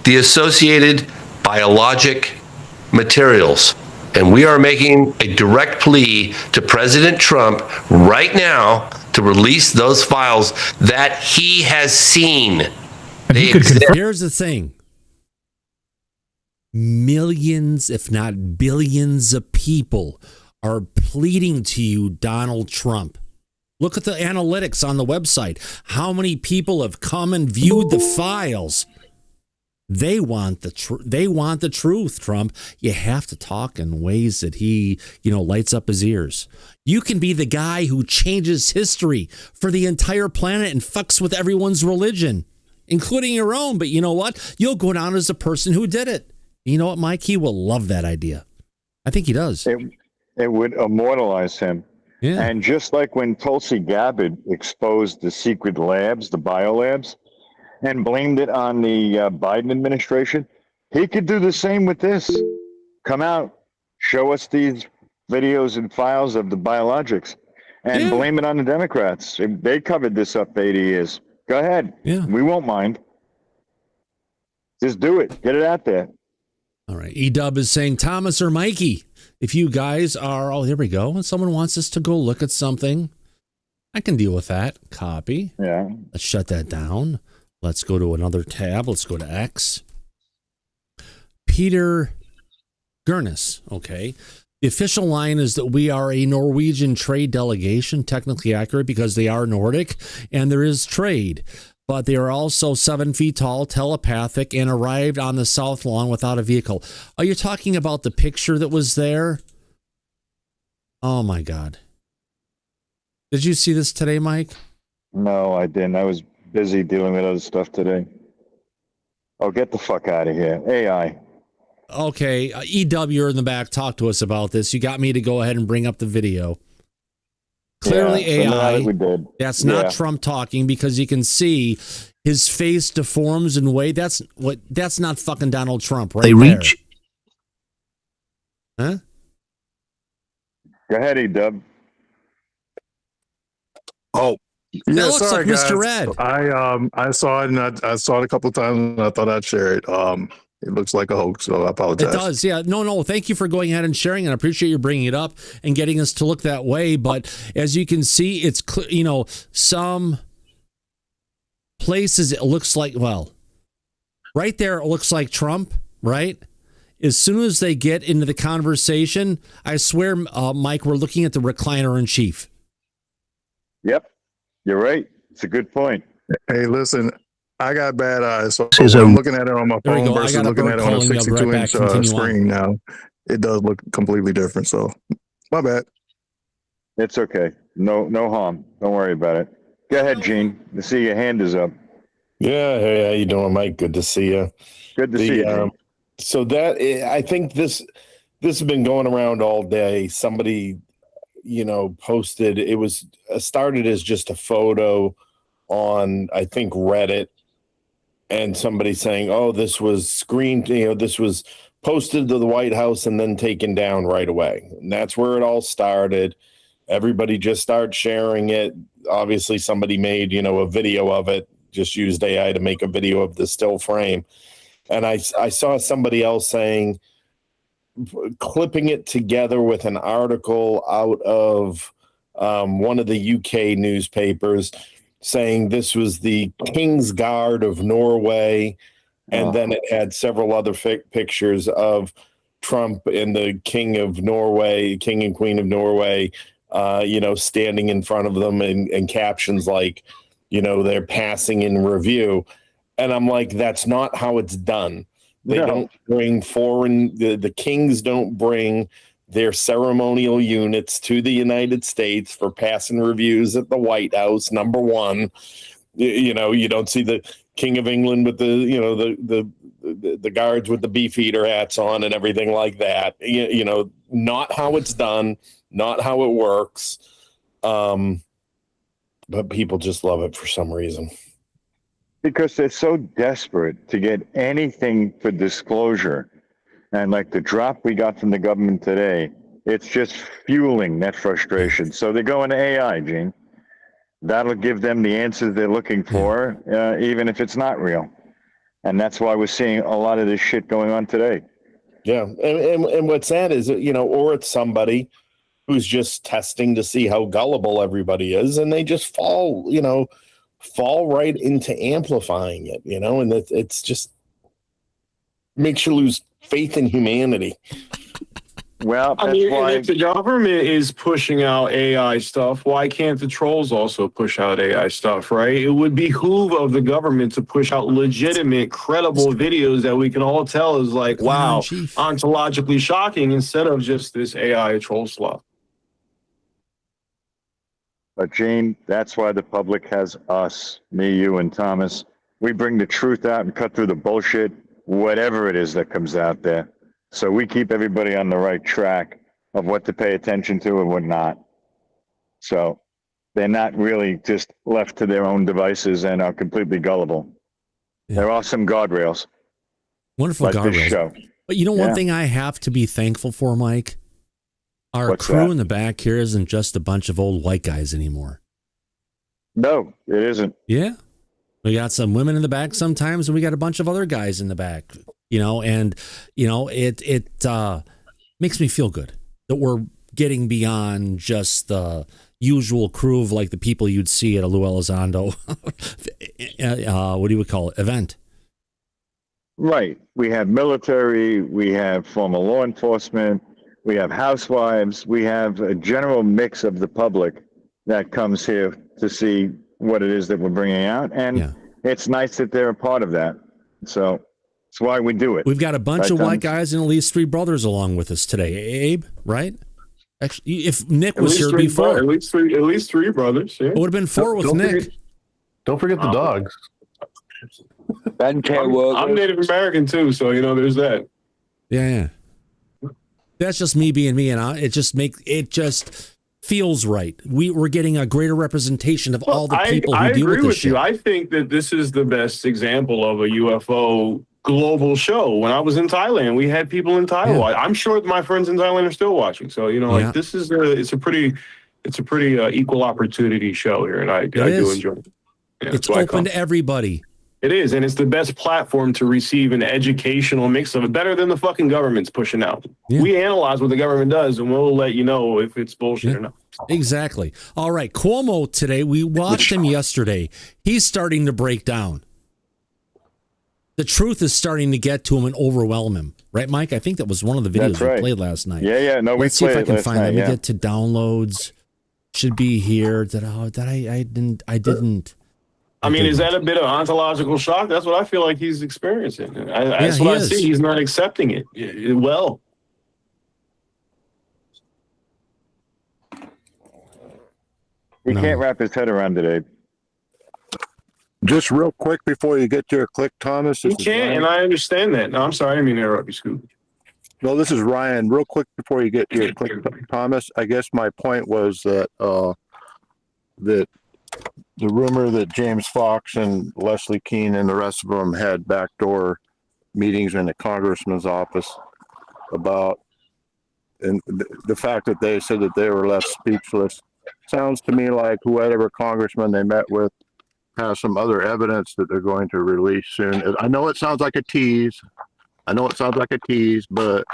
the associated biologic materials. And we are making a direct plea to President Trump right now to release those files that he has seen. Here's the thing. Millions, if not billions of people are pleading to you, Donald Trump. Look at the analytics on the website. How many people have come and viewed the files? They want the truth, Trump. You have to talk in ways that he, lights up his ears. You can be the guy who changes history for the entire planet and fucks with everyone's religion, including your own. But you know what? You'll go down as the person who did it. You know what, Mike? He will love that idea. I think he does. It would immortalize him. Yeah. And just like when Tulsi Gabbard exposed the secret labs, the biolabs, and blamed it on the Biden administration, he could do the same with this. Come out, show us these videos and files of the biologics, and blame it on the Democrats. They covered this up for 80 years. Go ahead. Yeah. We won't mind. Just do it. Get it out there. All right. E-Dub is saying, Thomas or Mikey, if you guys are, here we go. And someone wants us to go look at something, I can deal with that. Copy. Yeah. Let's shut that down. Let's go to another tab. Let's go to X. Peter Gurnis. Okay. The official line is that we are a Norwegian trade delegation, technically accurate because they are Nordic and there is trade. But they are also 7 feet tall, telepathic, and arrived on the South Lawn without a vehicle. Are you talking about the picture that was there? Oh, my God. Did you see this today, Mike? No, I didn't. I was busy dealing with other stuff today. Oh, get the fuck out of here. AI. Okay. EW, you're in the back. Talk to us about this. You got me to go ahead and bring up the video. Clearly AI. We did. That's not Trump talking because you can see his face deforms in a way. That's not fucking Donald Trump right there. Huh? Go ahead, E-Dub. Oh, that looks sorry, like Mr. guys. Red. I saw it and I saw it a couple of times and I thought I'd share it. It looks like a hoax, so I apologize. It does, yeah. No. Thank you for going ahead and sharing, and I appreciate you bringing it up and getting us to look that way. But as you can see, it's clear. Some places it looks like right there it looks like Trump. Right. As soon as they get into the conversation, I swear, Mike, we're looking at the recliner in chief. Yep, you're right. It's a good point. Hey, listen. I got bad eyes, so I'm looking at it on my phone versus looking at it on a 62-inch screen now. It does look completely different. So, my bad. It's okay. No harm. Don't worry about it. Go ahead, Gene. I see your hand is up. Yeah, hey, how you doing, Mike? Good to see you. Good to see you. Gene. So I think this has been going around all day. Somebody, posted. It was started as just a photo on, I think, Reddit, and somebody saying, "Oh, this was screened. This was posted to the White House and then taken down right away." And that's where it all started. Everybody just started sharing it. Obviously, somebody made, a video of it, just used AI to make a video of the still frame. And I saw somebody else saying, clipping it together with an article out of one of the UK newspapers saying this was the King's Guard of Norway. And then it had several other pictures of Trump and the King of Norway, King and Queen of Norway, standing in front of them and captions like, they're passing in review. And I'm like, that's not how it's done. They don't bring the kings don't bring their ceremonial units to the United States for passing reviews at the White House. Number one, you don't see the King of England with the guards with the beefeater hats on and everything like that. Not how it's done, not how it works. But people just love it for some reason. Because they're so desperate to get anything for disclosure. And like the drop we got from the government today, it's just fueling that frustration. So they're going to AI, Gene. That'll give them the answers they're looking for, even if it's not real. And that's why we're seeing a lot of this shit going on today. Yeah. And what's sad is, or it's somebody who's just testing to see how gullible everybody is, and they just fall right into amplifying it, and it's just makes you lose faith in humanity. Well, I mean, and if the government is pushing out AI stuff, why can't the trolls also push out AI stuff, right? It would behoove of the government to push out legitimate, credible videos that we can all tell is like, wow, ontologically shocking, instead of just this AI troll stuff. But Gene, that's why the public has us, me, you, and Thomas. We bring the truth out and cut through the bullshit, whatever it is that comes out there. So we keep everybody on the right track of what to pay attention to and what not. So they're not really just left to their own devices and are completely gullible. Yeah. There are some guardrails. Wonderful like guardrails. This show. But one thing I have to be thankful for, Mike, our crew in the back here isn't just a bunch of old white guys anymore. No, it isn't. Yeah. We got some women in the back sometimes, and we got a bunch of other guys in the back, it makes me feel good that we're getting beyond just the usual crew of like the people you'd see at a Lou Elizondo, what do you call it, event. Right. We have military, we have former law enforcement, we have housewives, we have a general mix of the public that comes here to see what it is that we're bringing out. And it's nice that they're a part of that. So that's why we do it. We've got a bunch of white guys and at least 3 brothers along with us today. Abe, right? Actually, if Nick was here before. At least three brothers. Yeah. It would have been 4 with Nick. Don't forget the dogs. I'm Native American too, so there's that. Yeah. That's just me being me, and it just feels right. We're getting a greater representation of all the people who deal with this shit. I think that this is the best example of a UFO global show. When I was in Thailand, we had people in Thailand. Yeah. I'm sure my friends in Thailand are still watching. So this is it's a pretty equal opportunity show here, and I do enjoy it. Yeah, it's open to everybody. It is, and it's the best platform to receive an educational mix of it, better than the fucking government's pushing out. Yeah. We analyze what the government does, and we'll let you know if it's bullshit or not. Exactly. All right, Cuomo today, we watched him yesterday. He's starting to break down. The truth is starting to get to him and overwhelm him. Right, Mike? I think that was one of the videos we played last night. Yeah. No, Let's see if I can find it. Let me get to downloads. Should be here. I didn't. I mean, is that a bit of ontological shock? That's what I feel like he's experiencing. That's what I see. He's not accepting it well. He can't wrap his head around it, Abe. Just real quick before you get your click, Thomas. He can't, and I understand that. No, I'm sorry. I didn't mean to interrupt you, Scoop. No, this is Ryan. Real quick before you get your click, Thomas. I guess my point was that that the rumor that James Fox and Leslie Keane and the rest of them had backdoor meetings in the congressman's office about, and the fact that they said that they were left speechless sounds to me like whoever congressman they met with has some other evidence that they're going to release soon. I know it sounds like a tease. But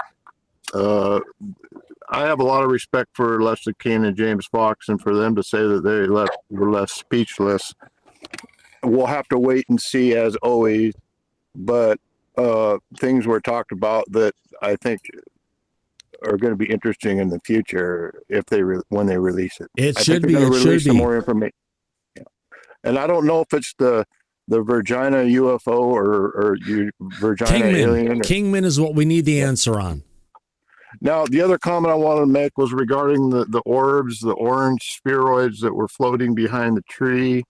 I have a lot of respect for Leslie Keane and James Fox, and for them to say that they were left speechless. We'll have to wait and see, as always. But things were talked about that I think are going to be interesting in the future if when they release it. It I should think be. they're It gonna should release some be. more information. Yeah. And I don't know if it's the Virginia UFO or Virginia alien. Kingman is what we need the answer on. Now, the other comment I wanted to make was regarding the orbs, the orange spheroids that were floating behind the tree.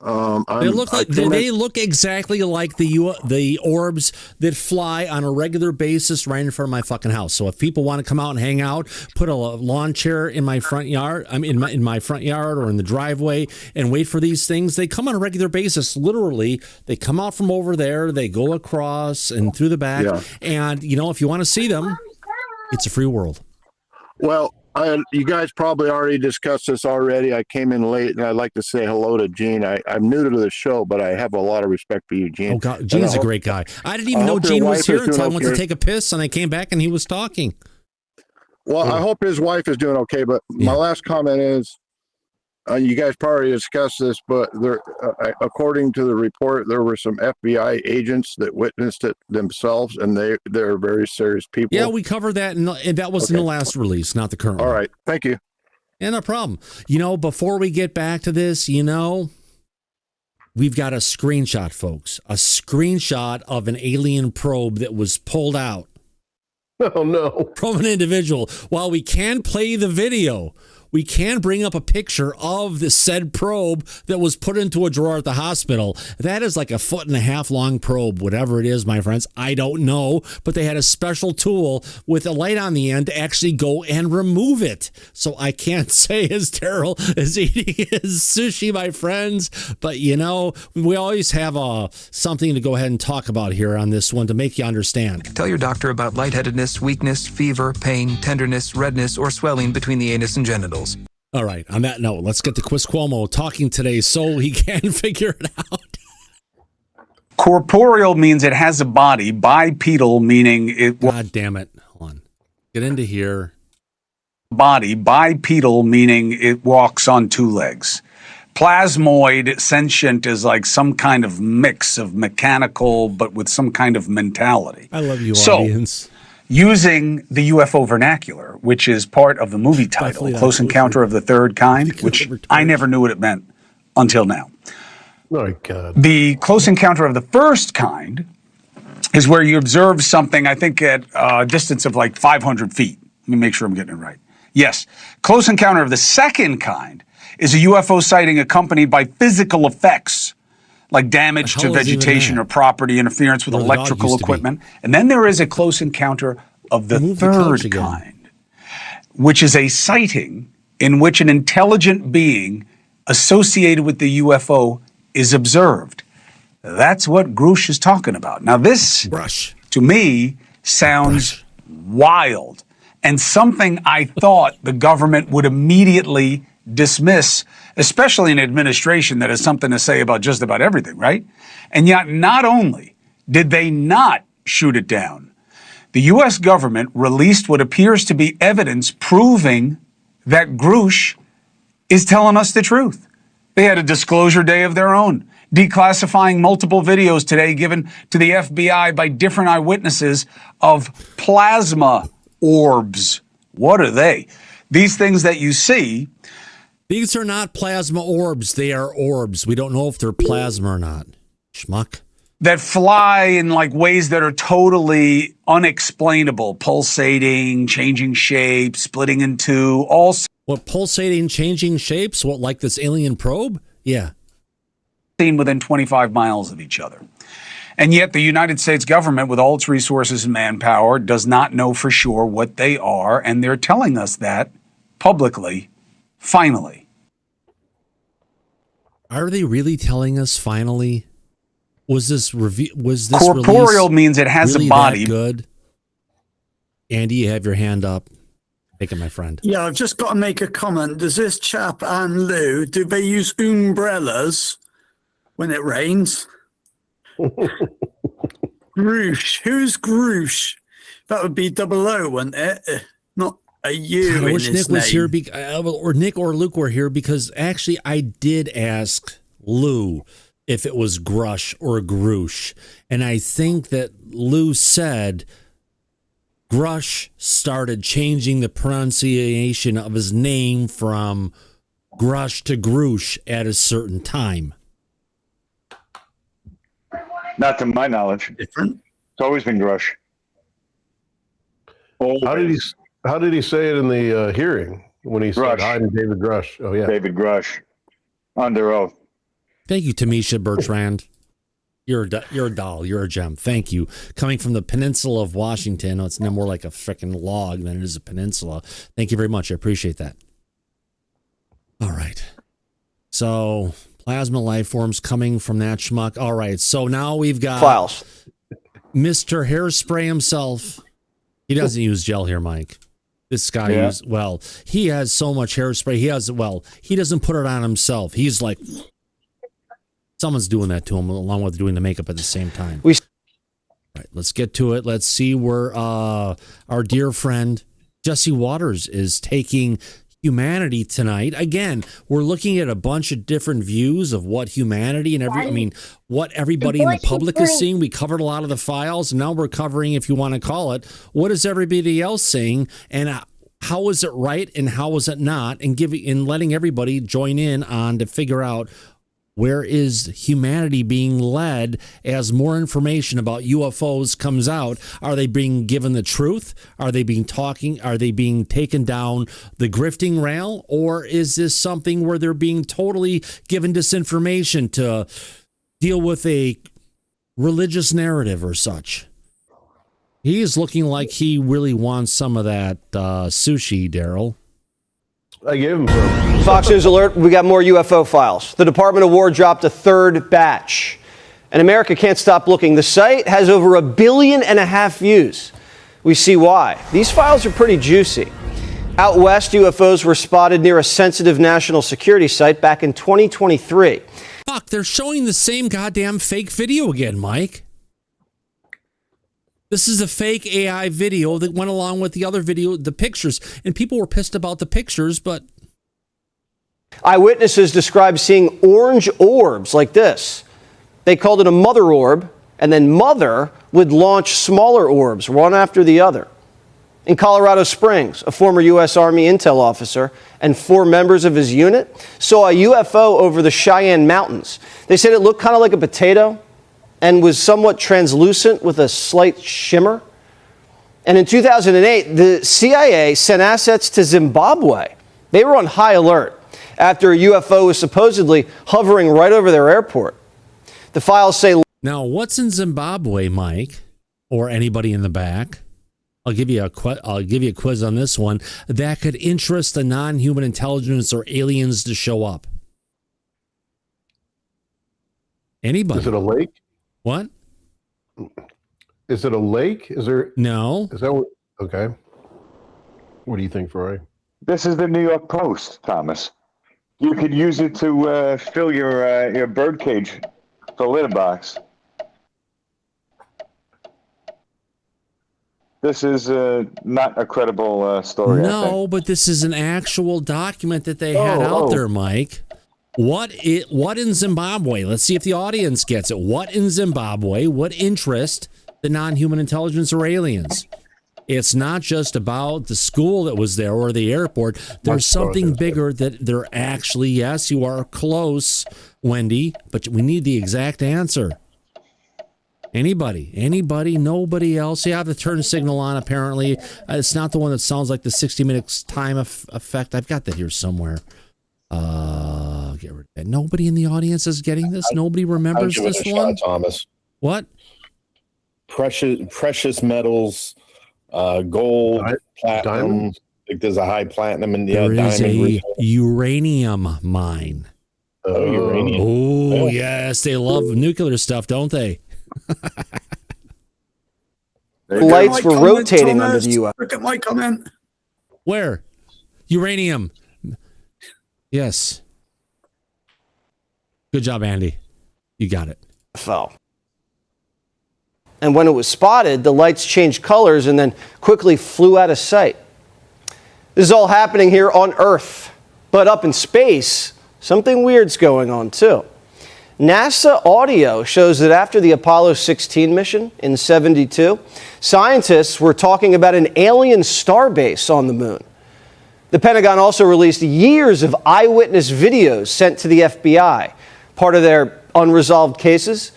They look exactly like the orbs that fly on a regular basis right in front of my fucking house. So if people want to come out and hang out, put a lawn chair in my front yard, in my front yard or in the driveway, and wait for these things, they come on a regular basis. Literally, they come out from over there, they go across and through the back, and if you want to see them, it's a free world. Well, you guys probably already discussed this already. I came in late, and I'd like to say hello to Gene. I'm new to the show, but I have a lot of respect for you, Gene. Oh, God, Gene's a great guy. I didn't even know Gene was here until I went to take a piss, and I came back, and he was talking. Well, I hope his wife is doing okay, but my last comment is, you guys probably discussed this, but according to the report, there were some FBI agents that witnessed it themselves, and they're very serious people. Yeah, we covered that, and that was in the last release, not the current one. All right, thank you. Yeah, no problem. Before we get back to this, we've got a screenshot, folks. A screenshot of an alien probe that was pulled out. Oh, no. From an individual. While we can play the video, we can bring up a picture of the said probe that was put into a drawer at the hospital. That is like 1.5 foot long probe, whatever it is, my friends. I don't know, but they had a special tool with a light on the end to actually go and remove it. So I can't say as Terrell is eating his sushi, my friends. But, we always have something to go ahead and talk about here on this one to make you understand. Tell your doctor about lightheadedness, weakness, fever, pain, tenderness, redness, or swelling between the anus and genitals. All right. On that note, let's get to Chris Cuomo talking today so he can figure it out. Corporeal means it has a body. Bipedal meaning it. God damn it. Hold on. Get into here. Body. Bipedal meaning it walks on two legs. Plasmoid, sentient, is like some kind of mix of mechanical but with some kind of mentality. I love you, audience. Using the UFO vernacular, which is part of the movie title, Close Encounter of the Third Kind, which I never knew what it meant until now. Oh, my God. The Close Encounter of the First Kind is where you observe something, I think, at a distance of like 500 feet. Let me make sure I'm getting it right. Yes. Close Encounter of the Second Kind is a UFO sighting accompanied by physical effects, like damage to vegetation or property, interference with electrical equipment. And then there is a close encounter of the third kind, which is a sighting in which an intelligent being associated with the UFO is observed. That's what Grush is talking about. Now this, to me, sounds wild and something I thought the government would immediately dismiss, especially an administration that has something to say about just about everything, right? And yet not only did they not shoot it down, the U.S. government released what appears to be evidence proving that Grush is telling us the truth. They had a disclosure day of their own, declassifying multiple videos today given to the FBI by different eyewitnesses of plasma orbs. What are they? These things that you see These are not plasma orbs. They are orbs. We don't know if they're plasma or not. Schmuck. That fly in like ways that are totally unexplainable, pulsating, changing shape, splitting in two, all. What, pulsating, changing shapes? What, like this alien probe? Yeah. Seen within 25 miles of each other. And yet the United States government, with all its resources and manpower, does not know for sure what they are, and they're telling us that publicly, finally. Are they really telling us finally? Was this corporeal release means it has really a body. That good? Andy, you have your hand up. Take it, my friend. Yeah, I've just got to make a comment. Does this chap and Lou, do they use umbrellas when it rains? Groosh. Who's Groosh? That would be 00, wouldn't it? Not a U God, I in wish his Nick was name. here, or Nick or Luke were here, because actually I did ask Lou if it was Grush or Groosh. And I think that Lou said Grush started changing the pronunciation of his name from Grush to Groosh at a certain time. Not to my knowledge. Different. It's always been Grush. How did he say it in the hearing when he Grush. said, "I'm David Grush"? Oh yeah, David Grush, under oath. Thank you, Tamisha Bertrand. You're a doll. You're a gem. Thank you. Coming from the peninsula of Washington, it's no more like a freaking log than it is a peninsula. Thank you very much. I appreciate that. All right. So, plasma life forms coming from that schmuck. All right. So now we've got files. Mr. Hairspray himself. He doesn't use gel here, Mike. This guy he has so much hairspray. He doesn't put it on himself. He's like, someone's doing that to him along with doing the makeup at the same time. All right, let's get to it. Let's see where our dear friend Jesse Waters is taking humanity tonight. Again, we're looking at a bunch of different views of what humanity and what everybody in the public is seeing. We covered a lot of the files, and now we're covering, if you want to call it, what is everybody else saying, and how is it right and how is it not, and letting everybody join in on to figure out where is humanity being led as more information about UFOs comes out. Are they being given the truth? Are they being taken down the grifting rail? Or is this something where they're being totally given disinformation to deal with a religious narrative or such? He is looking like he really wants some of that sushi, Daryl. I gave him some. Fox News alert, we got more UFO files. The Department of War dropped a third batch. And America can't stop looking. The site has over 1.5 billion views. We see why. These files are pretty juicy. Out west, UFOs were spotted near a sensitive national security site back in 2023. Fuck, they're showing the same goddamn fake video again, Mike. This is a fake AI video that went along with the other video, the pictures, and people were pissed about the pictures, but... Eyewitnesses described seeing orange orbs like this. They called it a mother orb, and then mother would launch smaller orbs, one after the other. In Colorado Springs, a former U.S. Army intel officer and 4 members of his unit saw a UFO over the Cheyenne Mountains. They said it looked kind of like a potato and was somewhat translucent with a slight shimmer. And in 2008, the CIA sent assets to Zimbabwe. They were on high alert after a UFO was supposedly hovering right over their airport. The files say... Now, what's in Zimbabwe, Mike, or anybody in the back? I'll give you a quiz on this one that could interest the non-human intelligence or aliens to show up. Anybody? Is it a lake? What? Is it a lake? Is there? No. Is that what? Okay. What do you think, Roy? This is the New York Post, Thomas. You could use it to fill your bird cage, the litter box. This is not a credible story. No, but this is an actual document that they had out there, Mike. What in Zimbabwe? Let's see if the audience gets it. What in Zimbabwe would interest the non-human intelligence or aliens? It's not just about the school that was there or the airport. There's something bigger that they're actually, yes, you are close, Wendy, but we need the exact answer. Anybody, nobody else. You have the turn signal on, apparently. It's not the one that sounds like the 60 minutes time effect. I've got that here somewhere. Get rid of that. Nobody in the audience is getting this? Nobody remembers this one? Thomas. What? Precious metals, gold, platinum. Diamonds? Like there's a high platinum and There is diamond. a uranium mine. Oh, uranium. Oh, yes. They love nuclear stuff, don't they? The lights were rotating under the UFO. Look at my comment. Where? Uranium. Yes. Good job, Andy. You got it. Fell. And when it was spotted, the lights changed colors and then quickly flew out of sight. This is all happening here on Earth. But up in space, something weird's going on too. NASA audio shows that after the Apollo 16 mission in 72, scientists were talking about an alien starbase on the moon. The Pentagon also released years of eyewitness videos sent to the FBI, part of their unresolved cases.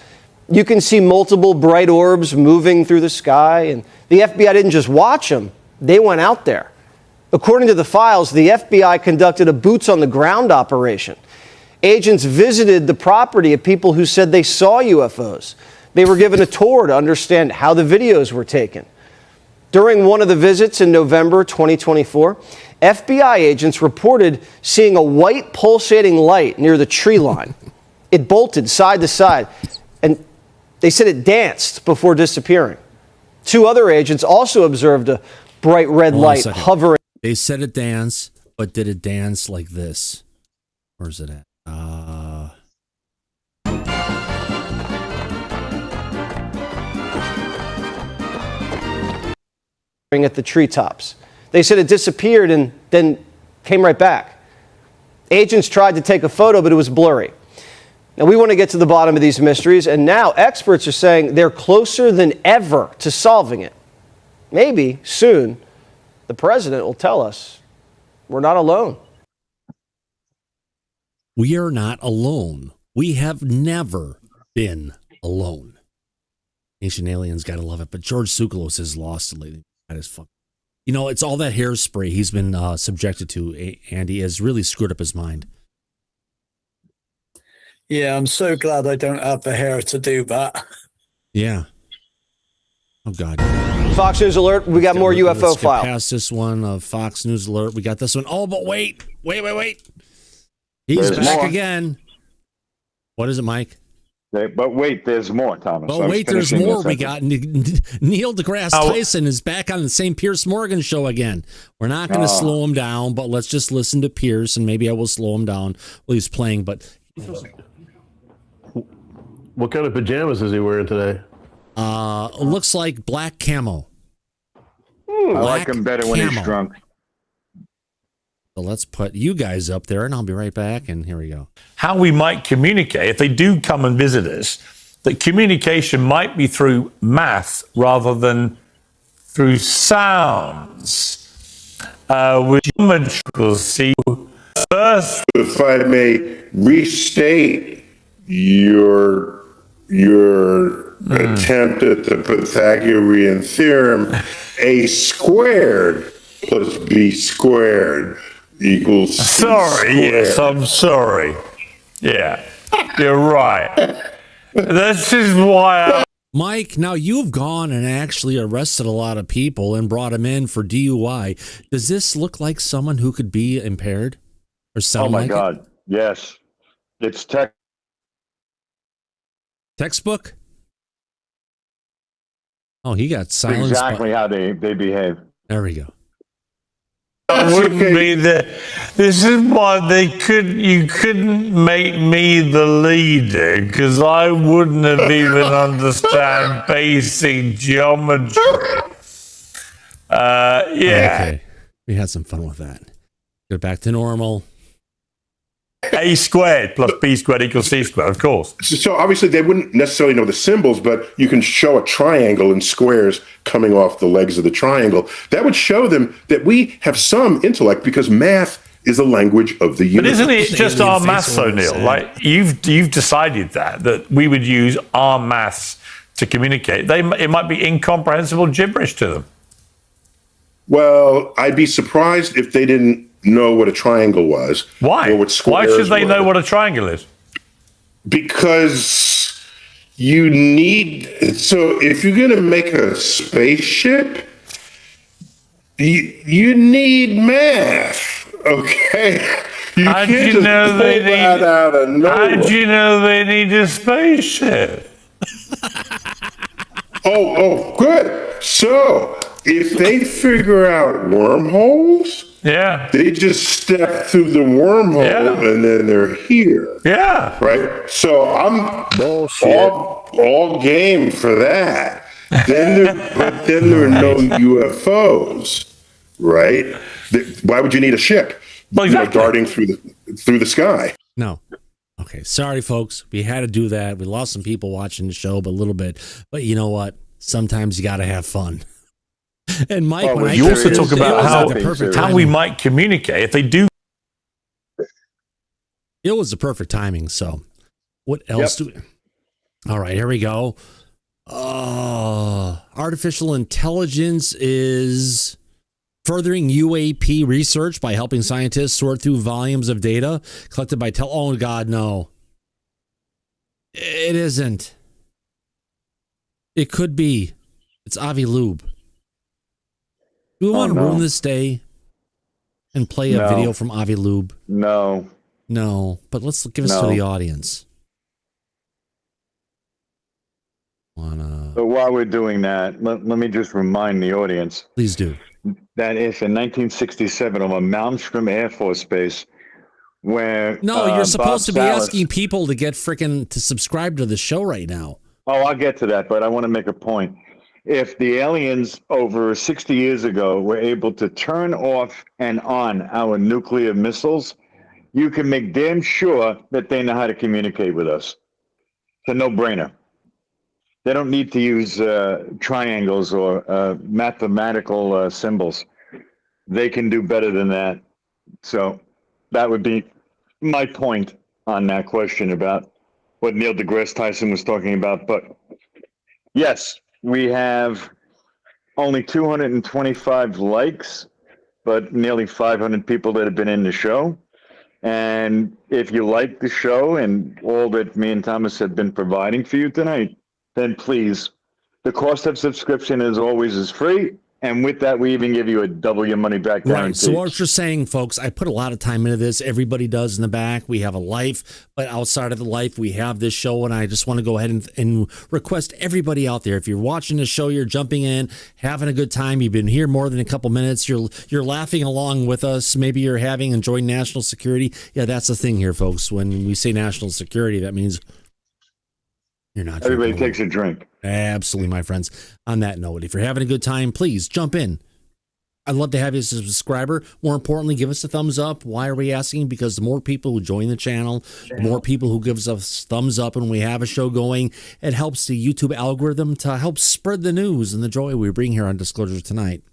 You can see multiple bright orbs moving through the sky, and the FBI didn't just watch them, they went out there. According to the files, the FBI conducted a boots-on-the-ground operation. Agents visited the property of people who said they saw UFOs. They were given a tour to understand how the videos were taken. During one of the visits in November 2024, FBI agents reported seeing a white pulsating light near the tree line. It bolted side to side, and they said it danced before disappearing. Two other agents also observed a bright red light hovering. They said it danced, but did it dance like this? Where's it at? At the treetops. They said it disappeared and then came right back. Agents tried to take a photo, but it was blurry. Now, we want to get to the bottom of these mysteries, and now experts are saying they're closer than ever to solving it. Maybe soon the president will tell us we're not alone. We are not alone. We have never been alone. Ancient Aliens, gotta love it. But George Tsoukalos is lost lately. That is fucking. You know, it's all that hairspray he's been subjected to, Andy, has really screwed up his mind. Yeah, I'm so glad I don't have the hair to do that. Yeah. Oh, God. Fox News Alert, we got more UFO Let's get files. past this one. Fox News Alert, we got this one. Oh, but wait. He's There's back more. again. What is it, Mike? But wait, there's more, Thomas. Oh, wait, there's more. We got Neil deGrasse Tyson is back on the same Piers Morgan show again. We're not going to slow him down, but let's just listen to Piers, and maybe I will slow him down while he's playing. But what kind of pajamas is he wearing today? Looks like black camo. I like him better when he's drunk. So let's put you guys up there, and I'll be right back. And here we go. How we might communicate, if they do come and visit us, that communication might be through math rather than through sounds. With geometrical see first. If I may restate your attempt at the Pythagorean theorem, a squared plus b squared equals c Sorry, yes, I'm sorry. Yeah, you're right. This is why Mike, now you've gone and actually arrested a lot of people and brought them in for DUI. Does this look like someone who could be impaired or sound Oh my like God! it? Yes, it's Textbook? Oh, he got silenced. exactly how they behave. There we go. wouldn't be the. This is why you couldn't make me the leader, because I wouldn't have even understand basic geometry. Yeah. Okay. We had some fun with that. Get back to normal. A squared plus B squared equals C squared, of course. So obviously they wouldn't necessarily know the symbols, but you can show a triangle and squares coming off the legs of the triangle. That would show them that we have some intellect because math is a language of the universe. But isn't it just our maths, O'Neill? Like you've decided that we would use our maths to communicate. It might be incomprehensible gibberish to them. Well, I'd be surprised if they didn't know what a triangle was. Why? Or what Why should squares they were. know what a triangle is? Because you need, so if you're going to make a spaceship, you need math, okay? How'd you know they need a spaceship? Oh, good. So if they figure out wormholes, they just step through the wormhole and then they're here. Yeah. Right? So I'm all game for that. But then there are no UFOs, right? Why would you need a ship? Well, exactly. Darting through the sky. No. Okay, sorry, folks. We had to do that. We lost some people watching the show, but a little bit. But you know what? Sometimes you got to have fun. And Mike, you also talk about how we might communicate if they do. It was the perfect timing. So, what else do we? All right, here we go. Artificial intelligence is furthering UAP research by helping scientists sort through volumes of data collected by Oh God, no. It isn't. It could be. It's Avi Lube. Do we want to ruin this day and play a video from Avi Lube? No. No, but let's give us to the audience. So while we're doing that, let me just remind the audience. Please do. That if in 1967 on a Malmstrom Air Force Base, where you're supposed to be Salas, asking people to get to subscribe to the show right now. Oh, I'll get to that, but I want to make a point. If the aliens over 60 years ago were able to turn off and on our nuclear missiles, you can make damn sure that they know how to communicate with us. It's a no-brainer. They don't need to use triangles or mathematical symbols. They can do better than that. So that would be my point on that question about what Neil deGrasse Tyson was talking about. But yes, we have only 225 likes, but nearly 500 people that have been in the show. And if you like the show and all that me and Thomas have been providing for you tonight, then please, the cost of subscription as always is free. And with that, we even give you a double your money back guarantee. Right. So what you're saying, folks, I put a lot of time into this. Everybody does in the back. We have a life, but outside of the life, we have this show. And I just want to go ahead and request everybody out there, if you're watching the show, you're jumping in, having a good time. You've been here more than a couple minutes. You're laughing along with us. Maybe you're enjoying national security. Yeah, that's the thing here, folks. When we say national security, that means you're not. Everybody takes a drink. Absolutely, my friends. On that note, if you're having a good time, please jump in. I'd love to have you as a subscriber. More importantly, give us a thumbs up. Why are we asking? Because the more people who join the channel, the more people who gives us thumbs up when we have a show going, it helps the YouTube algorithm to help spread the news and the joy we bring here on Disclosure tonight.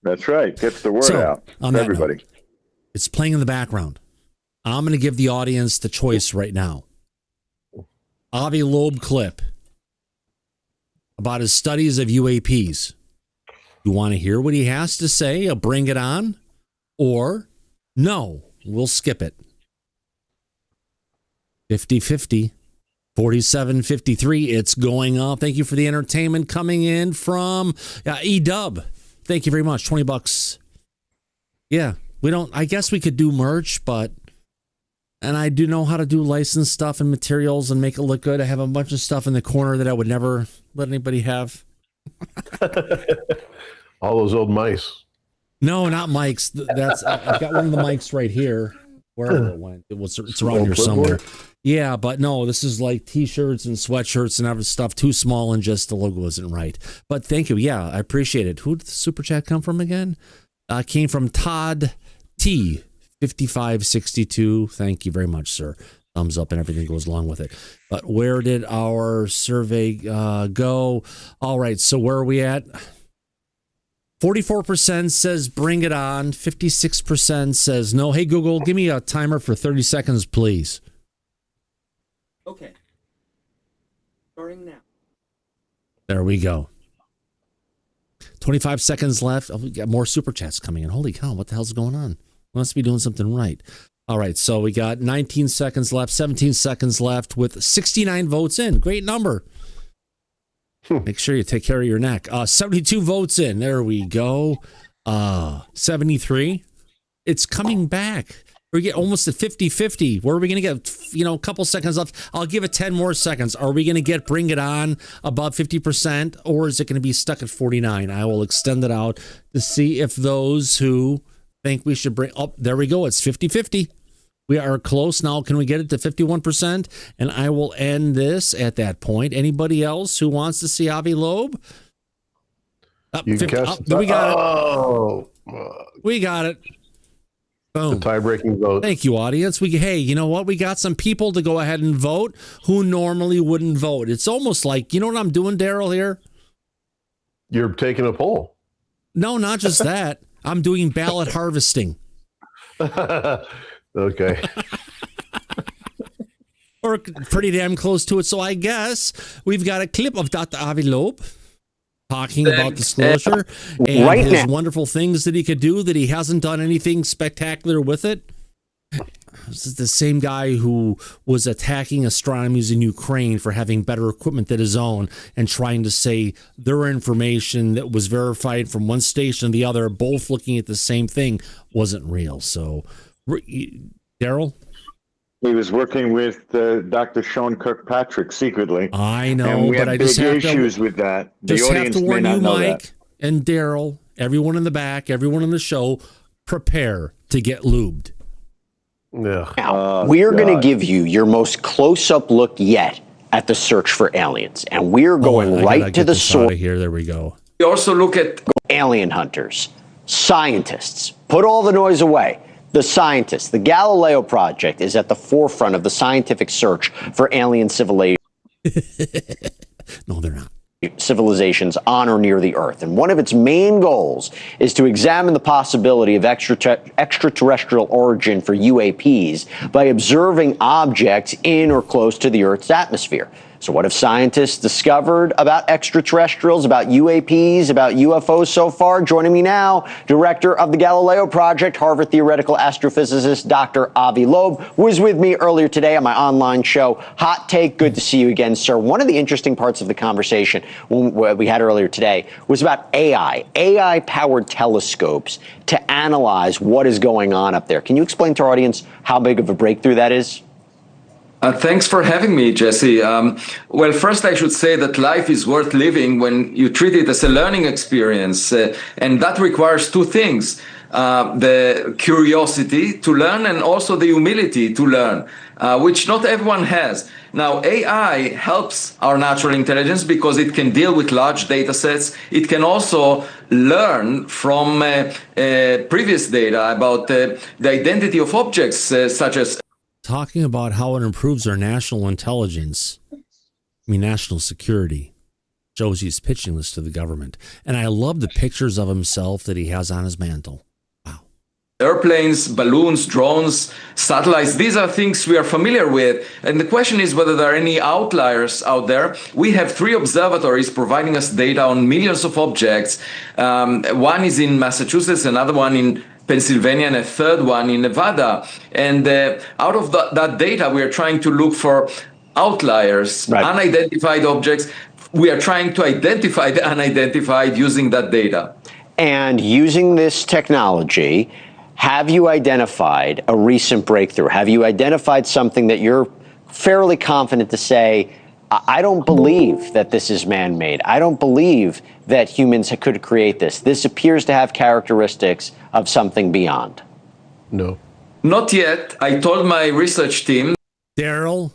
That's right. Gets the word out to everybody. Note, it's playing in the background. I'm going to give the audience the choice right now. Avi Loeb clip about his studies of UAPs. You want to hear what he has to say? I'll bring it on. Or no, we'll skip it. 50-50, 47-53. It's going up. Thank you for the entertainment coming in from E-Dub. Thank you very much. $20. Yeah, I guess we could do merch, and I do know how to do licensed stuff and materials and make it look good. I have a bunch of stuff in the corner that I would never let anybody have. All those old mice. No, not mics. I've got one of the mics right here. Wherever it went, it's around here somewhere. Yeah, but no, this is like T-shirts and sweatshirts and other stuff. Too small and just the logo isn't right. But thank you. Yeah, I appreciate it. Who did the super chat come from again? Came from Todd T. 5562. Thank you very much, sir. Thumbs up and everything goes along with it. But where did our survey go? All right, so where are we at? 44% says bring it on. 56% says no. Hey, Google, give me a timer for 30 seconds, please. Okay. Starting now. There we go. 25 seconds left. Oh, we got more super chats coming in. Holy cow, what the hell's going on? We must be doing something right. All right, so we got 19 seconds left, 17 seconds left with 69 votes in. Great number. Make sure you take care of your neck. 72 votes in. There we go. 73. It's coming back. We get almost at 50-50. Where are we going to get, a couple seconds left? I'll give it 10 more seconds. Are we going to get bring it on above 50%, or is it going to be stuck at 49? I will extend it out to see if those who think we should bring up, there we go. It's 50-50. We are close now. Can we get it to 51%? And I will end this at that point. Anybody else who wants to see Avi Loeb? You 50, we got it. We got it. Boom. The tie-breaking vote. Thank you, audience. Hey, you know what? We got some people to go ahead and vote who normally wouldn't vote. It's almost like, you know what I'm doing, Daryl, here? You're taking a poll. No, not just that. I'm doing ballot harvesting. Okay. Or pretty damn close to it. So I guess we've got a clip of Dr. Avi Loeb talking about disclosure and right his now. wonderful things that he could do, that he hasn't done anything spectacular with it. This is the same guy who was attacking astronomers in Ukraine for having better equipment than his own and trying to say their information that was verified from one station to the other, both looking at the same thing, wasn't real. So, Daryl? He was working with Dr. Sean Kirkpatrick secretly. I know, and we but have I just big have issues to, with that. The just have audience to may warn not you, know Mike that. and Daryl, everyone in the back, everyone in the show, prepare to get lubed. Yeah. Now, we're going to give you your most close-up look yet at the search for aliens, and we're going right to the source. Here, there we go. We also look at alien hunters, scientists. Put all the noise away. The scientists. The Galileo Project is at the forefront of the scientific search for alien civilization. No, they're not. Civilizations on or near the Earth. And one of its main goals is to examine the possibility of extraterrestrial origin for UAPs by observing objects in or close to the Earth's atmosphere. So what have scientists discovered about extraterrestrials, about UAPs, about UFOs so far? Joining me now, director of the Galileo Project, Harvard theoretical astrophysicist Dr. Avi Loeb, who was with me earlier today on my online show, Hot Take. Good to see you again, sir. One of the interesting parts of the conversation we had earlier today was about AI-powered telescopes to analyze what is going on up there. Can you explain to our audience how big of a breakthrough that is? Thanks for having me, Jesse. Well, first I should say that life is worth living when you treat it as a learning experience. And that requires two things, the curiosity to learn and also the humility to learn, which not everyone has. Now, AI helps our natural intelligence because it can deal with large data sets. It can also learn from previous data about the identity of objects, such as talking about how it improves our national intelligence, national security, shows he's pitching this to the government. And I love the pictures of himself that he has on his mantle. Wow. Airplanes, balloons, drones, satellites. These are things we are familiar with. And the question is whether there are any outliers out there. We have 3 observatories providing us data on millions of objects. One is in Massachusetts, another one in Pennsylvania, and a third one in Nevada. And out of that data, we are trying to look for outliers, unidentified objects. We are trying to identify the unidentified using that data. And using this technology, have you identified a recent breakthrough? Have you identified something that you're fairly confident to say, I don't believe that this is man-made. I don't believe that humans could create this. This appears to have characteristics of something beyond. No. Not yet. I told my research team. Daryl,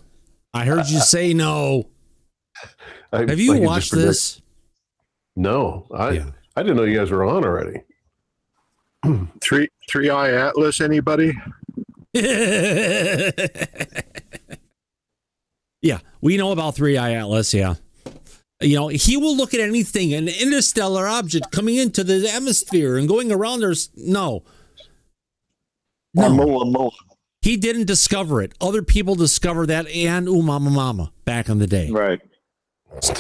I heard you say no. Have you watched this? No. I didn't know you guys were on already. Three Eye Atlas, anybody? Yeah, we know about 3i Atlas, yeah. You know, he will look at anything, an interstellar object coming into the atmosphere and going around there. No. He didn't discover it. Other people discovered that and Mama back in the day. Right.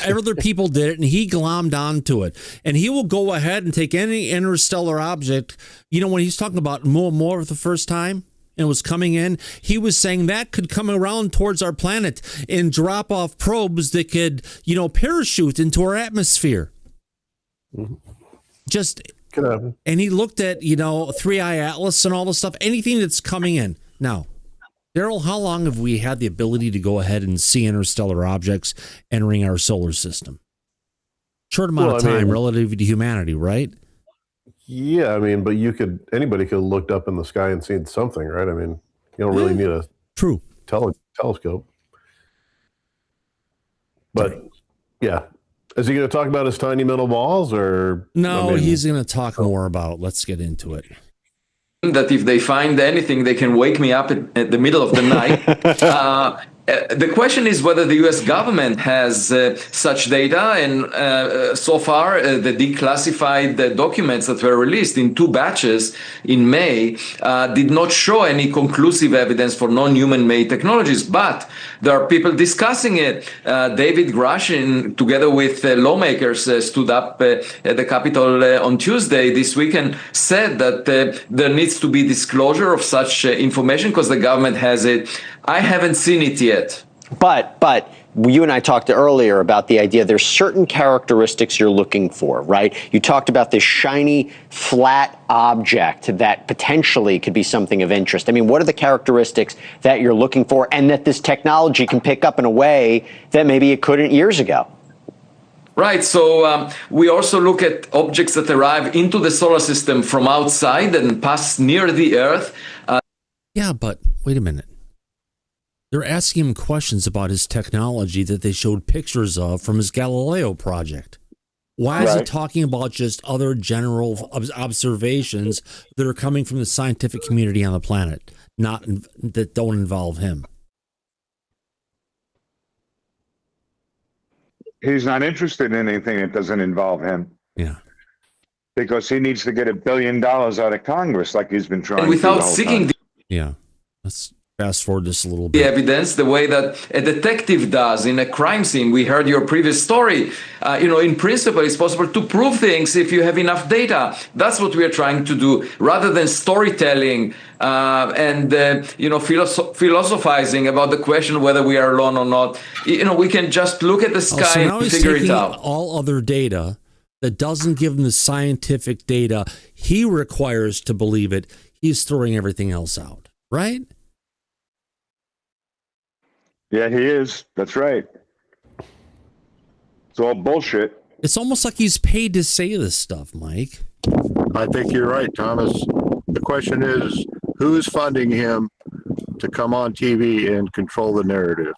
Other people did it, and he glommed onto it. And he will go ahead and take any interstellar object. You know, when he's talking about more the first time, and was coming in, he was saying that could come around towards our planet and drop off probes that could, you know, parachute into our atmosphere. Mm-hmm. Just, and he looked at, you know, 3i Atlas and all the stuff, anything that's coming in. Now, Daryl, how long have we had the ability to go ahead and see interstellar objects entering our solar system? Short amount of time relative to humanity, right? Yeah, I mean, but anybody could have looked up in the sky and seen something, right? I mean, you don't really need a telescope. But yeah, is he going to talk about his tiny metal balls or? No, he's going to talk more about. Let's get into it. That if they find anything, they can wake me up at the middle of the night. The question is whether the U.S. government has such data, and so far the declassified documents that were released in 2 batches in May did not show any conclusive evidence for non-human made technologies, but there are people discussing it. David Grush, together with lawmakers, stood up at the Capitol on Tuesday this week and said that there needs to be disclosure of such information because the government has it. I haven't seen it yet. But you and I talked earlier about the idea there's certain characteristics you're looking for, right? You talked about this shiny, flat object that potentially could be something of interest. I mean, what are the characteristics that you're looking for and that this technology can pick up in a way that maybe it couldn't years ago? Right. So we also look at objects that arrive into the solar system from outside and pass near the Earth. Yeah, but wait a minute. They're asking him questions about his technology that they showed pictures of from his Galileo project. Why is he talking about just other general observations that are coming from the scientific community on the planet, that don't involve him? He's not interested in anything that doesn't involve him. Yeah. Because he needs to get $1 billion out of Congress like he's been trying and without to the whole seeking time. Yeah. Let's fast forward this a little the bit. evidence the way that a detective does in a crime scene. We heard your previous story. In principle, it's possible to prove things if you have enough data. That's what we are trying to do, rather than storytelling and philosophizing about the question whether we are alone or not. We can just look at the sky and figure it out. All other data that doesn't give him the scientific data he requires to believe it. He's throwing everything else out, right? Yeah, he is. That's right. It's all bullshit. It's almost like he's paid to say this stuff, Mike. I think you're right, Thomas. The question is, who's funding him to come on TV and control the narrative?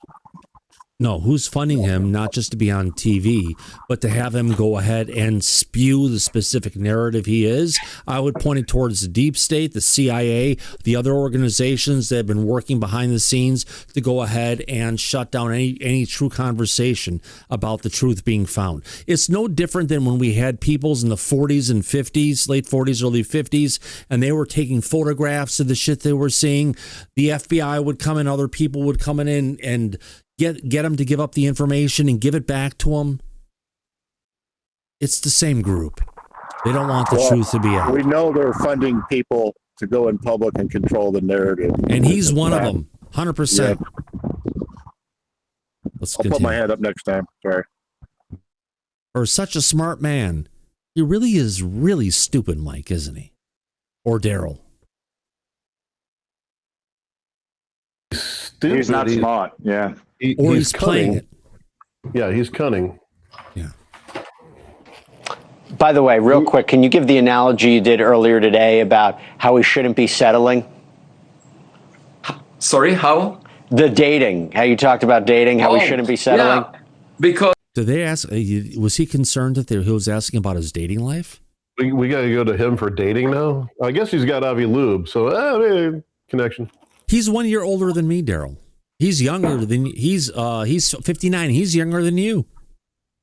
No, who's funding him, not just to be on TV, but to have him go ahead and spew the specific narrative he is? I would point it towards the deep state, the CIA, the other organizations that have been working behind the scenes to go ahead and shut down any true conversation about the truth being found. It's no different than when we had peoples in the 40s and 50s, late 40s, early 50s, and they were taking photographs of the shit they were seeing. The FBI would come in, other people would come in and get them to give up the information and give it back to them. It's the same group. They don't want the truth to be out. We know they're funding people to go in public and control the narrative. And he's one of them, 100%. Yeah. Let's I'll put my hand up next time. Sorry. For such a smart man, he really is really stupid, Mike, isn't he? Or Daryl. He's not smart. Yeah. He's playing it. Yeah, he's cunning. Yeah. By the way, real quick, can you give the analogy you did earlier today about how we shouldn't be settling? Sorry, how? The dating, how you talked about dating, how we shouldn't be settling. Yeah, because did they ask? Was he concerned that he was asking about his dating life? We got to go to him for dating now. I guess he's got Avi Lube, so connection. He's 1 year older than me, Daryl. He's younger than he's 59. He's younger than you.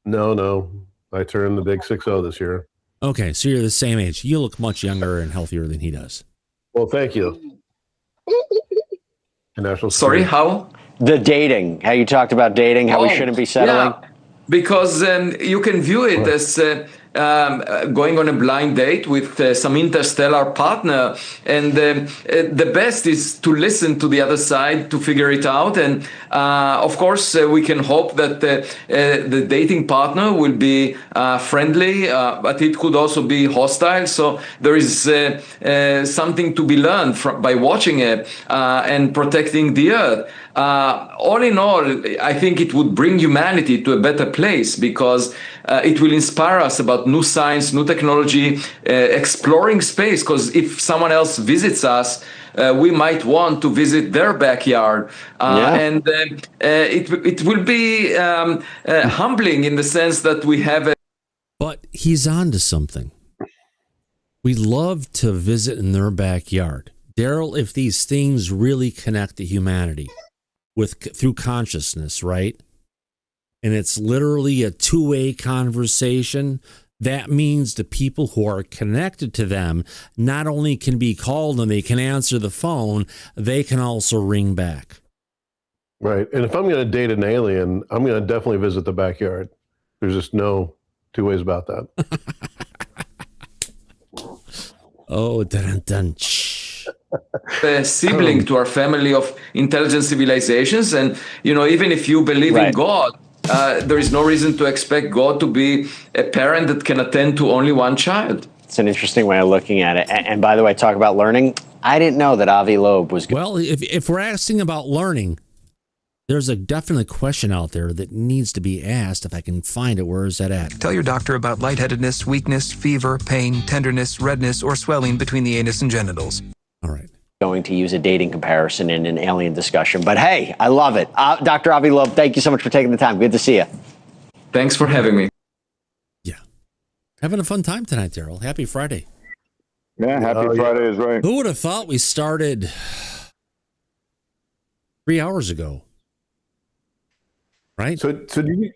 No. I turned the big 6-0 this year. Okay, so you're the same age. You look much younger and healthier than he does. Well, thank you. Sorry, how? The dating, how you talked about dating, how we shouldn't be settling. Yeah, because you can view it as going on a blind date with some interstellar partner, and the best is to listen to the other side to figure it out. And of course, we can hope that the dating partner will be friendly, but it could also be hostile. So there is something to be learned by watching it and protecting the Earth. All in all, I think it would bring humanity to a better place, because it will inspire us about new science, new technology, exploring space. Because if someone else visits us, we might want to visit their backyard. And it will be humbling in the sense that we have But he's on to something. We love to visit in their backyard. Daryl, if these things really connect to humanity through consciousness, right? And it's literally a two-way conversation. That means the people who are connected to them not only can be called and they can answer the phone, they can also ring back. Right. And if I'm going to date an alien, I'm going to definitely visit the backyard. There's just no two ways about that. Oh, dun-dun-dun. a sibling to our family of intelligent civilizations. And, even if you believe in God, there is no reason to expect God to be a parent that can attend to only one child. It's an interesting way of looking at it. And by the way, talk about learning. I didn't know that Avi Loeb was good. Well, if we're asking about learning, there's a definite question out there that needs to be asked. If I can find it, where is that at? Tell your doctor about lightheadedness, weakness, fever, pain, tenderness, redness, or swelling between the anus and genitals. All right. Going to use a dating comparison in an alien discussion. But hey, I love it. Dr. Avi Loeb, thank you so much for taking the time. Good to see you. Thanks for having me. Yeah. Having a fun time tonight, Daryl. Happy Friday. Yeah, happy Friday is right. Who would have thought we started 3 hours ago? Right? So do you?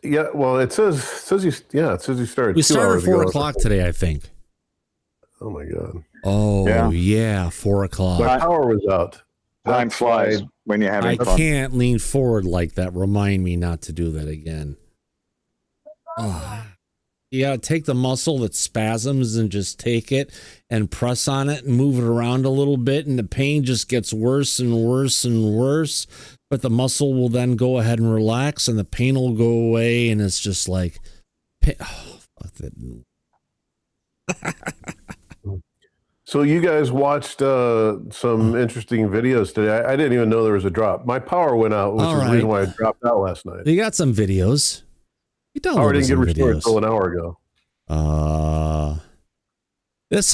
Yeah. Well, it says you started. We 2 started hours at 4 ago. o'clock today, I think. Oh my God. Oh yeah, 4 o'clock. My power was out. Time flies when you're having fun. I can't lean forward like that. Remind me not to do that again. Oh. You gotta take the muscle that spasms and just take it and press on it and move it around a little bit, and the pain just gets worse and worse and worse. But the muscle will then go ahead and relax, and the pain will go away, and it's just like, oh, fuck that. So you guys watched some interesting videos today. I didn't even know there was a drop. My power went out, which is the reason why I dropped out last night. You got some videos. Power didn't get restored until an hour ago. This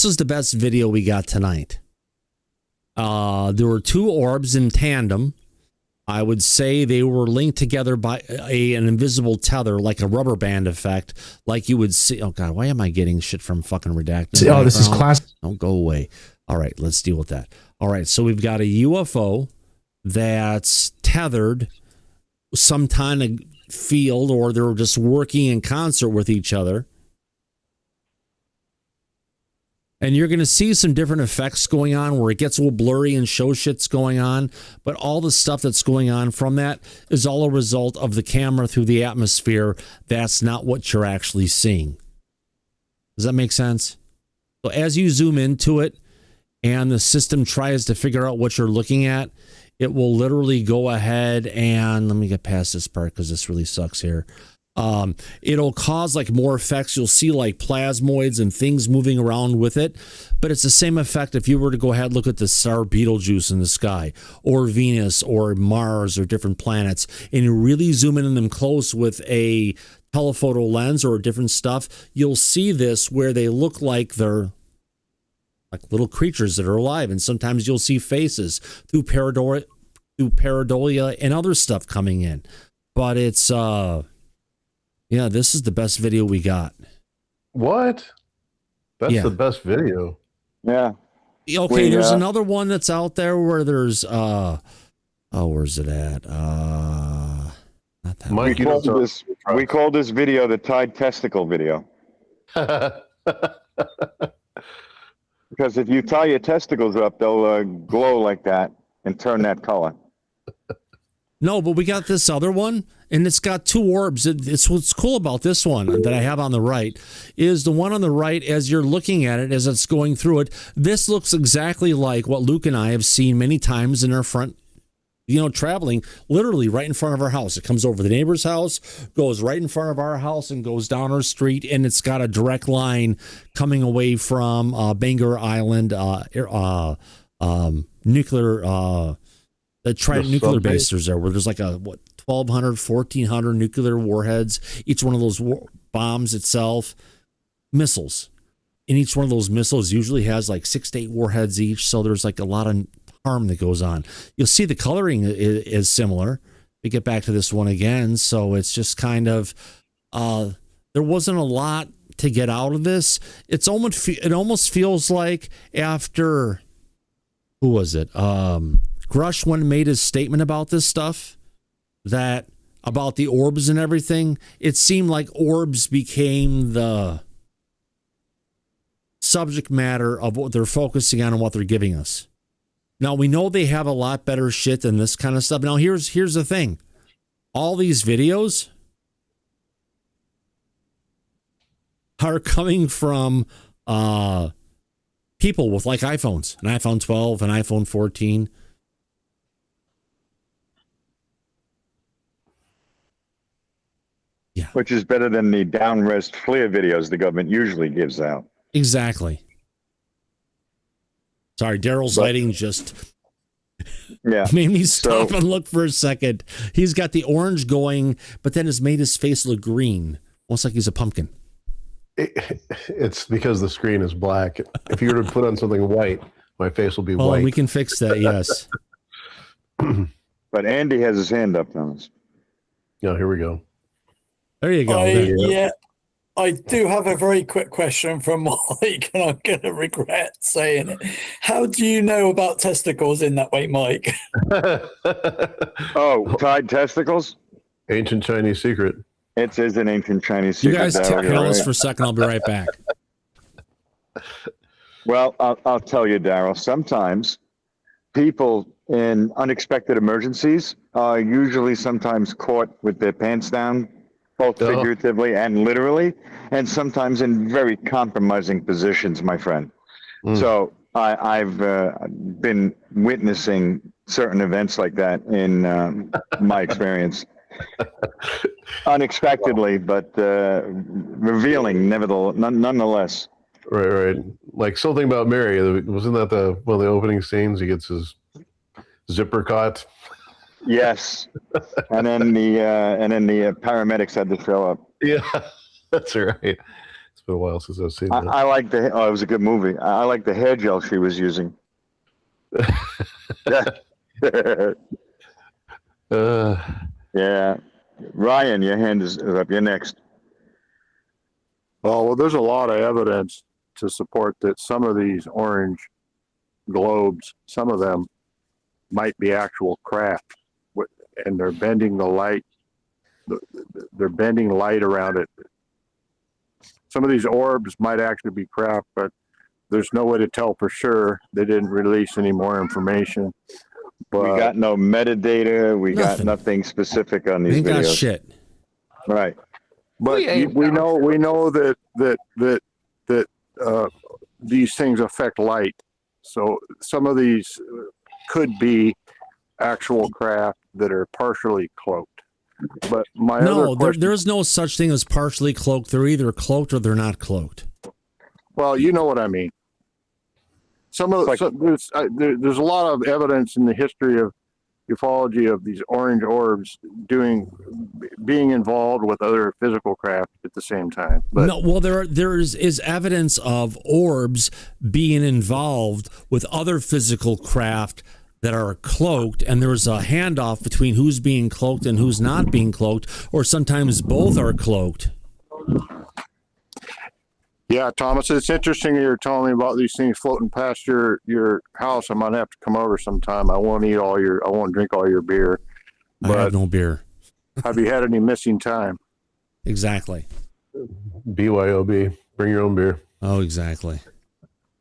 is the best video we got tonight. There were two orbs in tandem. I would say they were linked together by an invisible tether, like a rubber band effect, like you would see. Oh God, why am I getting shit from fucking Redacted? Oh, this is class. Don't go away. All right, let's deal with that. All right, so we've got a UFO that's tethered some kind of field, or they're just working in concert with each other. And you're going to see some different effects going on where it gets a little blurry and show shit's going on. But all the stuff that's going on from that is all a result of the camera through the atmosphere. That's not what you're actually seeing. Does that make sense? So as you zoom into it and the system tries to figure out what you're looking at, it will literally go ahead and, let me get past this part because this really sucks here. It'll cause like more effects. You'll see like plasmoids and things moving around with it, but it's the same effect if you were to go ahead and look at the star Betelgeuse in the sky, or Venus, or Mars, or different planets, and you really zoom in on them close with a telephoto lens or different stuff. You'll see this where they look like they're like little creatures that are alive, and sometimes you'll see faces through pareidolia and other stuff coming in. But it's yeah, this is the best video we got. What? That's Yeah. the best video. Yeah. Okay, there's another one that's out there where there's where's it at? Not that we called this video the Tide Testicle video. Because if you tie your testicles up, they'll glow like that and turn that color. No, but we got this other one, and it's got two orbs. It's what's cool about this one that I have on the right is the one on the right, as you're looking at it, as it's going through it, this looks exactly like what Luke and I have seen many times in our front, traveling literally right in front of our house. It comes over the neighbor's house, goes right in front of our house, and goes down our street, and it's got a direct line coming away from Bangor Island nuclear the Trident nuclear base there, where there's like 1,200, 1,400 nuclear warheads. Each one of those bombs itself, missiles. And each one of those missiles usually has like 6 to 8 warheads each. So there's like a lot of harm that goes on. You'll see the coloring is similar. We get back to this one again. So it's just kind of, there wasn't a lot to get out of this. It almost feels like after, who was it? Grush, when made his statement about this stuff, that about the orbs and everything, it seemed like orbs became the subject matter of what they're focusing on and what they're giving us. Now, we know they have a lot better shit than this kind of stuff. Now, here's the thing. All these videos are coming from people with like iPhones, an iPhone 12, an iPhone 14. Yeah. Which is better than the down-res FLIR videos the government usually gives out. Exactly. Sorry, Daryl's lighting just made me stop and look for a second. He's got the orange going, but then has made his face look green, almost like he's a pumpkin. It's because the screen is black. If you were to put on something white, my face will be white. Oh, we can fix that, yes. But Andy has his hand up on us. Yeah, here we go. There you go. Yeah, I do have a very quick question from Mike, and I'm going to regret saying it. How do you know about testicles in that way, Mike? Oh, tied testicles? Ancient Chinese secret. It is an ancient Chinese secret. You guys tell us for a second. I'll be right back. Well, I'll tell you, Daryl. Sometimes people in unexpected emergencies are usually sometimes caught with their pants down, both figuratively and literally, and sometimes in very compromising positions, my friend. So I've been witnessing certain events like that in my experience. Unexpectedly, but revealing nonetheless. Right. Like Something About Mary. Wasn't that one of the opening scenes? He gets his zipper caught. Yes, and then the paramedics had to show up. Yeah, that's right. It's been a while since I've seen that. I like it was a good movie. I like the hair gel she was using. Yeah, Ryan, your hand is up. You're next. Well, there's a lot of evidence to support that some of these orange globes, some of them might be actual craft, and they're bending the light. They're bending light around it. Some of these orbs might actually be craft, but there's no way to tell for sure. They didn't release any more information. But we got no metadata. We got nothing specific on these videos. Got shit. Right. But we know that these things affect light. So some of these could be actual craft that are partially cloaked. But there's no such thing as partially cloaked. They're either cloaked or they're not cloaked. Well, you know what I mean. There's a lot of evidence in the history of ufology of these orange orbs being involved with other physical craft at the same time. But there is evidence of orbs being involved with other physical craft that are cloaked, and there's a handoff between who's being cloaked and who's not being cloaked, or sometimes both are cloaked. Yeah, Thomas, it's interesting you're telling me about these things floating past your house. I might have to come over sometime. I won't drink all your beer. I have no beer. Have you had any missing time? Exactly. BYOB. Bring your own beer. Oh, exactly.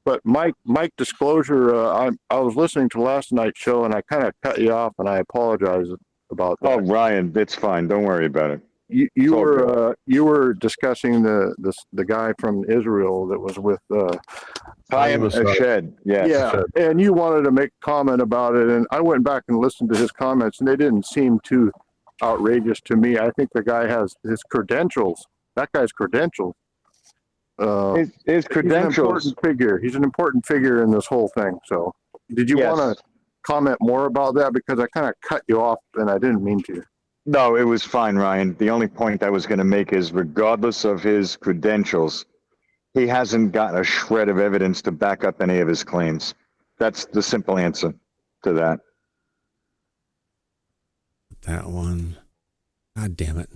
But Mike Disclosure, I was listening to last night's show and I kind of cut you off, and I apologize about that. Oh, Ryan, it's fine. Don't worry about it. You were discussing the guy from Israel that was with Chaim Shed. Yes. Yeah, and you wanted to make a comment about it, and I went back and listened to his comments, and they didn't seem too outrageous to me. I think the guy has his credentials. That guy's credentials. His credentials. He's an important figure in this whole thing. So, did you want to comment more about that? Because I kind of cut you off, and I didn't mean to. No, it was fine, Ryan. The only point I was going to make is, regardless of his credentials, he hasn't got a shred of evidence to back up any of his claims. That's the simple answer to that. That one. God damn it.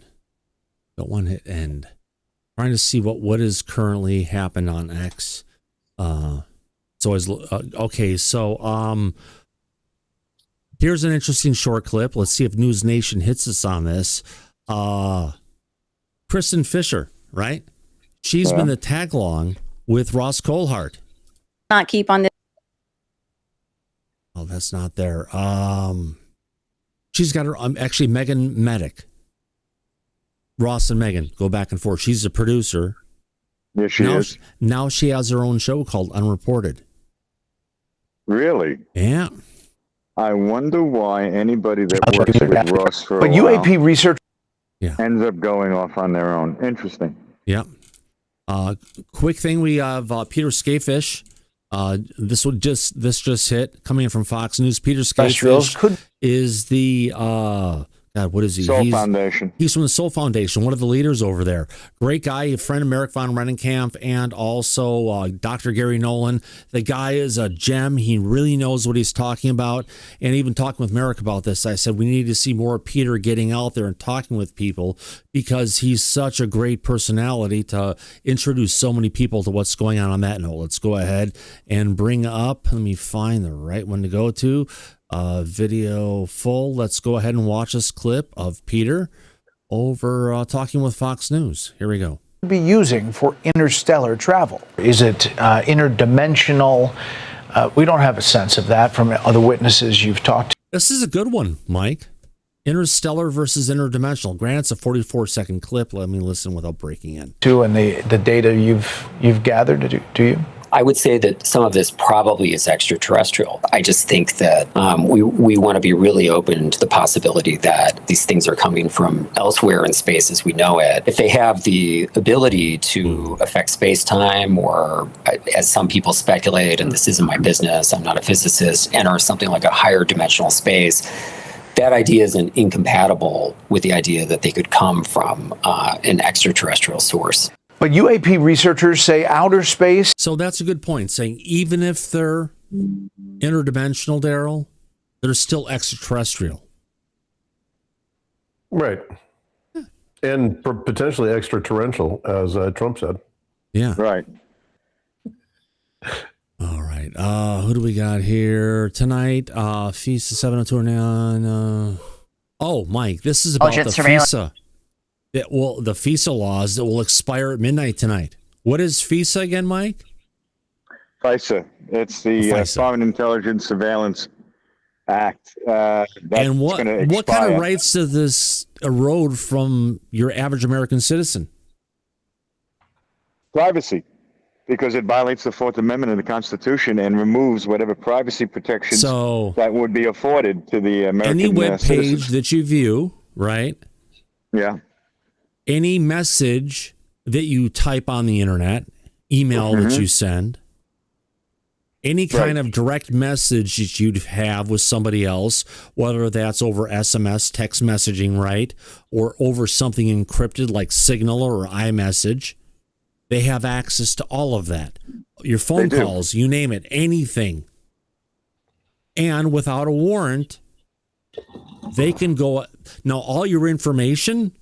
Don't want to hit end. Trying to see what has currently happened on X. Okay, so here's an interesting short clip. Let's see if News Nation hits us on this. Kristen Fisher, right? She's been the tag along with Ross Coulthart. Not keep on this. Oh, that's not there. She's got her actually Megan Medic. Ross and Megan go back and forth. She's a producer. Yes, she is. Now she has her own show called Unreported. Really? Yeah. I wonder why anybody that works with Ross for a UAP while research ends up going off on their own. Interesting. Yeah. Quick thing, we have Peter Skafish. This just hit coming in from Fox News. Peter Skafish is the God, what is he? Soul Foundation. He's from the Soul Foundation, one of the leaders over there. Great guy, a friend of Merrick von Rennenkamp and also Dr. Gary Nolan. The guy is a gem. He really knows what he's talking about. And even talking with Merrick about this, I said we need to see more of Peter getting out there and talking with people because he's such a great personality to introduce so many people to what's going on that note. Let's go ahead and bring up, let me find the right one to go to. Video full. Let's go ahead and watch this clip of Peter over talking with Fox News. Here we go. Be using for interstellar travel? Is it interdimensional? We don't have a sense of that from other witnesses you've talked to. This is a good one, Mike. Interstellar versus interdimensional. Granted, it's a 44-second clip. Let me listen without breaking in. And the data you've gathered, do you? I would say that some of this probably is extraterrestrial. I just think that we want to be really open to the possibility that these things are coming from elsewhere in space as we know it. If they have the ability to affect space-time, or as some people speculate, and this isn't my business, I'm not a physicist, enter something like a higher dimensional space, that idea isn't incompatible with the idea that they could come from an extraterrestrial source. But UAP researchers say outer space. So that's a good point, saying even if they're interdimensional, Daryl, they're still extraterrestrial. Right. And potentially extraterrestrial, as Trump said. Yeah. Right. All right. Who do we got here tonight? FISA 70209. Oh, Mike, this is about the FISA. The FISA laws that will expire at midnight tonight. What is FISA again, Mike? FISA. It's the Foreign Intelligence Surveillance Act. And what kind of rights does this erode from your average American citizen? Privacy, because it violates the Fourth Amendment of the Constitution and removes whatever privacy protections that would be afforded to the American any web page citizens. that you view, right? Yeah. Any message that you type on the internet, email that you send, any kind of direct message that you'd have with somebody else, whether that's over SMS, text messaging, right, or over something encrypted like Signal or iMessage, they have access to all of that. Your phone calls, you name it, anything. And without a warrant, they can go. Now, all your information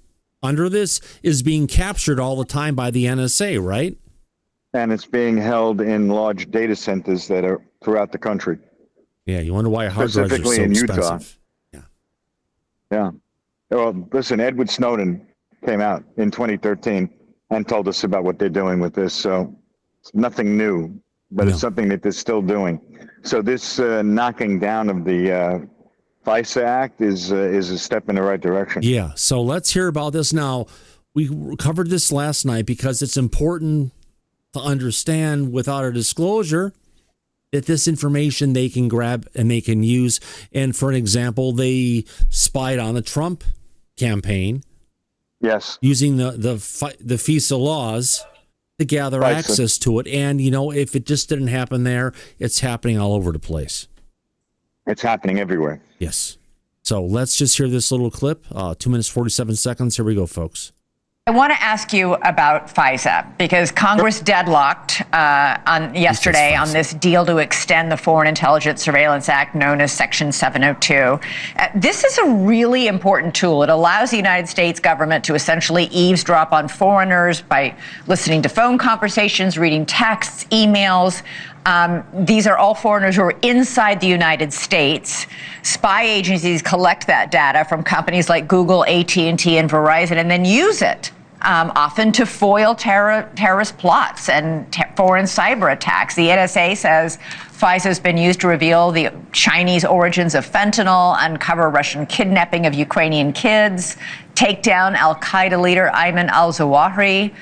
under this is being captured all the time by the NSA, right? and it's being held in large data centers that are throughout the country. Yeah, you wonder why hard drives are so in expensive. Utah. Yeah. Well, listen, Edward Snowden came out in 2013 and told us about what they're doing with this. So it's nothing new, but it's something that they're still doing. So this knocking down of the FISA Act is a step in the right direction. Yeah. So let's hear about this now. We covered this last night because it's important to understand without a disclosure that this information they can grab and they can use. And for an example, they spied on the Trump campaign. Yes. Using the FISA laws to gather access to it. And, you know, if it just didn't happen there, it's happening all over the place. It's happening everywhere. Yes. So let's just hear this little clip. 2 minutes, 47 seconds. Here we go, folks. I want to ask you about FISA because Congress deadlocked on yesterday on this deal to extend the Foreign Intelligence Surveillance Act known as Section 702. This is a really important tool. It allows the United States government to essentially eavesdrop on foreigners by listening to phone conversations, reading texts, emails. These are all foreigners who are inside the United States. Spy agencies collect that data from companies like Google, AT&T, and Verizon, and then use it often to foil terrorist plots and foreign cyber attacks. The NSA says FISA has been used to reveal the Chinese origins of fentanyl, uncover Russian kidnapping of Ukrainian kids, take down al-Qaeda leader Ayman al-Zawahiri.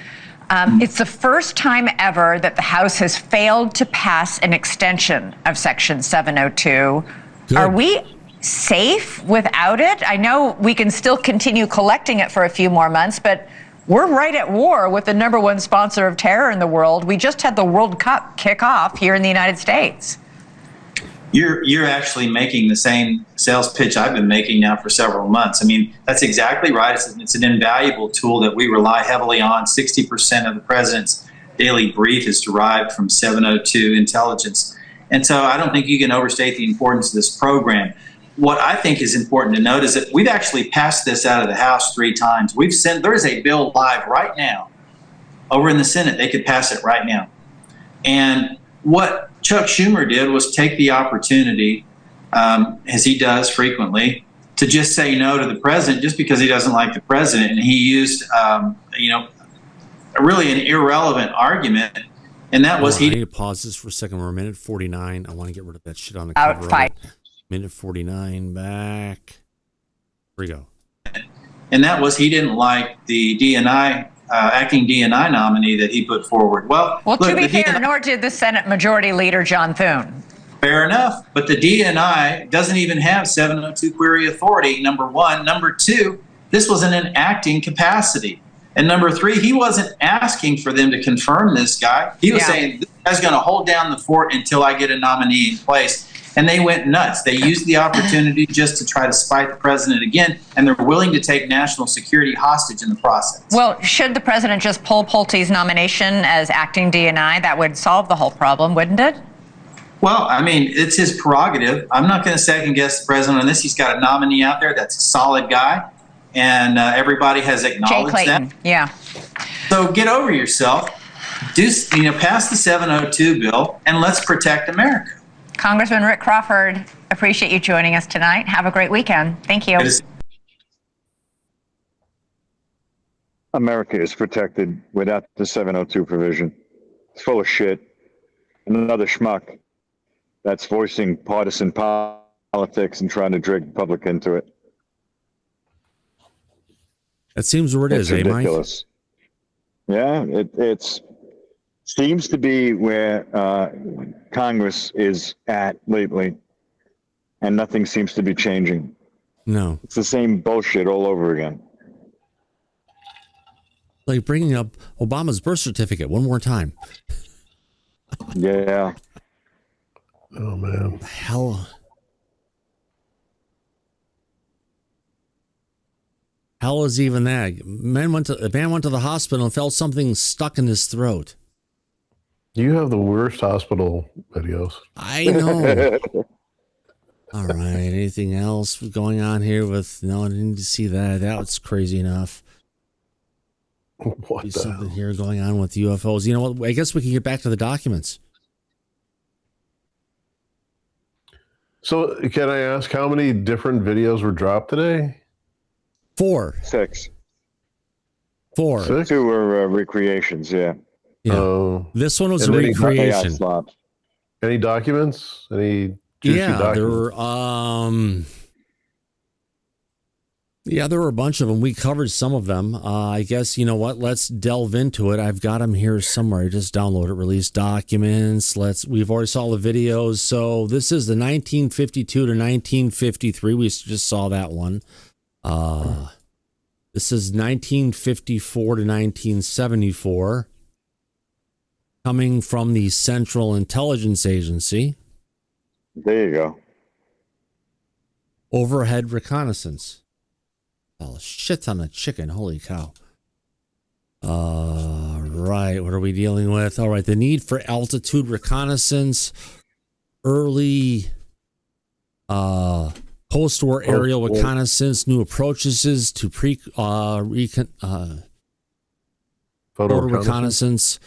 It's the first time ever that the House has failed to pass an extension of Section 702. Good. Are we safe without it? I know we can still continue collecting it for a few more months, but we're right at war with the number one sponsor of terror in the world. We just had the World Cup kick off here in the United States. You're actually making the same sales pitch I've been making now for several months. I mean, that's exactly right. It's an invaluable tool that we rely heavily on. 60% of the president's daily brief is derived from 702 intelligence. And so I don't think you can overstate the importance of this program. What I think is important to note is that we've actually passed this out of the House 3 times. There is a bill live right now over in the Senate. They could pass it right now. And what Chuck Schumer did was take the opportunity, as he does frequently, to just say no to the president just because he doesn't like the president. And he used, really an irrelevant argument. And that was I need to pause this for a second. We're a minute 49. I want to get rid of that shit on the cover. Minute 49 back. Here we go. And that was he didn't like the DNI, acting DNI nominee that he put forward. Well, to be fair, nor did the Senate Majority Leader John Thune. Fair enough. But the DNI doesn't even have 702 query authority, number one. Number two, this was in an acting capacity. And number three, he wasn't asking for them to confirm this guy. He was saying, this guy's going to hold down the fort until I get a nominee in place. And they went nuts. They used the opportunity just to try to spite the president again, and they're willing to take national security hostage in the process. Well, should the president just pull Pulte's nomination as acting DNI? That would solve the whole problem, wouldn't it? Well, I mean, it's his prerogative. I'm not going to second guess the president on this. He's got a nominee out there that's a solid guy, and everybody has acknowledged Jay Clayton. that. Yeah. So get over yourself. Pass the 702 bill, and let's protect America. Congressman Rick Crawford, appreciate you joining us tonight. Have a great weekend. Thank you. America is protected without the 702 provision. It's full of shit. And another schmuck that's voicing partisan politics and trying to drag the public into it. That seems where it is, ridiculous. Yeah, it's seems to be where Congress is at lately, and nothing seems to be changing. No. It's the same bullshit all over again. Like bringing up Obama's birth certificate one more time. Yeah. Oh, man. The hell. How is even that? A man went to the hospital and felt something stuck in his throat. You have the worst hospital videos. I know. All right. Anything else going on here with? No, I didn't see that. That was crazy enough. What the something hell? here going on with UFOs. You know what? I guess we can get back to the documents. So, can I ask how many different videos were dropped today? 4. 6. 4. 6? 2 were recreations, yeah. Yeah. This one was a And recreation. Any documents? Any juicy documents? There were a bunch of them. We covered some of them. I guess, you know what? Let's delve into it. I've got them here somewhere. Just download it. Release documents. We've already saw the videos. So this is the 1952 to 1953. We just saw that one. This is 1954 to 1974. Coming from the Central Intelligence Agency. There you go. Overhead reconnaissance. Oh, shit ton of chicken. Holy cow. Right. What are we dealing with? All right. The need for altitude reconnaissance. Early post-war aerial reconnaissance. New approaches to photo reconnaissance.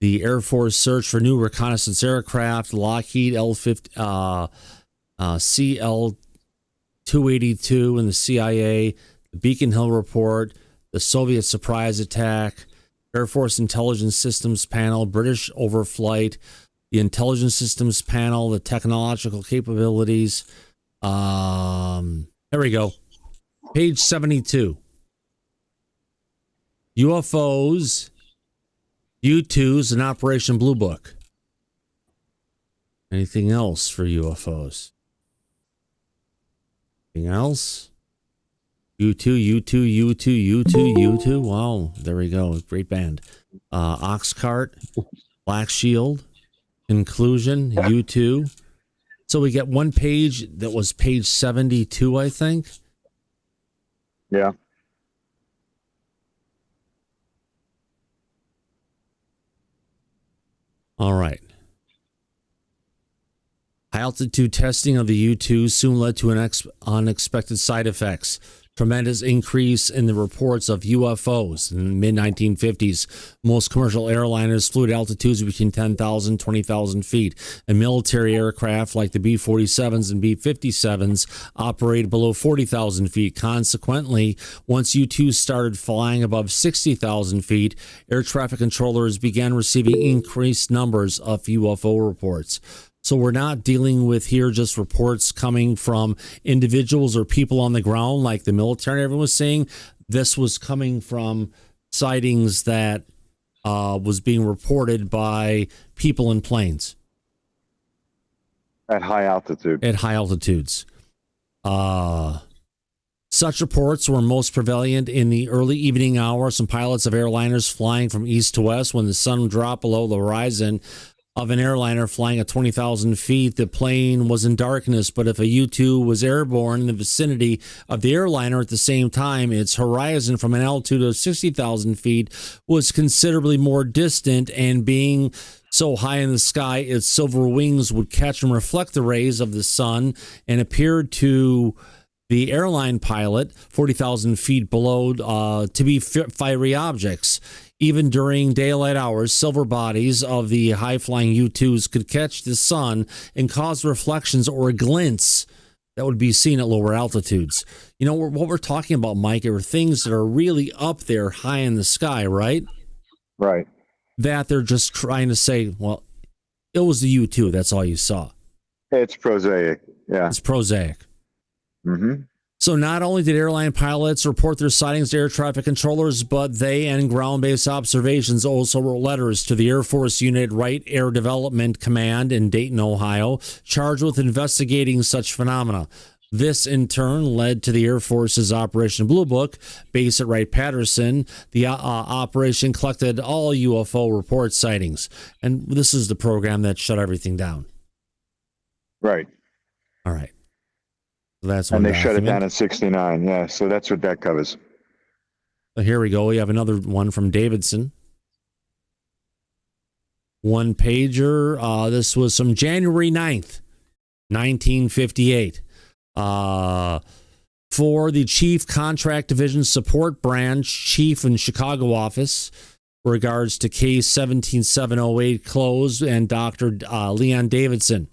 The Air Force search for new reconnaissance aircraft. Lockheed CL-282 and the CIA. The Beacon Hill Report, the Soviet surprise attack, Air Force Intelligence Systems Panel, British overflight, the Intelligence Systems Panel, the technological capabilities. There we go. Page 72. UFOs, U2s, and Operation Blue Book. Anything else for UFOs? Anything else? U2. Wow, there we go. Great band. Oxcart, Black Shield, Inclusion, U2. So we get one page that was page 72, I think. Yeah. All right. High altitude testing of the U2 soon led to unexpected side effects. Tremendous increase in the reports of UFOs in the mid-1950s. Most commercial airliners flew at altitudes between 10,000 and 20,000 feet, and military aircraft like the B-47s and B-57s operated below 40,000 feet. Consequently, once U-2 started flying above 60,000 feet, air traffic controllers began receiving increased numbers of UFO reports. So we're not dealing with here just reports coming from individuals or people on the ground like the military everyone was saying. This was coming from sightings that was being reported by people in planes. At high altitude. At high altitudes. Such reports were most prevalent in the early evening hours. Some pilots of airliners flying from east to west when the sun dropped below the horizon of an airliner flying at 20,000 feet, the plane was in darkness, but if a U-2 was airborne in the vicinity of the airliner at the same time, its horizon from an altitude of 60,000 feet was considerably more distant, and being so high in the sky, its silver wings would catch and reflect the rays of the sun and appeared to the airline pilot 40,000 feet below to be fiery objects. Even during daylight hours, silver bodies of the high-flying U-2s could catch the sun and cause reflections or glints that would be seen at lower altitudes. You know, what we're talking about, Mike, are things that are really up there high in the sky, right? Right. That they're just trying to say, well, it was the U-2. That's all you saw. It's prosaic. Yeah. It's prosaic. Mm-hmm. So not only did airline pilots report their sightings to air traffic controllers, but they and ground-based observations also wrote letters to the Air Force Unit Wright Air Development Command in Dayton, Ohio, charged with investigating such phenomena. This, in turn, led to the Air Force's Operation Blue Book, based at Wright-Patterson. The operation collected all UFO report sightings. And this is the program that shut everything down. Right. All right. So that's and one they shut it document. down in 69. Yeah. So that's what that covers. So here we go. We have another one from Davidson. One pager. This was from January 9th, 1958. for the Chief Contract Division Support Branch Chief in Chicago office regards to case 17708 closed, and Dr. Leon Davidson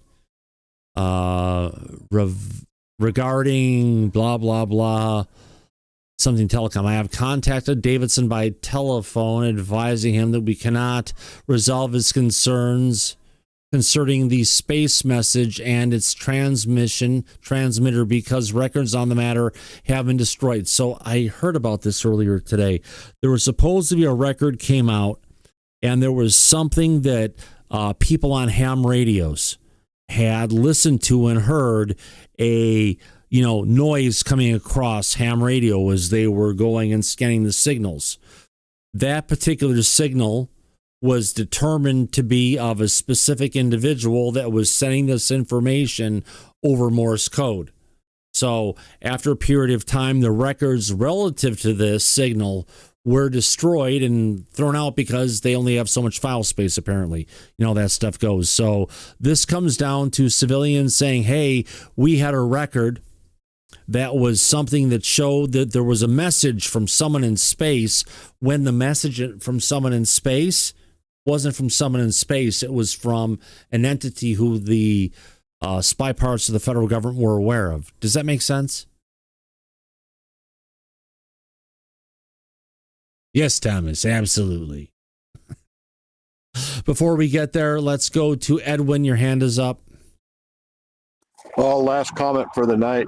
regarding blah, blah, blah, something telecom. I have contacted Davidson by telephone advising him that we cannot resolve his concerns concerning the space message and its transmitter because records on the matter have been destroyed. So I heard about this earlier today. There was supposed to be a record came out, and there was something that people on ham radios had listened to and heard a noise coming across ham radio as they were going and scanning the signals. That particular signal was determined to be of a specific individual that was sending this information over Morse code. So after a period of time, the records relative to this signal were destroyed and thrown out because they only have so much file space, apparently. That stuff goes. So this comes down to civilians saying, hey, we had a record that was something that showed that there was a message from someone in space, when the message from someone in space wasn't from someone in space. It was from an entity who the spy parts of the federal government were aware of. Does that make sense? Yes, Thomas, absolutely. Before we get there, let's go to Edwin. Your hand is up. Well, last comment for the night.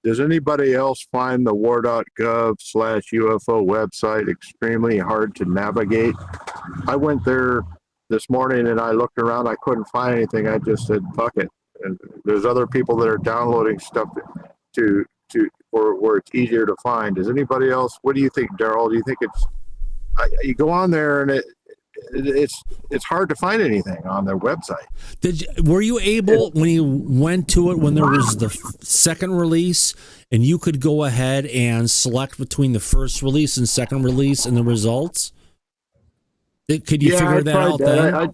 Does anybody else find the war.gov/UFO website extremely hard to navigate? I went there this morning and I looked around. I couldn't find anything. I just said, fuck it. And there's other people that are downloading stuff to where it's easier to find. Does anybody else? What do you think, Daryl? Do you think you go on there and it's hard to find anything on their website? Were you able, when you went to it, when there was the second release, and you could go ahead and select between the first release and second release and the results? Could you figure that out then?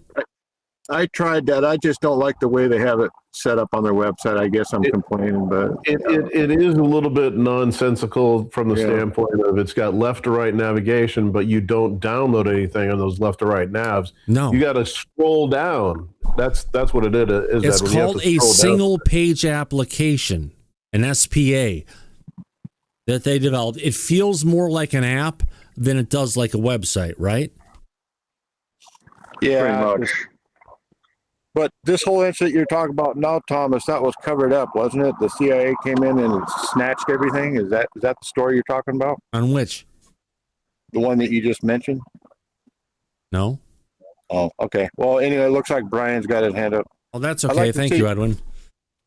I tried that. I just don't like the way they have it set up on their website. I guess I'm complaining, but it is a little bit nonsensical from the standpoint of it's got left to right navigation, but you don't download anything on those left to right navs. No, you got to scroll down. That's what it is. It's called a single page application, an SPA that they developed. It feels more like an app than it does like a website, right? Yeah, pretty much. But this whole incident you're talking about now, Thomas, that was covered up, wasn't it? The CIA came in and snatched everything. Is that the story you're talking about? On which? The one that you just mentioned? No. Oh, okay. Well, anyway, it looks like Brian's got his hand up. Oh, that's okay. Thank you, Edwin.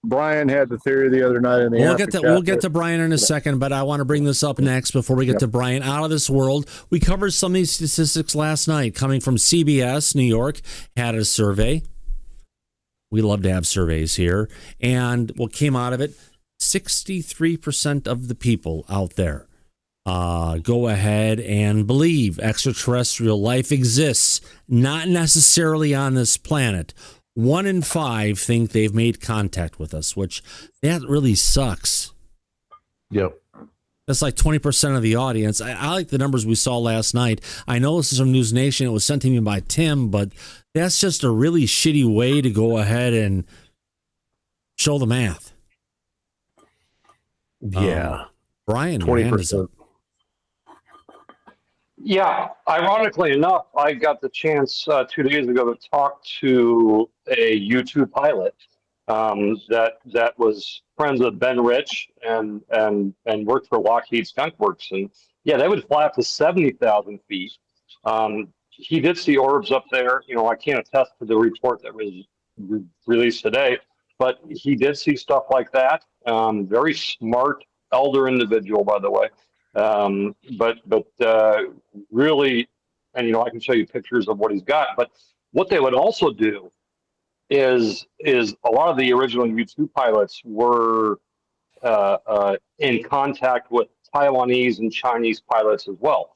Brian had the theory the other night in the We'll get to Brian in a second, but I want to bring this up next before we get to Brian. Out of this world, we covered some of these statistics last night coming from CBS New York, had a survey. We love to have surveys here. And what came out of it, 63% of the people out there go ahead and believe extraterrestrial life exists, not necessarily on this planet. 1 in 5 think they've made contact with us, which that really sucks. Yep. That's like 20% of the audience. I like the numbers we saw last night. I know this is from News Nation. It was sent to me by Tim, but that's just a really shitty way to go ahead and show the math. Yeah. Brian, 20%. Yeah, ironically enough, I got the chance 2 days ago to talk to a U2 pilot that was friends with Ben Rich and worked for Lockheed Skunk Works, and yeah, they would fly up to 70,000 feet. He did see orbs up there. I can't attest to the report that was released today, but he did see stuff like that. Very smart elder individual, by the way. But really, and I can show you pictures of what he's got. But what they would also do is a lot of the original U2 pilots were in contact with Taiwanese and Chinese pilots as well.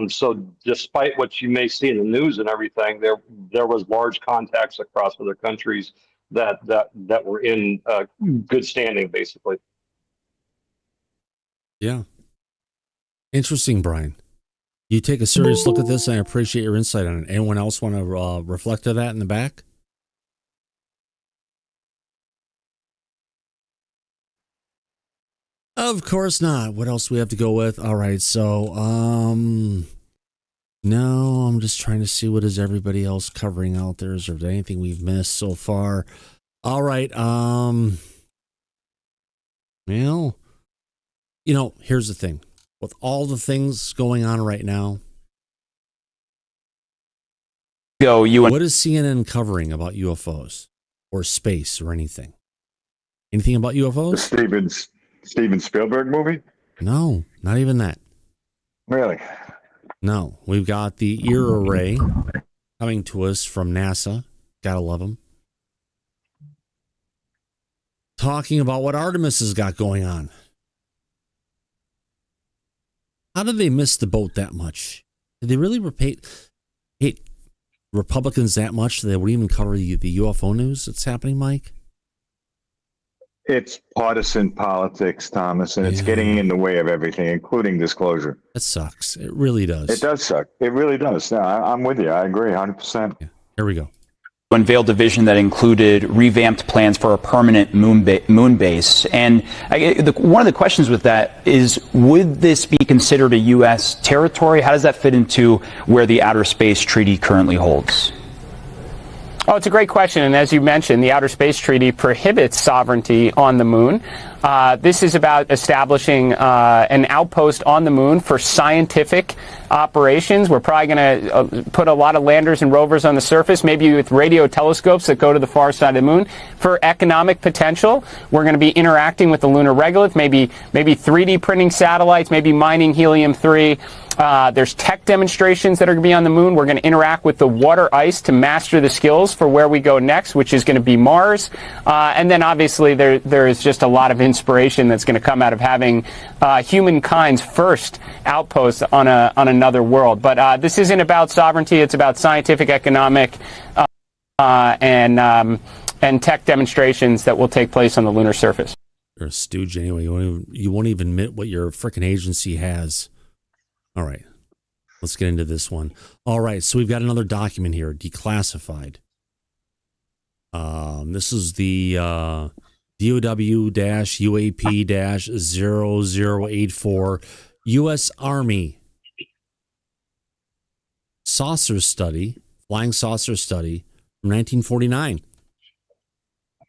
So despite what you may see in the news and everything, there was large contacts across other countries that were in good standing, basically. Yeah. Interesting, Brian. You take a serious look at this, and I appreciate your insight on it. Anyone else want to reflect to that in the back? Of course not. What else do we have to go with? All right, so no, I'm just trying to see what is everybody else covering out there. Is there anything we've missed so far? All right, well, here's the thing. With all the things going on right now, what is CNN covering about UFOs or space or anything? Anything about UFOs? The Steven Spielberg movie? No, not even that. Really? No. We've got the ear array coming to us from NASA. Gotta love them. Talking about what Artemis has got going on. How did they miss the boat that much? Did they really hate Republicans that much that they would even cover the UFO news that's happening, Mike? It's partisan politics, Thomas, and it's getting in the way of everything, including disclosure. That sucks. It really does. It does suck. It really does. No, I'm with you. I agree 100%. Yeah. Here we go. Unveiled a vision that included revamped plans for a permanent moon base. And one of the questions with that is, would this be considered a U.S. territory? How does that fit into where the Outer Space Treaty currently holds? Oh, it's a great question. And as you mentioned, the Outer Space Treaty prohibits sovereignty on the moon. This is about establishing an outpost on the moon for scientific operations. We're probably going to put a lot of landers and rovers on the surface, maybe with radio telescopes that go to the far side of the moon. For economic potential, we're going to be interacting with the lunar regolith, maybe 3D printing satellites, maybe mining helium-3. There's tech demonstrations that are going to be on the moon. We're going to interact with the water ice to master the skills for where we go next, which is going to be Mars. And then obviously there is just a lot of inspiration that's going to come out of having humankind's first outpost on another world. But this isn't about sovereignty. It's about scientific, economic, and tech demonstrations that will take place on the lunar surface. You're a stooge anyway. You won't even admit what your frickin' agency has. All right, let's get into this one. All right, so we've got another document here, declassified. This is the DOW-UAP-0084 U.S. Army saucer study, flying saucer study from 1949.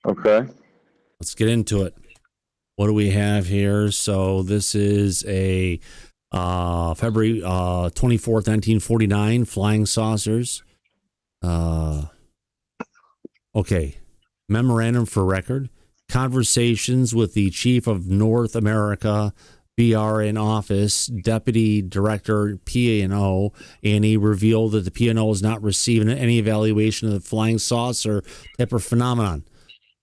Okay. Let's get into it. What do we have here? So this is a February 24th, 1949, flying saucers. Okay. Memorandum for record. Conversations with the Chief of North America BR in office, Deputy Director P&O, and he revealed that the P&O is not receiving any evaluation of the flying saucer type of phenomenon.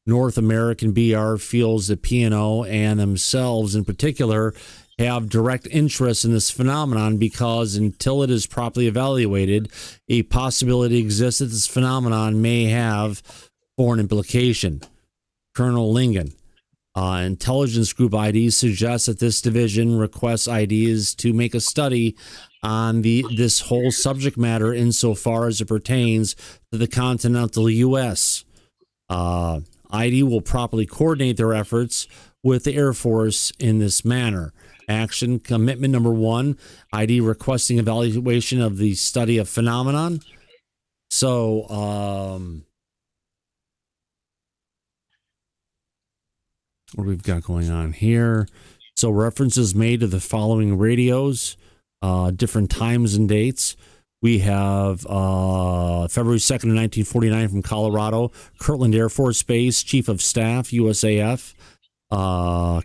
North American BR feels that P&O and themselves in particular have direct interest in this phenomenon because until it is properly evaluated, a possibility exists that this phenomenon may have foreign implication. Colonel Lingen, intelligence group IDs suggests that this division requests IDs to make a study on this whole subject matter insofar as it pertains to the continental U.S. ID will properly coordinate their efforts with the Air Force in this manner. Action commitment number 1, ID requesting evaluation of the study of phenomenon. So, what we've got going on here. So references made to the following radios, different times and dates. We have February 2nd, 1949 from Colorado, Kirtland Air Force Base, Chief of Staff, USAF.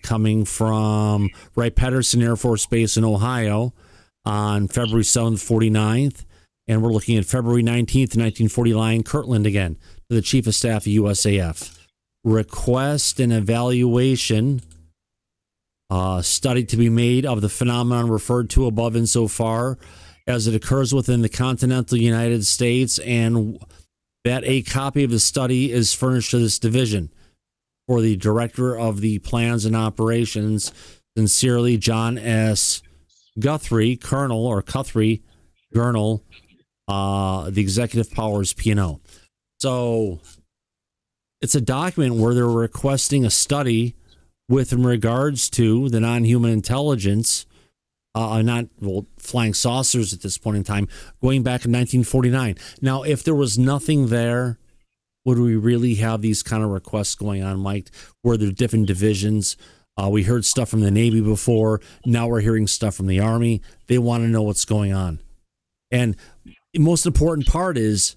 Coming from Wright Patterson Air Force Base in Ohio on February 7th, 49th. And we're looking at February 19th, 1949, Kirtland again, to the Chief of Staff of USAF. Request an evaluation study to be made of the phenomenon referred to above insofar as it occurs within the continental United States, and that a copy of the study is furnished to this division for the Director of the Plans and Operations Sincerely, John S. Guthrie, Colonel, or Guthrie, Gurnal, the Executive Powers P&O. So it's a document where they're requesting a study with in regards to the non-human intelligence, flying saucers at this point in time, going back in 1949. Now, if there was nothing there, would we really have these kind of requests going on, Mike, where there's different divisions? We heard stuff from the Navy before. Now we're hearing stuff from the Army. They want to know what's going on. And the most important part is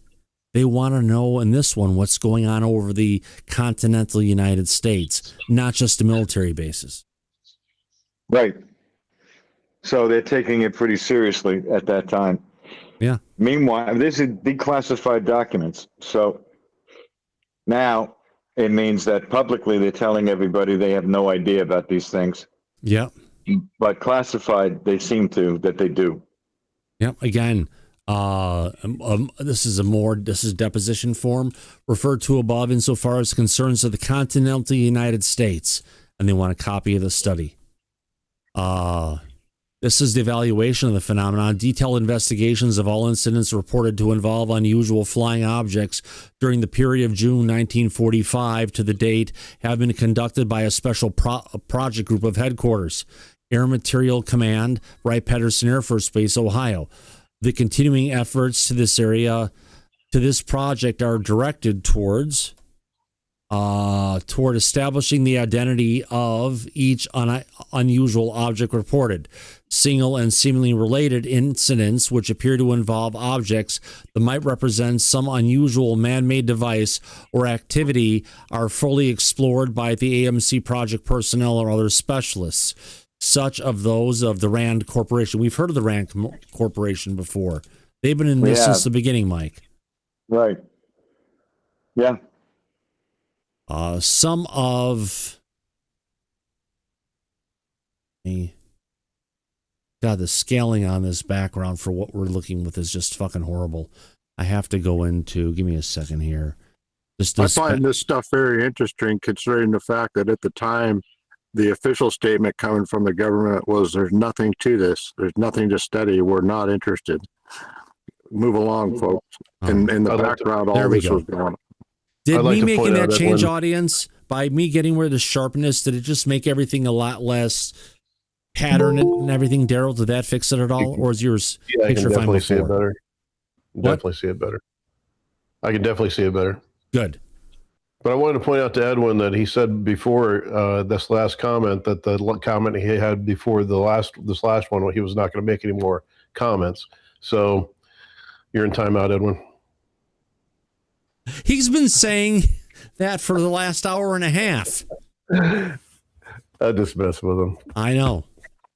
they want to know in this one what's going on over the continental United States, not just the military bases. Right. So they're taking it pretty seriously at that time. Yeah. Meanwhile, this is declassified documents. So now it means that publicly they're telling everybody they have no idea about these things. Yep. But classified, they seem to, that they do. Yep. Again, this is deposition form referred to above insofar as concerns of the continental United States, and they want a copy of the study. This is the evaluation of the phenomenon. Detailed investigations of all incidents reported to involve unusual flying objects during the period of June 1945 to the date have been conducted by a special project group of headquarters, Air Material Command, Wright-Patterson Air Force Base, Ohio. The continuing efforts to this project are directed toward establishing the identity of each unusual object reported. Single and seemingly related incidents which appear to involve objects that might represent some unusual man-made device or activity are fully explored by the AMC project personnel or other specialists, such of those of the RAND Corporation. We've heard of the RAND Corporation before. They've been in this since the beginning, Mike. Right. Yeah. Some of God, the scaling on this background for what we're looking with is just fucking horrible. I have to go into, give me a second here. I find this stuff very interesting, considering the fact that at the time, the official statement coming from the government was there's nothing to this. There's nothing to study. We're not interested. Move along, folks. In the background, all this was going on. Did me making that change, audience, by me getting rid of the sharpness, did it just make everything a lot less patterned and everything, Daryl? Did that fix it at all? Or is yours picture fine before? See it better. Definitely see it better. I can definitely see it better. Good. But I wanted to point out to Edwin that he said before this last comment that the comment he had before this last one, he was not going to make any more comments. So you're in timeout, Edwin. He's been saying that for the last hour and a half. I just mess with him. I know.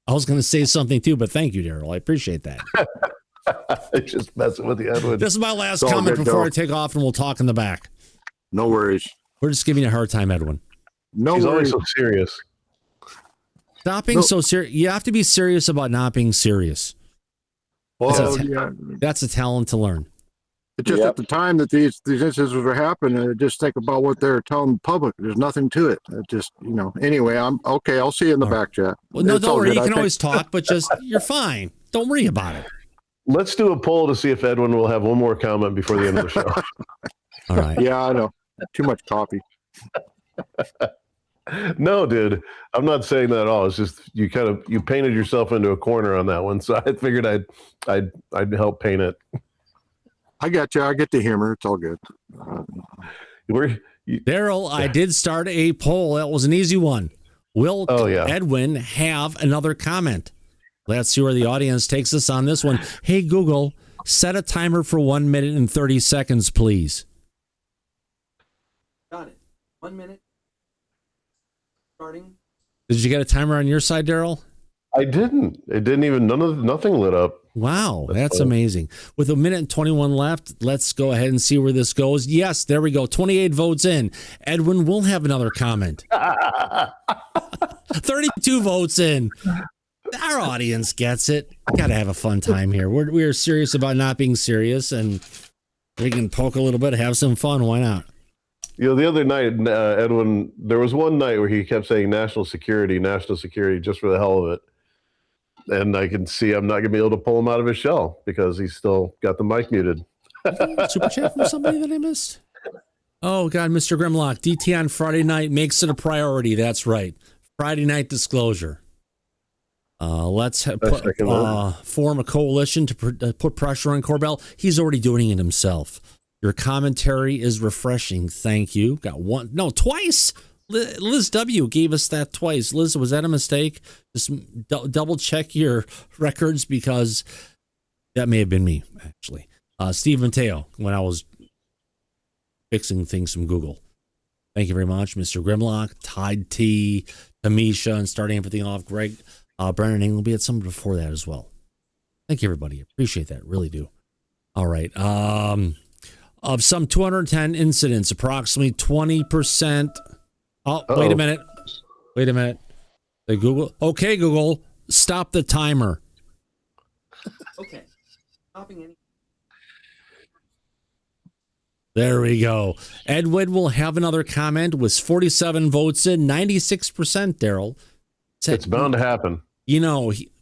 I was going to say something too, but thank you, Daryl. I appreciate that. Just messing with you, Edwin. This is my last comment before I take off, and we'll talk in the back. No worries. We're just giving you a hard time, Edwin. No He's worries. always so serious. Stop being so serious. You have to be serious about not being serious. Well, that's a talent to learn. It's just at the time that these instances were happening, just think about what they're telling the public. There's nothing to it. It just, anyway, I'm okay. I'll see you in the back chat. Well, no, don't worry. You can always talk, but just, you're fine. Don't worry about it. Let's do a poll to see if Edwin will have one more comment before the end of the show. All right. Yeah, I know. Too much coffee. No, dude, I'm not saying that at all. It's just you painted yourself into a corner on that one, so I figured I'd help paint it. I got you. I get the humor. It's all good. Daryl, I did start a poll. That was an easy one. Will Edwin have another comment? Let's see where the audience takes us on this one. Hey, Google, set a timer for 1 minute and 30 seconds, please. Got it. 1 minute. Starting. Did you get a timer on your side, Daryl? I didn't. It didn't even, nothing lit up. Wow, that's amazing. With 1 minute and 21 left, let's go ahead and see where this goes. Yes, there we go. 28 votes in. Edwin will have another comment. 32 votes in. Our audience gets it. Got to have a fun time here. We're serious about not being serious, and we can poke a little bit, have some fun. Why not? the other night, Edwin, there was one night where he kept saying national security, just for the hell of it. And I can see I'm not going to be able to pull him out of his shell because he's still got the mic muted. Super chat from somebody that I missed? Oh, God, Mr. Grimlock. DT on Friday night makes it a priority. That's right. Friday night disclosure. Let's form a coalition to put pressure on Corbell. He's already doing it himself. Your commentary is refreshing. Thank you. Got one. No, twice. Liz W. gave us that twice. Liz, was that a mistake? Just double check your records because that may have been me, actually. Steve Mateo, when I was fixing things from Google. Thank you very much, Mr. Grimlock, Tide T, Tamisha, and starting everything off, Greg, Brennan Engel. We had some before that as well. Thank you, everybody. Appreciate that. Really do. All right. Of some 210 incidents, approximately 20%. Oh, wait a minute. The Google. Okay, Google, stop the timer. Okay. Stopping any. There we go. Edwin will have another comment with 47 votes in, 96%, Daryl. It's bound to happen.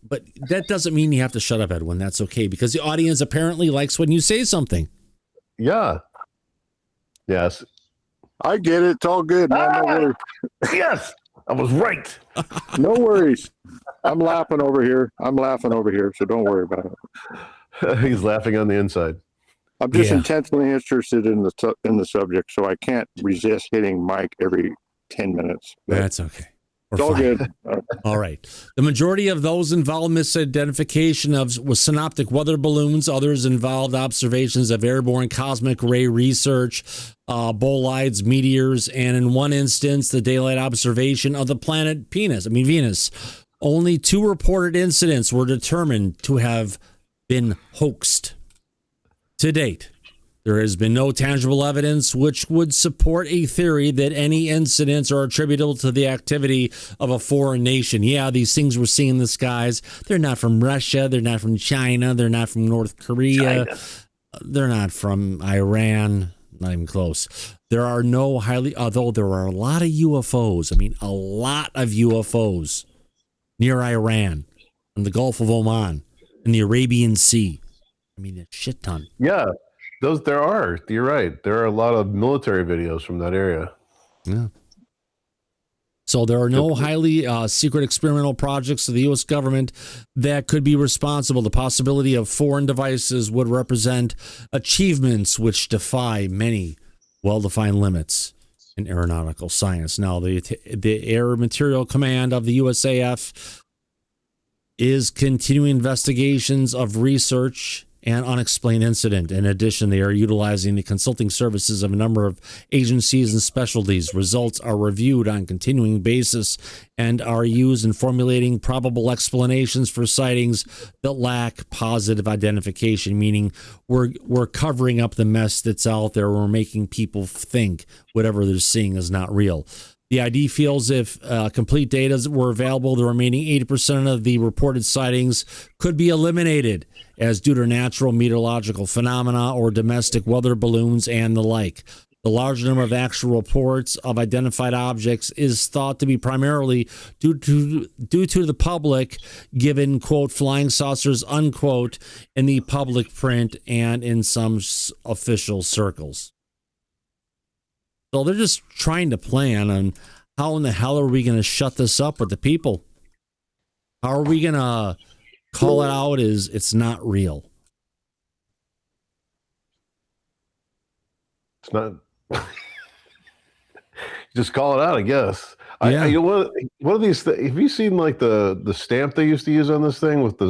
But that doesn't mean you have to shut up, Edwin. That's okay, because the audience apparently likes when you say something. Yeah. Yes. I get it. It's all good, man. No worries. Yes. I was right. No worries. I'm laughing over here. So don't worry about it. He's laughing on the inside. I'm just intensely interested in the subject, so I can't resist hitting Mike every 10 minutes. That's okay. It's all good. All right. The majority of those involved misidentification was synoptic weather balloons. Others involved observations of airborne cosmic ray research, bolides, meteors, and in one instance, the daylight observation of the planet Venus. Only 2 reported incidents were determined to have been hoaxed. To date, there has been no tangible evidence which would support a theory that any incidents are attributable to the activity of a foreign nation. Yeah, these things we're seeing in the skies, they're not from Russia, they're not from China, they're not from North Korea, they're not from Iran, not even close. There are no although there are a lot of UFOs, a lot of UFOs near Iran, in the Gulf of Oman, in the Arabian Sea. A shit ton. Yeah, there are. You're right. There are a lot of military videos from that area. Yeah. So there are no highly secret experimental projects of the U.S. government that could be responsible. The possibility of foreign devices would represent achievements which defy many well-defined limits in aeronautical science. Now, the Air Material Command of the USAF is continuing investigations of research and unexplained incident. In addition, they are utilizing the consulting services of a number of agencies and specialties. Results are reviewed on a continuing basis and are used in formulating probable explanations for sightings that lack positive identification, meaning we're covering up the mess that's out there. We're making people think whatever they're seeing is not real. The ID feels if complete data were available, the remaining 80% of the reported sightings could be eliminated as due to natural meteorological phenomena or domestic weather balloons and the like. The large number of actual reports of identified objects is thought to be primarily due to the public, given, quote, flying saucers, unquote, in the public print and in some official circles. So they're just trying to plan on how in the hell are we going to shut this up with the people? How are we going to call it out as it's not real? It's not. Just call it out, I guess. Yeah. One of these things, have you seen like the stamp they used to use on this thing with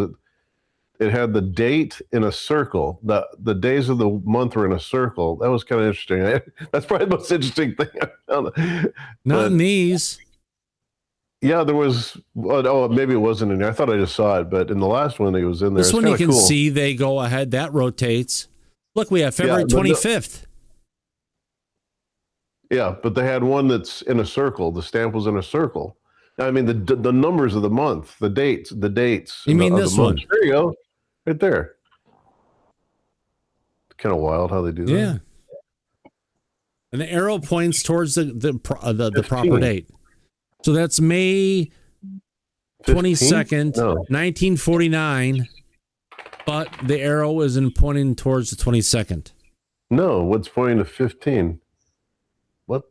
it had the date in a circle. The days of the month were in a circle. That was kind of interesting. That's probably the most interesting thing I found. Not in these. Yeah, there was. Oh, maybe it wasn't in there. I thought I just saw it, but in the last one, it was in there. This one you can see they go ahead. That rotates. Look, we have February 25th. Yeah, but they had one that's in a circle. The stamp was in a circle. I mean, the numbers of the month, the dates. You mean this one? There you go. Right there. Kind of wild how they do that. Yeah. And the arrow points towards the proper date. So that's May 22nd, 1949. But the arrow isn't pointing towards the 22nd. No, what's pointing to 15? What?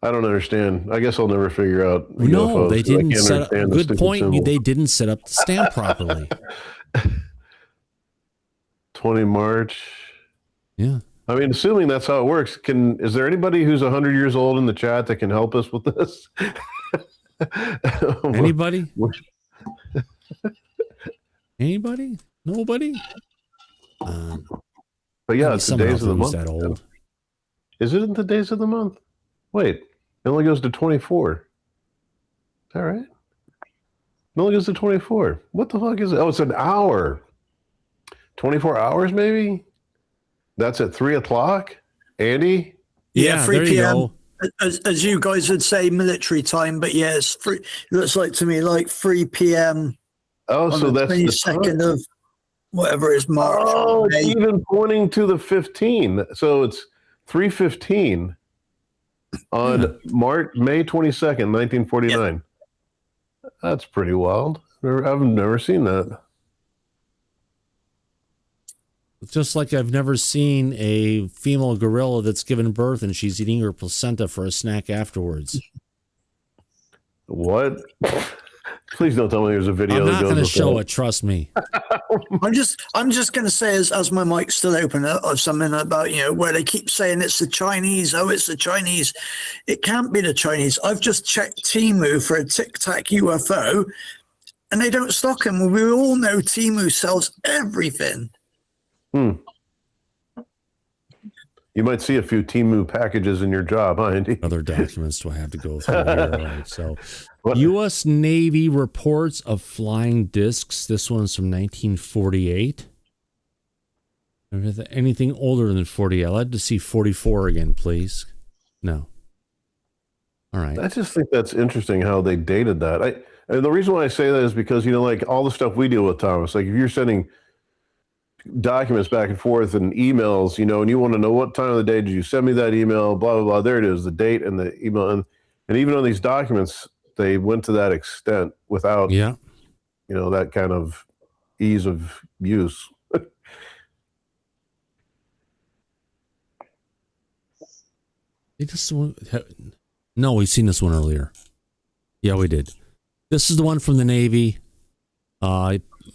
I don't understand. I guess I'll never figure out. No, UFOs, they didn't I can't set up. understand the Good stupid point. symbol. They didn't set up the stamp properly. 20 March. Yeah. I mean, assuming that's how it works, is there anybody who's 100 years old in the chat that can help us with this? Anybody? Anybody? Nobody? But yeah, it's the days of the month. That old. Is it in the days of the month? Wait, it only goes to 24. Is that right? It only goes to 24. What the fuck is it? Oh, it's an hour. 24 hours, maybe? That's at 3 o'clock? Andy? Yeah, 3 p.m. As you guys would say, military time, but yeah, it's free. Looks like to me like 3 p.m. Oh, so that's the 22nd of whatever is March. Oh, it's even pointing to the 15. So it's 3:15 on May 22nd, 1949. Yeah. That's pretty wild. I've never seen that. It's just like I've never seen a female gorilla that's given birth and she's eating her placenta for a snack afterwards. What? Please don't tell me there's a video. I'm not going to show that. it. Trust me. I'm just going to say, as my mic's still open, of something about, where they keep saying it's the Chinese. Oh, it's the Chinese. It can't be the Chinese. I've just checked Temu for a Tic Tac UFO, and they don't stock them. We all know Temu sells everything. You might see a few Temu packages in your job, huh, Andy? Other documents do I have to go through here? Right, so, U.S. Navy reports of flying discs. This one's from 1948. Anything older than 40? I'd like to see 44 again, please. No. All right. I just think that's interesting how they dated that. And the reason why I say that is because, like all the stuff we deal with, Thomas, like if you're sending documents back and forth and emails, and you want to know what time of the day did you send me that email, blah, blah, blah. There it is, the date and the email. And even on these documents, they went to that extent without, that kind of ease of use. No, we've seen this one earlier. Yeah, we did. This is the one from the Navy.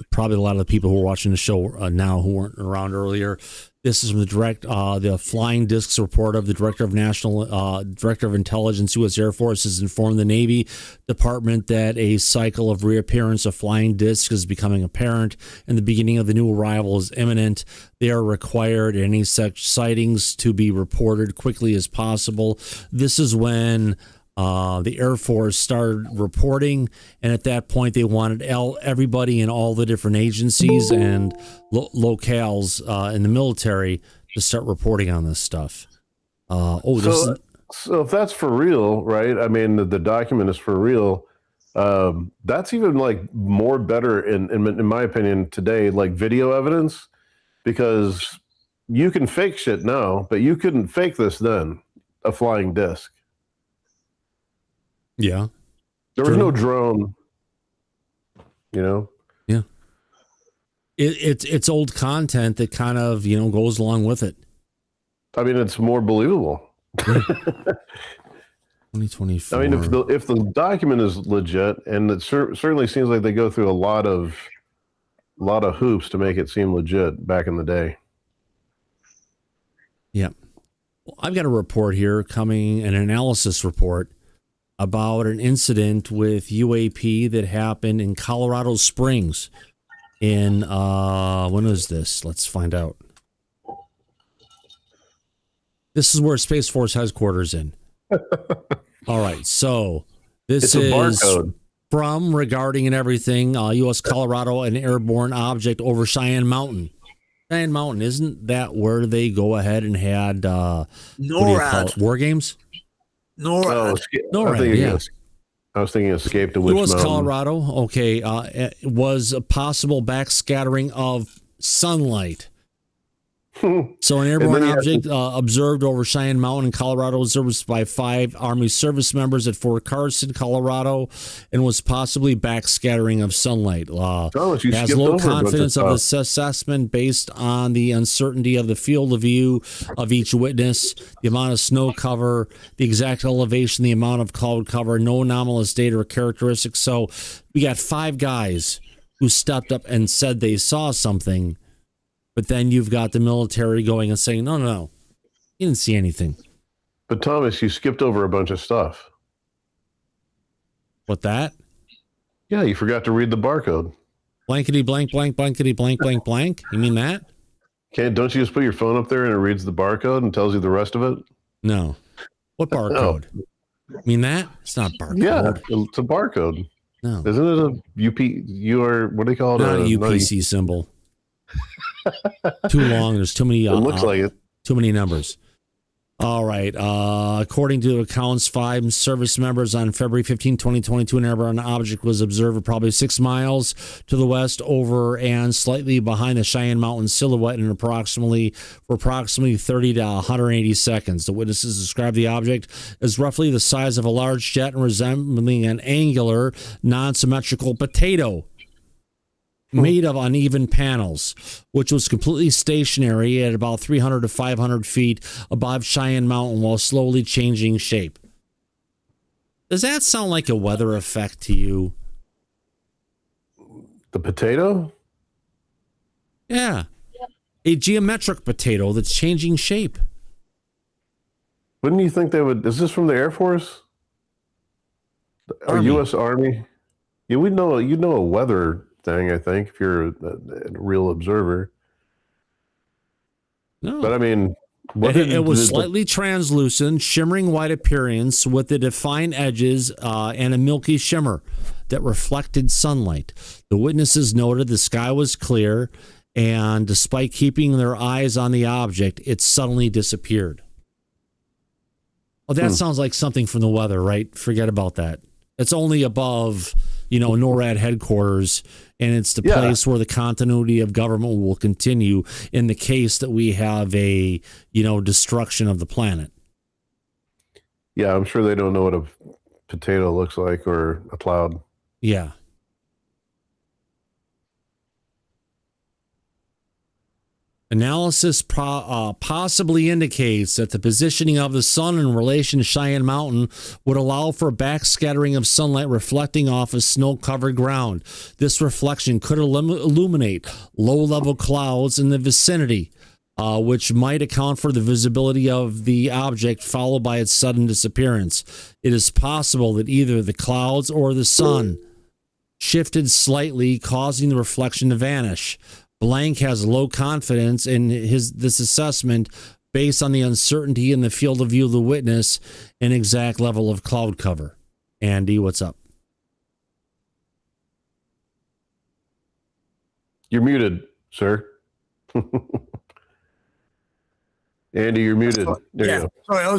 Probably a lot of the people who are watching the show now who weren't around earlier. This is from the flying discs report of the Director of Intelligence, U.S. Air Force, has informed the Navy Department that a cycle of reappearance of flying discs is becoming apparent, and the beginning of the new arrival is imminent. They are required any such sightings to be reported quickly as possible. This is when the Air Force started reporting, and at that point they wanted everybody in all the different agencies and locales in the military to start reporting on this stuff. So if that's for real, right? I mean, the document is for real. That's even like more better in my opinion today, like video evidence, because you can fake shit now, but you couldn't fake this then, a flying disc. Yeah. There was no drone, Yeah. It's old content that kind of, goes along with it. I mean, it's more believable. 2024. I mean, if the document is legit, and it certainly seems like they go through a lot of hoops to make it seem legit back in the day. Yeah. Well, I've got a report here coming, an analysis report about an incident with UAP that happened in Colorado Springs in, when was this? Let's find out. This is where Space Force headquarters in. All right. So this is from Regarding and Everything, U.S. Colorado, an airborne object over Cheyenne Mountain. Cheyenne Mountain, isn't that where they go ahead and had, NORAD. War games? NORAD. I was thinking Escape to Witch U.S. Mountain. Colorado, okay, it was a possible backscattering of sunlight. So an airborne object observed over Cheyenne Mountain in Colorado was observed by 5 Army service members at Fort Carson, Colorado, and was possibly backscattering of sunlight. Has low confidence of this assessment based on the uncertainty of the field of view of each witness, the amount of snow cover, the exact elevation, the amount of cloud cover, no anomalous data or characteristics. So we got 5 guys who stepped up and said they saw something. But then you've got the military going and saying, no, you didn't see anything. But Thomas, you skipped over a bunch of stuff. What that? Yeah, you forgot to read the barcode. Blankety blank, blank, blankety blank, blank, blank. You mean that? Don't you just put your phone up there and it reads the barcode and tells you the rest of it? No. What barcode? You mean that? It's not barcode. Yeah, it's a barcode. No. Isn't it a what do they call it? Not a UPC symbol. Too long. There's too many. It looks like it. Too many numbers. All right. According to accounts, 5 service members on February 15, 2022, an airborne object was observed probably 6 miles to the west, over and slightly behind the Cheyenne Mountain silhouette, and approximately 30 to 180 seconds. The witnesses described the object as roughly the size of a large jet and resembling an angular, non-symmetrical potato made of uneven panels, which was completely stationary at about 300 to 500 feet above Cheyenne Mountain while slowly changing shape. Does that sound like a weather effect to you? The potato? Yeah. A geometric potato that's changing shape. Wouldn't you think they would? Is this from the Air Force? Or U.S. Army? Yeah, you'd know a weather thing, I think, if you're a real observer. No. But I mean, it was slightly translucent, shimmering white appearance with the defined edges and a milky shimmer that reflected sunlight. The witnesses noted the sky was clear, and despite keeping their eyes on the object, it suddenly disappeared. Oh, that sounds like something from the weather, right? Forget about that. It's only above, NORAD headquarters, and it's the place where the continuity of government will continue in the case that we have a, destruction of the planet. Yeah, I'm sure they don't know what a potato looks like or a cloud. Yeah. Analysis possibly indicates that the positioning of the sun in relation to Cheyenne Mountain would allow for backscattering of sunlight reflecting off of snow-covered ground. This reflection could illuminate low-level clouds in the vicinity, which might account for the visibility of the object followed by its sudden disappearance. It is possible that either the clouds or the sun shifted slightly, causing the reflection to vanish. Blank has low confidence in this assessment based on the uncertainty in the field of view of the witness and exact level of cloud cover. Andy, what's up? You're muted, sir. Andy, you're muted. There you go. Sorry, I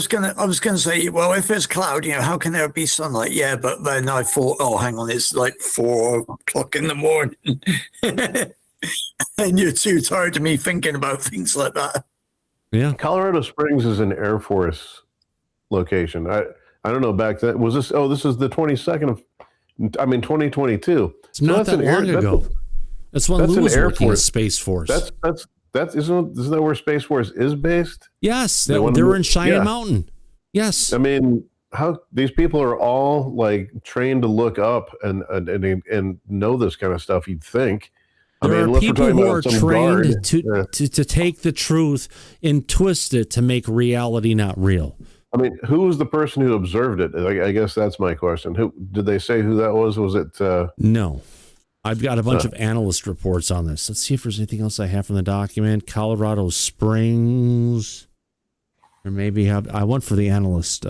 was gonna say, well, if it's cloud, how can there be sunlight? Yeah, but then I thought, oh, hang on, it's like 4 o'clock in the morning. And you're too tired of me thinking about things like that. Yeah. Colorado Springs is an Air Force location. I don't know back then. Was this? Oh, this is the 22nd of, 2022. It's not that long ago. That's when Lou was working at Space Force. Isn't that where Space Force is based? Yes, they were in Cheyenne Mountain. Yes. I mean, how these people are all like trained to look up and know this kind of stuff, you'd think. There are people who are trained to take the truth and twist it to make reality not real. I mean, who was the person who observed it? I guess that's my question. Who did they say who that was? Was it? No. I've got a bunch of analyst reports on this. Let's see if there's anything else I have from the document. Colorado Springs. Or maybe I went for the analyst.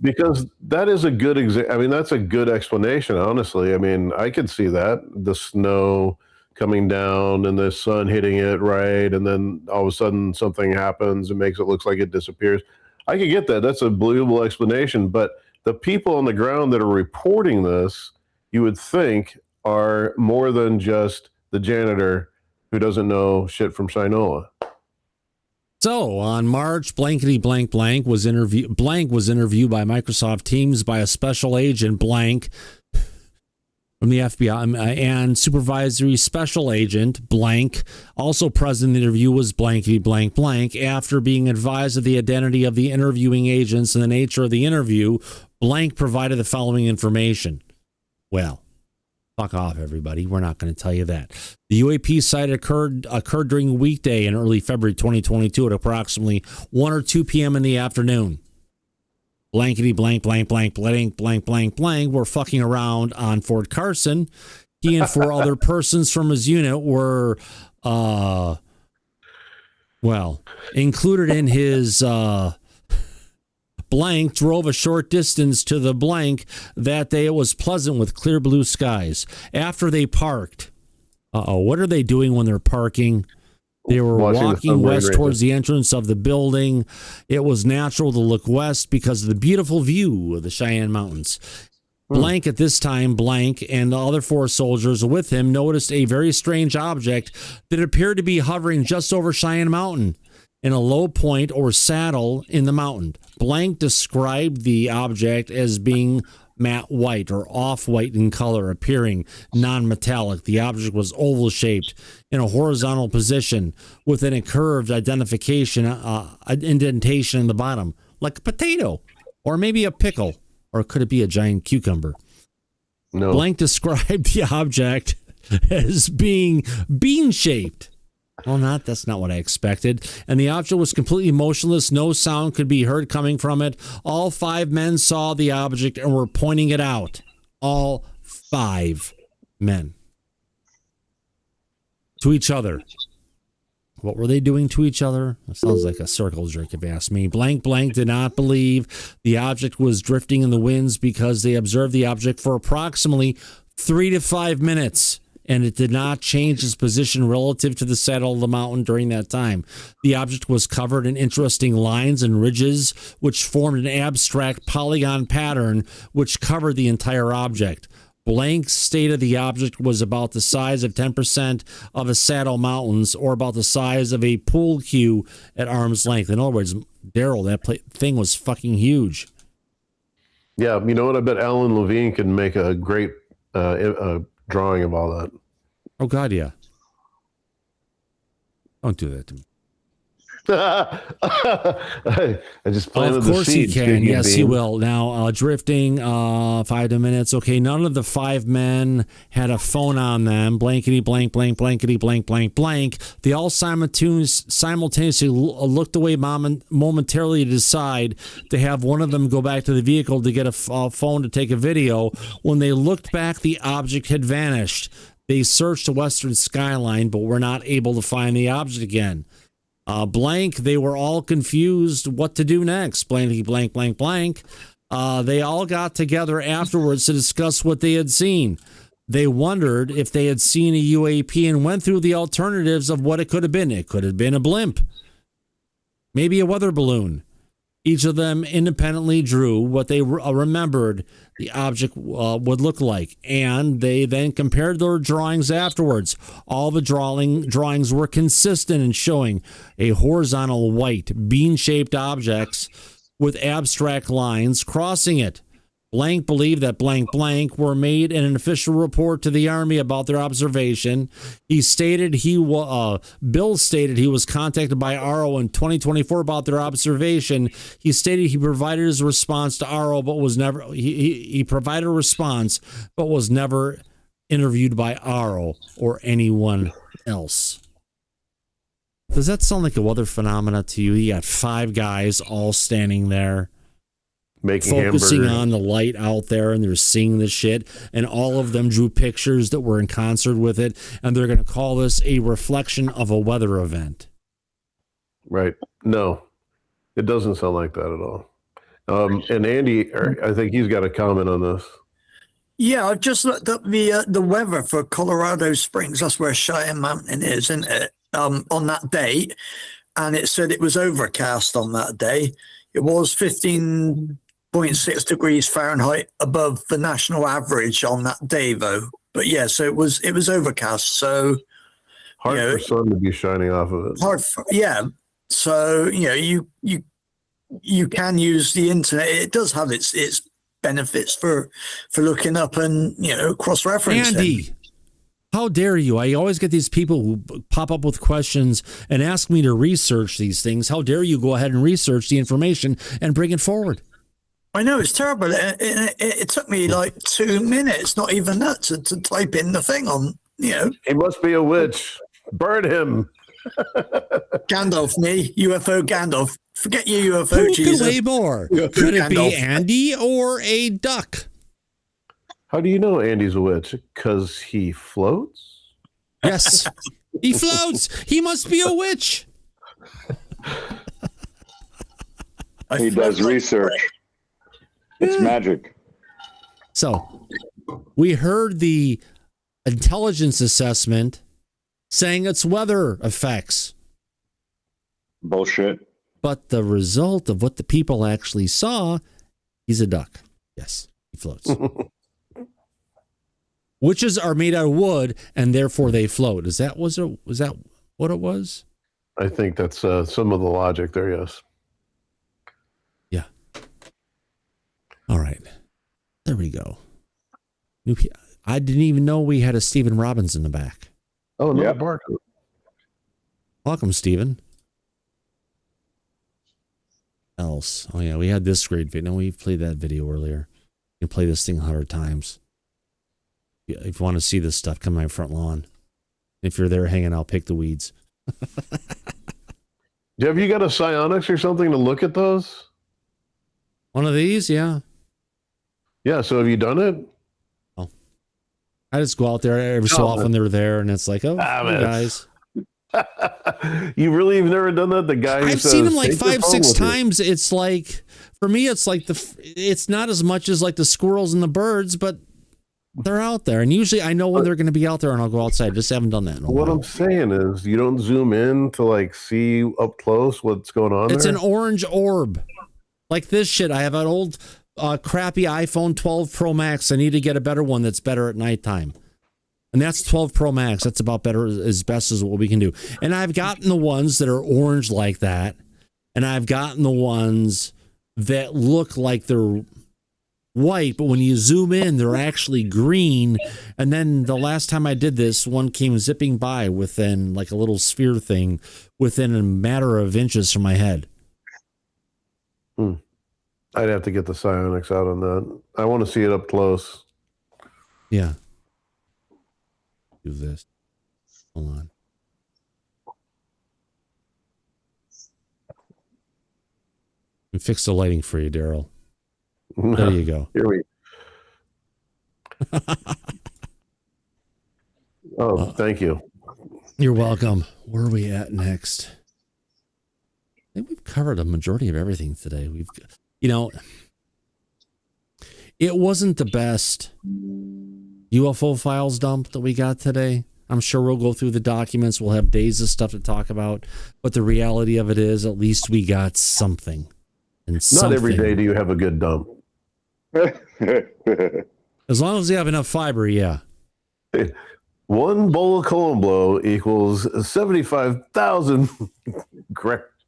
Because that is a good that's a good explanation, honestly. I mean, I could see that. The snow coming down and the sun hitting it, right? And then all of a sudden something happens and makes it look like it disappears. I could get that. That's a believable explanation. But the people on the ground that are reporting this, you would think, are more than just the janitor who doesn't know shit from Shinola. So on March, blankety blank blank was interviewed by Microsoft Teams by a special agent blank from the FBI and supervisory special agent blank. Also present in the interview was blankety blank blank. After being advised of the identity of the interviewing agents and the nature of the interview, blank provided the following information. Well, fuck off, everybody. We're not going to tell you that. The UAP sight occurred during a weekday in early February 2022 at approximately 1 or 2 p.m. in the afternoon. Blankety blank blank blank blank blank blank blank were fucking around on Fort Carson. He and 4 other persons from his unit were included in his blank drove a short distance to the blank. That day it was pleasant with clear blue skies. After they parked, what are they doing when they're parking? They were walking west towards the entrance of the building. It was natural to look west because of the beautiful view of the Cheyenne Mountains. Blank at this time, blank, and the other 4 soldiers with him noticed a very strange object that appeared to be hovering just over Cheyenne Mountain in a low point or saddle in the mountain. Blank described the object as being matte white or off-white in color, appearing non-metallic. The object was oval-shaped in a horizontal position within a curved indentation in the bottom, like a potato or maybe a pickle, or could it be a giant cucumber? No. Blank described the object as being bean-shaped. Well, that's not what I expected. And the object was completely motionless. No sound could be heard coming from it. All 5 men saw the object and were pointing it out. All 5 men. To each other. What were they doing to each other? That sounds like a circle jerk if you ask me. Blank blank did not believe the object was drifting in the winds because they observed the object for approximately 3 to 5 minutes. And it did not change its position relative to the saddle of the mountain during that time. The object was covered in interesting lines and ridges, which formed an abstract polygon pattern which covered the entire object. Blank stated the object was about the size of 10% of the Saddle Mountains, or about the size of a pool cue at arm's length. In other words, Daryl, that thing was fucking huge. Yeah, you know what? I bet Alan Levine can make a great drawing of all that. Oh God, yeah. Don't do that to me. I just planted the seeds. Of course he can. Yes, he will. Now, drifting, 5 minutes. Okay, none of the 5 men had a phone on them. Blankety blank blank blankety blank blank blank. They all simultaneously looked away momentarily to decide to have one of them go back to the vehicle to get a phone to take a video. When they looked back, the object had vanished. They searched the western skyline, but were not able to find the object again. Blank, they were all confused what to do next. Blankety blank blank blank. They all got together afterwards to discuss what they had seen. They wondered if they had seen a UAP and went through the alternatives of what it could have been. It could have been a blimp, maybe a weather balloon. Each of them independently drew what they remembered the object would look like, and they then compared their drawings afterwards. All the drawings were consistent in showing a horizontal white bean-shaped objects with abstract lines crossing it. Blank believed that blank blank were made in an official report to the Army about their observation. Bill stated he was contacted by RO in 2024 about their observation. He stated he provided his response to RO, but was never he provided a response, but was never interviewed by RO or anyone else. Does that sound like a weather phenomena to you? You got 5 guys all standing there, focusing on the light out there, and they're seeing this shit, and all of them drew pictures that were in concert with it, and they're going to call this a reflection of a weather event. Right. No, it doesn't sound like that at all. And Andy, I think he's got a comment on this. Yeah, I've just looked up the weather for Colorado Springs. That's where Cheyenne Mountain is, isn't it? On that date, and it said it was overcast on that day. It was 15.6 degrees Fahrenheit above the national average on that day, though. But yeah, so it was overcast. So hard for sun to be shining off of it. So you can use the internet. It does have its benefits for looking up and cross-referencing. Andy, how dare you? I always get these people who pop up with questions and ask me to research these things. How dare you go ahead and research the information and bring it forward? I know, it's terrible. It took me like 2 minutes, not even that, to type in the thing on, He must be a witch. Burn him. Gandalf, me, UFO Gandalf. Forget your UFO, Who Jesus. could weigh more? Could it be Andy or a duck? How do you know Andy's a witch? Because he floats? Yes, he floats. He must be a witch. He does research. It's magic. So we heard the intelligence assessment saying it's weather effects. Bullshit. But the result of what the people actually saw, he's a duck. Yes, he floats. Witches are made out of wood, and therefore they float. Was that what it was? I think that's some of the logic there, yes. Yeah. All right. There we go. I didn't even know we had a Stephen Robbins in the back. Oh, no, Barker. Welcome, Stephen. Else. Oh, yeah, we had this great video. No, we played that video earlier. You can play this thing 100 times. If you want to see this stuff, come to my front lawn. If you're there hanging out, pick the weeds. Have you got a psionics or something to look at those? One of these, yeah. Yeah, so have you done it? Oh. I just go out there every so often. They're there, and it's like, hey, guys. You really have never done that? The guy who I've says, seen him like "Take your 5, phone 6 with you." times. It's like, for me, it's like it's not as much as like the squirrels and the birds, but they're out there. And usually I know when they're going to be out there and I'll go outside. Just haven't done that in a while. What I'm saying is you don't zoom in to like see up close what's going on. It's there? an orange orb. Like this shit. I have an old crappy iPhone 12 Pro Max. I need to get a better one that's better at nighttime. And that's 12 Pro Max. That's about better, as best as what we can do. And I've gotten the ones that are orange like that. And I've gotten the ones that look like they're white, but when you zoom in, they're actually green. And then the last time I did this, one came zipping by within like a little sphere thing within a matter of inches from my head. I'd have to get the psionics out on that. I want to see it up close. Yeah. Do this. Hold on. And fix the lighting for you, Daryl. There you go. Here we Oh, thank you. You're welcome. Where are we at next? I think we've covered a majority of everything today. It wasn't the best UFO files dump that we got today. I'm sure we'll go through the documents. We'll have days of stuff to talk about. But the reality of it is, at least we got something. And Not every day do you have a good dump. As long as you have enough fiber, yeah. One bowl of colon blow equals 75,000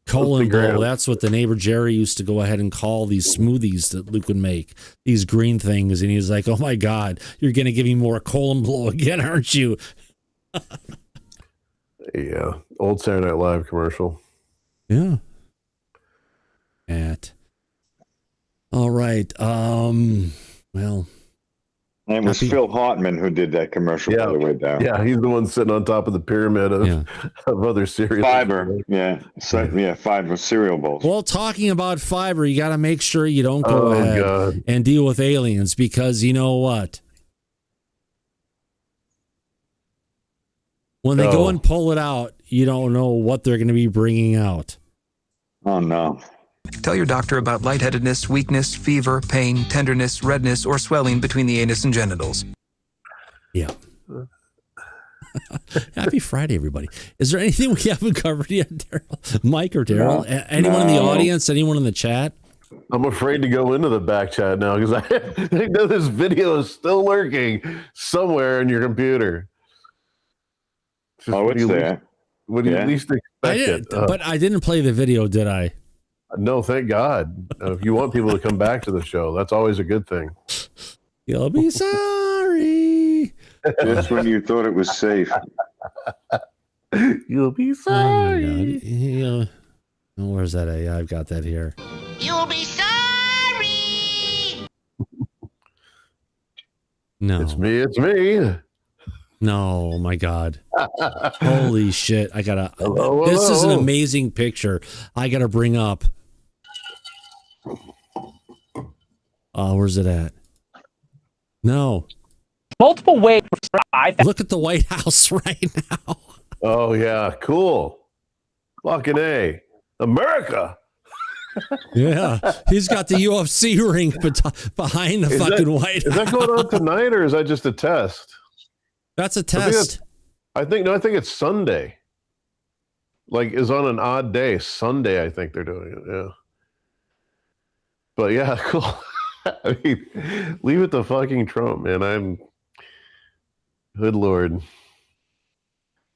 colon blow. That's what the neighbor Jerry used to go ahead and call these smoothies that Luke would make. These green things. And he was like, oh my God, you're going to give me more colon blow again, aren't you? Yeah. Old Saturday Night Live commercial. Yeah. All right. Well. And it was Phil Hartman who did that commercial, by the way, down. Yeah, he's the one sitting on top of the pyramid of other cereal. Fiber, fiber cereal bowls. Well, talking about fiber, you got to make sure you don't go ahead and deal with aliens, because you know what? When they go and pull it out, you don't know what they're going to be bringing out. Oh, no. Tell your doctor about lightheadedness, weakness, fever, pain, tenderness, redness, or swelling between the anus and genitals. Yeah. Happy Friday, everybody. Is there anything we haven't covered yet, Daryl? Mike or Daryl? Anyone in the audience? Anyone in the chat? I'm afraid to go into the back chat now because I know this video is still lurking somewhere in your computer. It's there. when you least expect it. But I didn't play the video, did I? No, thank God. If you want people to come back to the show, that's always a good thing. You'll be sorry. Just when you thought it was safe. You'll be sorry. Oh, where's that? I've got that here. You'll be sorry. No. It's me. No, my God. Holy shit. I gotta. Hello. This is an amazing picture. I gotta bring up. Where's it at? No. Multiple ways. Look at the White House right now. Oh, yeah. Cool. Fucking A. America. Yeah. He's got the UFC ring behind the White House. Is that going on tonight, or is that just a test? That's a test. I think it's Sunday. Like, is on an odd day. Sunday, I think they're doing it. Yeah. But yeah, cool. I mean, leave it to fucking Trump, man. Good Lord.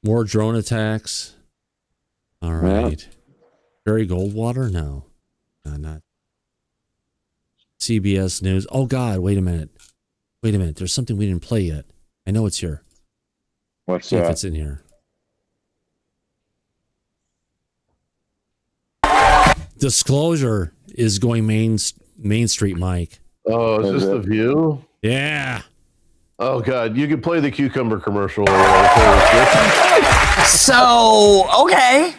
More drone attacks. All right. Barry Goldwater? No. Not. CBS News. Oh, God. Wait a minute. There's something we didn't play yet. I know it's here. What's See that? if it's in here. Disclosure is going Main Street, Mike. Oh, is this The View? Yeah. Oh, God. You can play the cucumber commercial. So, okay.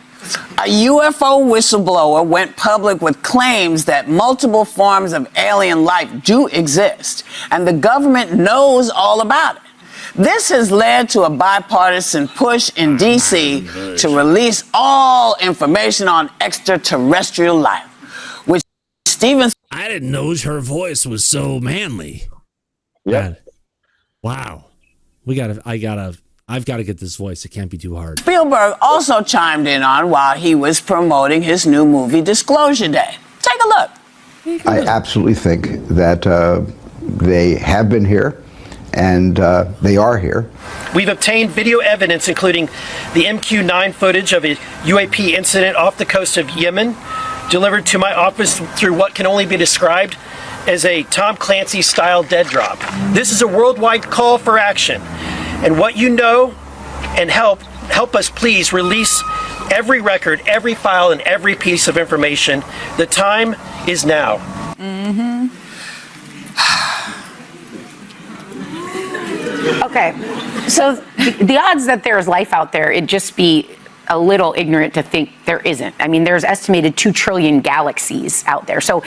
A UFO whistleblower went public with claims that multiple forms of alien life do exist, and the government knows all about it. This has led to a bipartisan push in D.C. to release all information on extraterrestrial life, which Stevens... I didn't know her voice was so manly. Yeah. Wow. I've got to get this voice. It can't be too hard. Spielberg also chimed in on while he was promoting his new movie Disclosure Day. Take a look. I absolutely think that they have been here, and they are here. We've obtained video evidence, including the MQ-9 footage of a UAP incident off the coast of Yemen, delivered to my office through what can only be described as a Tom Clancy-style dead drop. This is a worldwide call for action. And what you know, and help us please release every record, every file, and every piece of information. The time is now. Mm-hmm. Okay, so the odds that there's life out there, it'd just be a little ignorant to think there isn't. I mean, there's estimated 2 trillion galaxies out there. So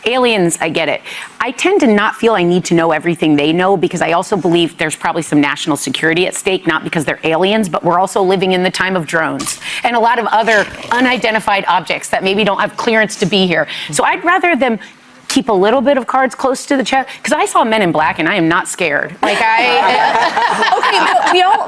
aliens, I get it. I tend to not feel I need to know everything they know, because I also believe there's probably some national security at stake, not because they're aliens, but we're also living in the time of drones and a lot of other unidentified objects that maybe don't have clearance to be here. So I'd rather them keep a little bit of cards close to the chest, because I saw Men in Black and I am not scared. Like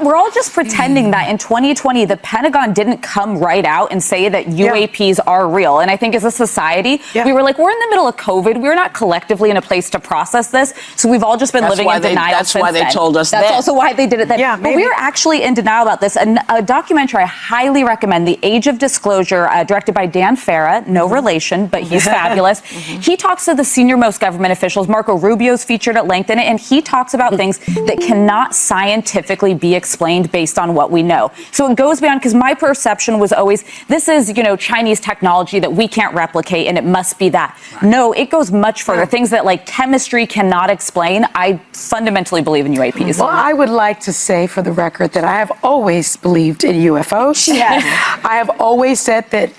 we're all just pretending that in 2020 the Pentagon didn't come right out and say that UAPs are real. And I think as a society, we were like, we're in the middle of COVID. We're not collectively in a place to process this. So we've all just been living in denial. That's why they told us that. That's also why they did it then. Yeah, but we're actually in denial about this. A documentary I highly recommend, The Age of Disclosure, directed by Dan Farah, no relation, but he's fabulous. He talks to the senior-most government officials. Marco Rubio's featured at length in it, and he talks about things that cannot scientifically be explained based on what we know. So it goes beyond, because my perception was always, this is, Chinese technology that we can't replicate, and it must be that. Right. No, it goes much further. Things that, chemistry cannot explain. I fundamentally believe in UAPs. Well, I would like to say, for the record, that I have always believed in UFOs. Yes. I have always said that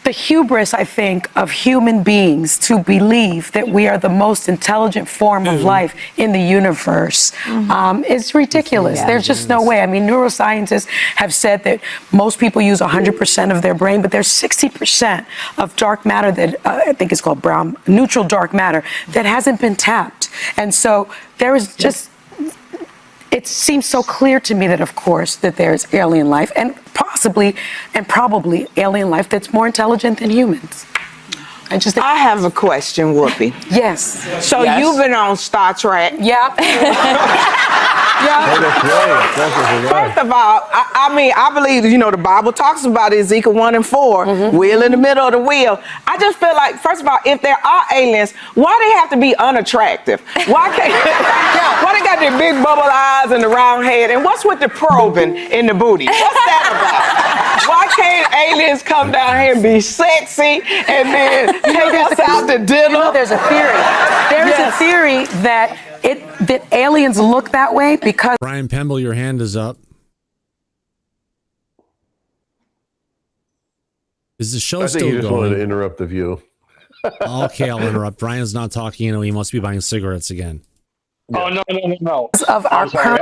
the hubris, I think, of human beings to believe that we are the most intelligent form of life in the universe is ridiculous. There's just no way. I mean, neuroscientists have said that most people use 100% of their brain, but there's 60% of dark matter that I think is called brown, neutral dark matter, that hasn't been tapped. And so there is just... It seems so clear to me that, of course, that there's alien life, and possibly and probably alien life that's more intelligent than humans. I have a question, Whoopi. Yes. So you've been on Star Trek. Yep. First of all, I believe, the Bible talks about Ezekiel 1 and 4, wheel in the middle of the wheel. I just feel like, first of all, if there are aliens, why they have to be unattractive? Why they got their big bubble eyes and the round head? And what's with the probing in the booty? What's that about? Why can't aliens come down here and be sexy and then take us out to dinner? There's a theory. There's a theory that aliens look that way because Brian Pemble, your hand is up. Is the show I think still you just going? wanted to interrupt the view. Okay, I'll interrupt. Brian's not talking. He must be buying cigarettes again. Oh, no. Of our sorry.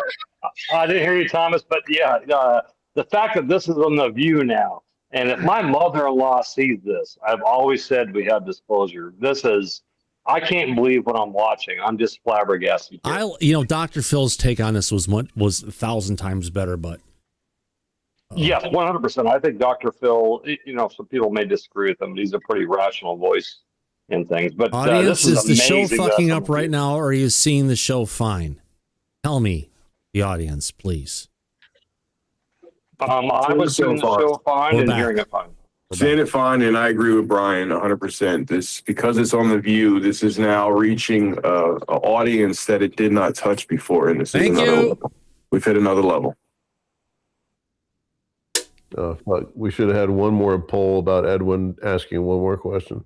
I didn't hear you, Thomas, but yeah, the fact that this is on The View now, and if my mother-in-law sees this, I've always said we have disclosure. I can't believe what I'm watching. I'm just flabbergasted. Dr. Phil's take on this was 1,000 times better, but yes, 100%. I think Dr. Phil, some people may disagree with him. He's a pretty rational voice in things. But audience, this is the show amazing fucking that up right now, or are you seeing the show fine? Tell me, the audience, please. I was seeing the show fine and hearing it fine. Seeing it fine, and I agree with Brian 100%. This, because it's on The View, this is now reaching an audience that it did not touch before, and this is another level. We've hit another level. Fuck. We should have had one more poll about Edwin asking one more question.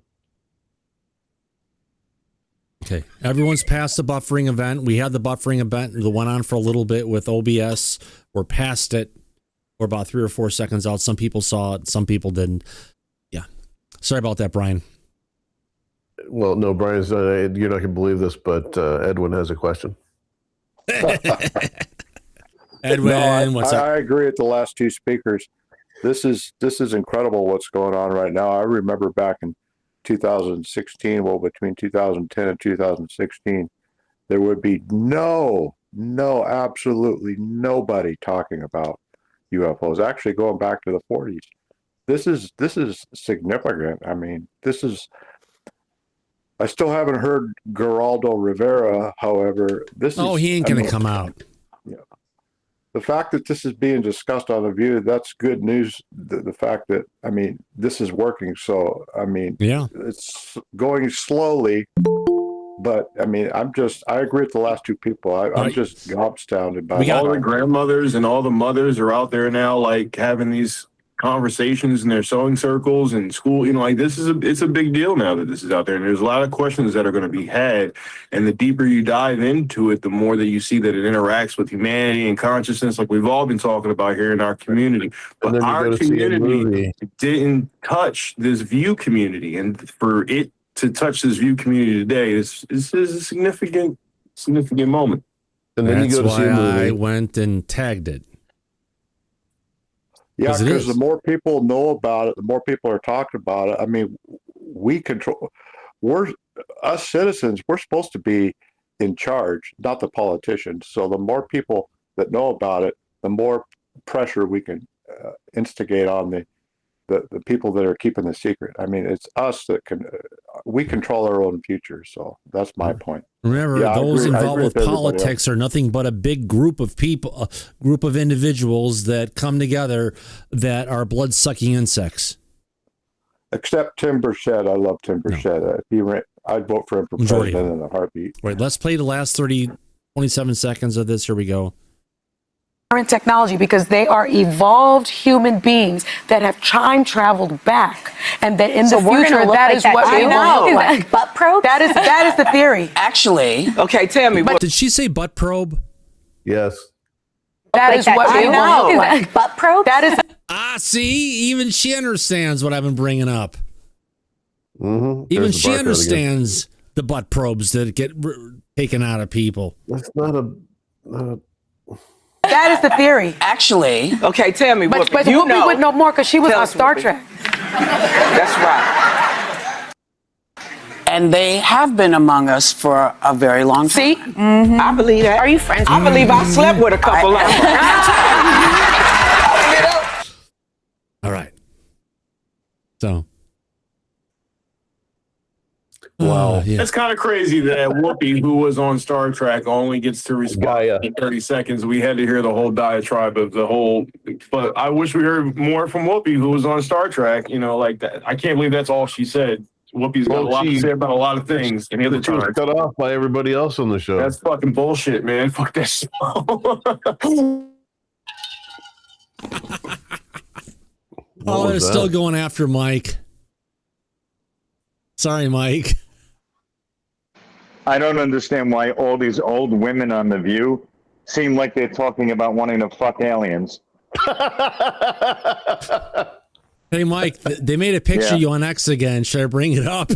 Okay, everyone's past the buffering event. We had the buffering event that went on for a little bit with OBS. We're past it. We're about 3 or 4 seconds out. Some people saw it, some people didn't. Yeah. Sorry about that, Brian. Well, no, Brian's you're not going to believe this, but Edwin has a question. Edwin, what's up? I agree with the last two speakers. This is incredible what's going on right now. I remember back in 2016, between 2010 and 2016, there would be absolutely nobody talking about UFOs. Actually, going back to the 40s, this is significant. I mean, I still haven't heard Geraldo Rivera. However, he ain't going to come out. Yeah. The fact that this is being discussed on The View, that's good news. The fact that, this is working. So, it's going slowly, but I agree with the last two people. I'm just gobstounded by all the grandmothers and all the mothers are out there now, like having these conversations in their sewing circles and school. It's a big deal now that this is out there, and there's a lot of questions that are going to be had. And the deeper you dive into it, the more that you see that it interacts with humanity and consciousness, like we've all been talking about here in our community. But our community didn't touch this View community, and for it to touch this View community today is a significant moment. And then that's you go to see a movie. I went and tagged it. Yeah, because the more people know about it, the more people are talking about it. Us citizens, we're supposed to be in charge, not the politicians. So the more people that know about it, the more pressure we can instigate on the people that are keeping the secret. It's us that we control our own future. So that's my point. Remember, those involved with politics are nothing but a big group of people, a group of individuals that come together that are blood-sucking insects. Except Tim Burchett. I love Tim Burchett. I'd vote for him for president in a heartbeat. Right, let's play the last 27 seconds of this. Here we go. Current technology, because they are evolved human beings that have time traveled back, and that in the future that is what we know. Like butt probe. That is the theory. Actually, okay, tell me. Did she say butt probe? Yes. That is what we know. Like butt probe. That is. See, even she understands what I've been bringing up. Mm-hmm. Even she understands the butt probes that get taken out of people. That's not a That is the theory. Actually, okay, tell me. But Whoopi would know more because she was on Star Trek. That's right. And they have been among us for a very long time. See? Mm-hmm. I believe that. Are you friends? I believe I slept with a couple of them. All right. So, Wow. Yeah. That's kind of crazy that Whoopi, who was on Star Trek, only gets to respond in 30 seconds. We had to hear the whole diatribe of the whole. But I wish we heard more from Whoopi, who was on Star Trek. You know, like that. I can't believe that's all she said. Whoopi's got a lot to say about a lot of things. And the other She was time, cut off by everybody else on the show. that's fucking bullshit, man. Fuck that show. Oh, they're still going after Mike. Sorry, Mike. I don't understand why all these old women on The View seem like they're talking about wanting to fuck aliens. Hey, Mike, they made a picture of you on X again. Should I bring it up?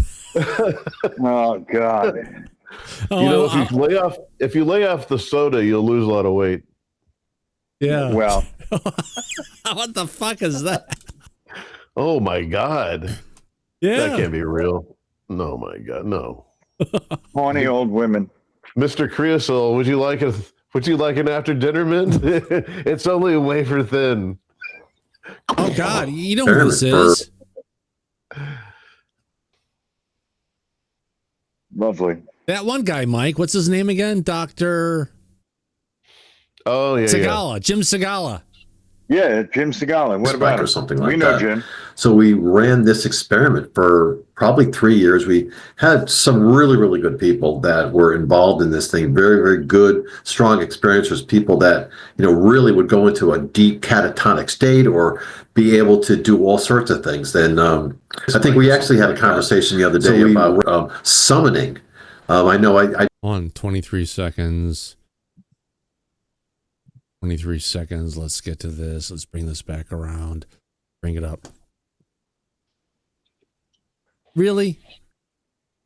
Oh, God. You know, if you lay off the soda, you'll lose a lot of weight. Yeah. Well. What the fuck is that? Oh, my God. Yeah. That can't be real. No, my God, no. Horny old women. Mr. Creosote, would you like an after dinner mint? It's only wafer thin. Oh God, you know who this is. Lovely. That one guy, Mike. What's his name again? Dr. Oh yeah, Segala, Jim Segala. Yeah, Jim Segala. What about or something like we know that. Jim. So we ran this experiment for probably 3 years. We had some really, really good people that were involved in this thing. Very, very good, strong experiencers. People that really would go into a deep catatonic state or be able to do all sorts of things. Then I think we actually had a conversation the other day about summoning. I know I on 23 seconds. 23 seconds. Let's get to this. Let's bring this back around. Bring it up. Really?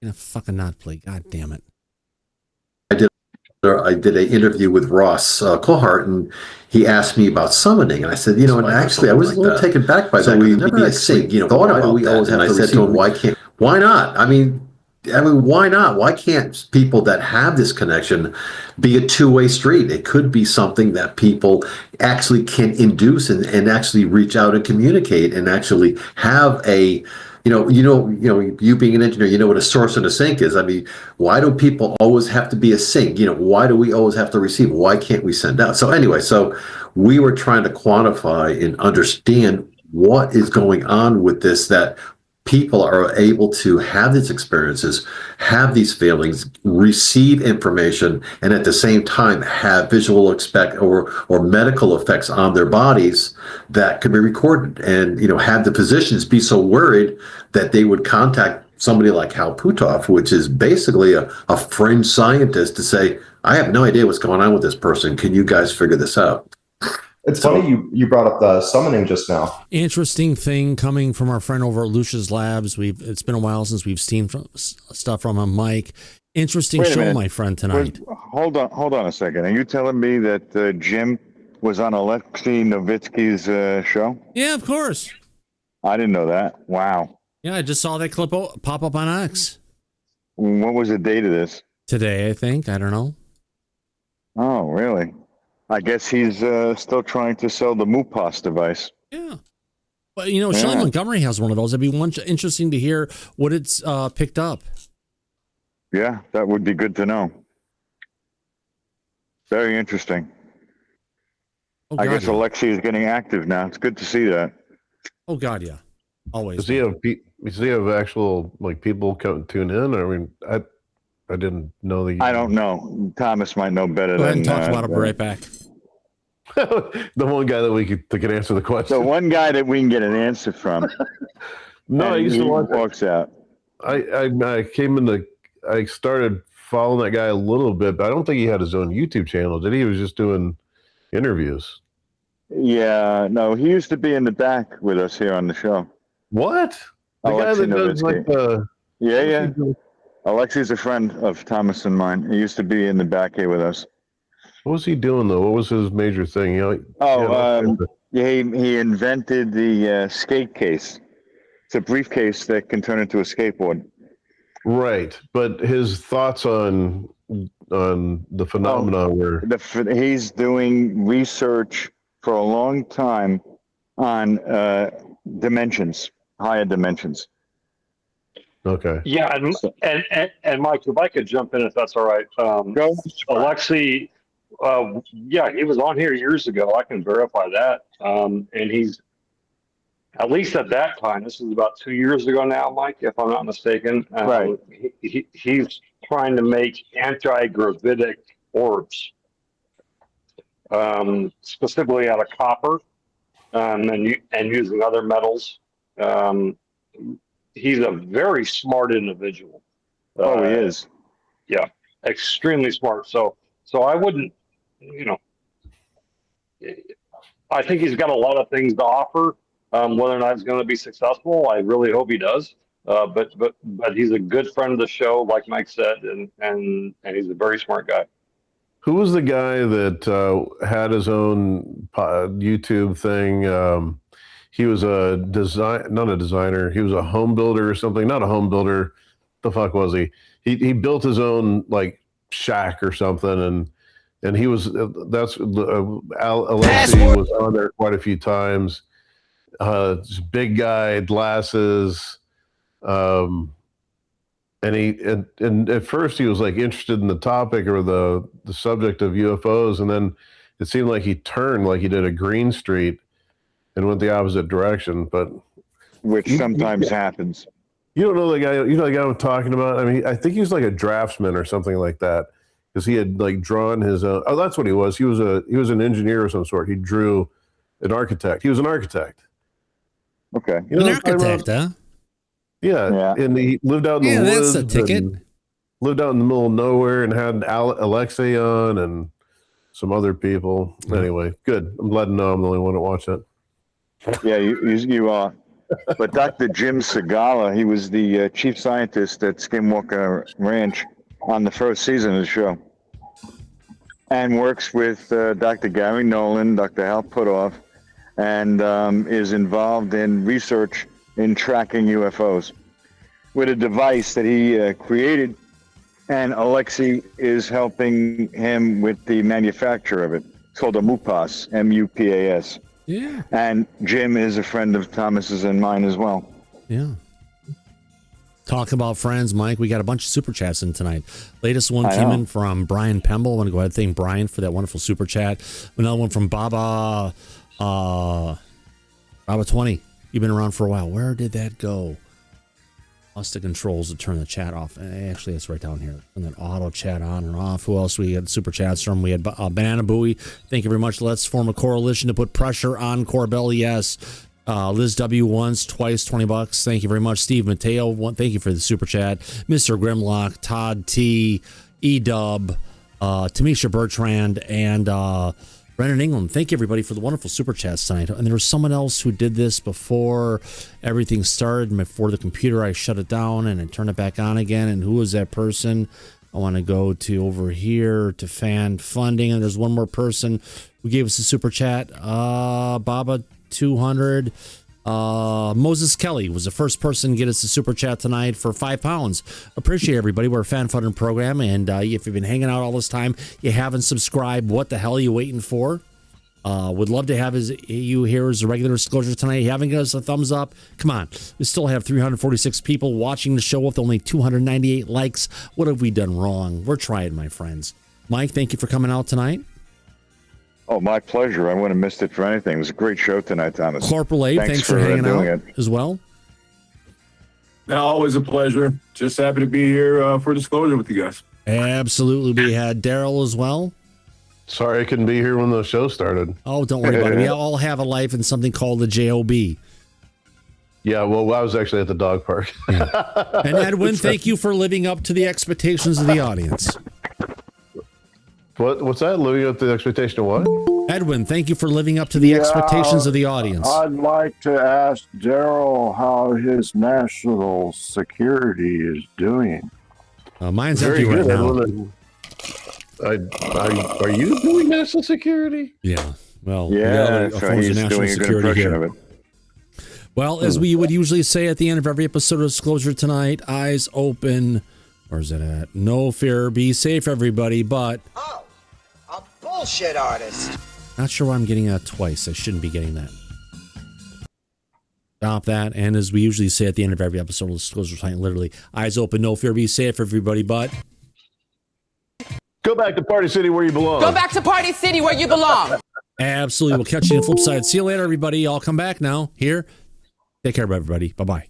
Gonna fucking not play. God damn it. I did an interview with Ross Cohart, and he asked me about summoning, and I said, and actually I was a little taken back by that. We never actually thought about that, and I said to him, why not? I mean, why not? Why can't people that have this connection be a two-way street? It could be something that people actually can induce and actually reach out and communicate and actually have a, you being an engineer, you know what a source and a sink is. I mean, why do people always have to be a sink? Why do we always have to receive? Why can't we send out? So anyway, we were trying to quantify and understand what is going on with this, that people are able to have these experiences, have these feelings, receive information, and at the same time have visual or medical effects on their bodies that can be recorded. And have the physicians be so worried that they would contact somebody like Hal Puthoff, which is basically a fringe scientist, to say, I have no idea what's going on with this person. Can you guys figure this out? It's funny you brought up the summoning just now. Interesting thing coming from our friend over at Lucia's Labs. It's been a while since we've seen stuff from him, Mike. Interesting show, my friend, tonight. Hold on a second. Are you telling me that Jim was on Alexei Novitsky's show? Yeah, of course. I didn't know that. Wow. Yeah, I just saw that clip pop up on X. What was the date of this? Today, I think. I don't know. Oh, really? I guess he's still trying to sell the MUPOS device. Yeah. But, Shelley Montgomery has one of those. It'd be interesting to hear what it's picked up. Yeah, that would be good to know. Very interesting. I guess Alexei is getting active now. It's good to see that. Oh, God, yeah. Always. Does he have actual people tune in? I mean, I didn't know that. I don't know. Thomas might know better. Go ahead and talk about it. Right back. The one guy that can answer the question. The one guy that we can get an answer from. No, I used to watch. Walks out. I started following that guy a little bit, but I don't think he had his own YouTube channel. Did he? He was just doing interviews. Yeah, no, he used to be in the back with us here on the show. What? The guy that does like the. Yeah. Alexei's a friend of Thomas and mine. He used to be in the back here with us. What was he doing though? What was his major thing? He invented the skate case. It's a briefcase that can turn into a skateboard. Right, but his thoughts on the phenomena were he's doing research for a long time on dimensions, higher dimensions. Okay. Yeah, and Mike, if I could jump in, if that's all right. Go. Alexei, yeah, he was on here years ago. I can verify that. And he's, at least at that time, this is about 2 years ago now, Mike, if I'm not mistaken. Right. He's trying to make anti-gravitic orbs, specifically out of copper, and using other metals. He's a very smart individual. Oh, he is. Yeah, extremely smart. So I wouldn't, I think he's got a lot of things to offer. Whether or not he's going to be successful, I really hope he does. But he's a good friend of the show, like Mike said, and he's a very smart guy. Who was the guy that had his own YouTube thing? He was not a designer. He was a home builder or something. Not a home builder. The fuck was he? He built his own like shack or something, and he was Alexei was on there quite a few times. Just big guy, glasses, and at first he was like interested in the topic or the subject of UFOs, and then it seemed like he turned, like he did a Green Street, and went the opposite direction. But which sometimes happens. You don't know the guy. You know the guy I'm talking about. I mean, I think he was like a draftsman or something like that, because he had like drawn his own. Oh, that's what he was. He was an engineer of some sort. He drew an architect. He was an architect. Okay. You know an architect, huh? Yeah, and he lived out in the woods. That's a ticket. Lived out in the middle of nowhere and had Alexei on and some other people. Anyway, good. I'm glad to know I'm the only one that watched it. Yeah, you are. But Dr. Jim Segala, he was the chief scientist at Skinwalker Ranch on the first season of the show, and works with Dr. Gary Nolan, Dr. Hal Putoff, and is involved in research in tracking UFOs with a device that he created, and Alexei is helping him with the manufacture of it. It's called a MUPAS, M-U-P-A-S. Yeah. And Jim is a friend of Thomas's and mine as well. Yeah. Talk about friends, Mike. We got a bunch of super chats in tonight. Latest one came in from Brian Pemble. I want to go ahead and thank Brian for that wonderful super chat. Another one from Baba 20. You've been around for a while. Where did that go? Lost the controls to turn the chat off. Actually, it's right down here. And then auto chat on and off. Who else we had super chats from? We had Banana Bowie. Thank you very much. Let's form a coalition to put pressure on Corbell. Yes. Liz W. once, twice, $20. Thank you very much. Steve Mateo. Thank you for the super chat. Mr. Grimlock, Todd T, E-Dub, Tamisha Bertrand, and Brennan England. Thank you, everybody, for the wonderful super chats tonight. And there was someone else who did this before everything started. Before the computer, I shut it down and I turned it back on again. And who was that person? I want to go to over here to fan funding. And there's one more person who gave us a super chat. Baba 200. Moses Kelly was the first person to get us a super chat tonight for £5. Appreciate everybody. We're a fan funding program, and if you've been hanging out all this time, you haven't subscribed, what the hell are you waiting for? Would love to have you here as a regular disclosure tonight. You haven't given us a thumbs up? Come on. We still have 346 people watching the show with only 298 likes. What have we done wrong? We're trying, my friends. Mike, thank you for coming out tonight. Oh, my pleasure. I wouldn't have missed it for anything. It was a great show tonight, Thomas. Corporal Abe, thanks for hanging out it as well. Now, always a pleasure. Just happy to be here for disclosure with you guys. Absolutely. We had Daryl as well. Sorry I couldn't be here when the show started. Oh, don't worry about it. We all have a life in something called the JOB. Yeah, well, I was actually at the dog park. Yeah. And Edwin, thank you for living up to the expectations of the audience. What's that? Living up to the expectation of what? Edwin, thank you for living up to the expectations of the audience. I'd like to ask Daryl how his national security is doing. Mine's empty right now. Are you doing national security? Yeah. Well, yeah, so he's doing a good impression of it. Well, as we would usually say at the end of every episode of Disclosure tonight, eyes open. Where's it at? No fear. Be safe, everybody. But a bullshit artist. Not sure why I'm getting that twice. I shouldn't be getting that. Stop that. And as we usually say at the end of every episode of Disclosure Time, literally, eyes open, no fear, be safe for everybody, but... Go back to Party City where you belong. Go back to Party City where you belong. Absolutely. We'll catch you on the flip side. See you later, everybody. I'll come back now here. Take care, everybody. Bye-bye.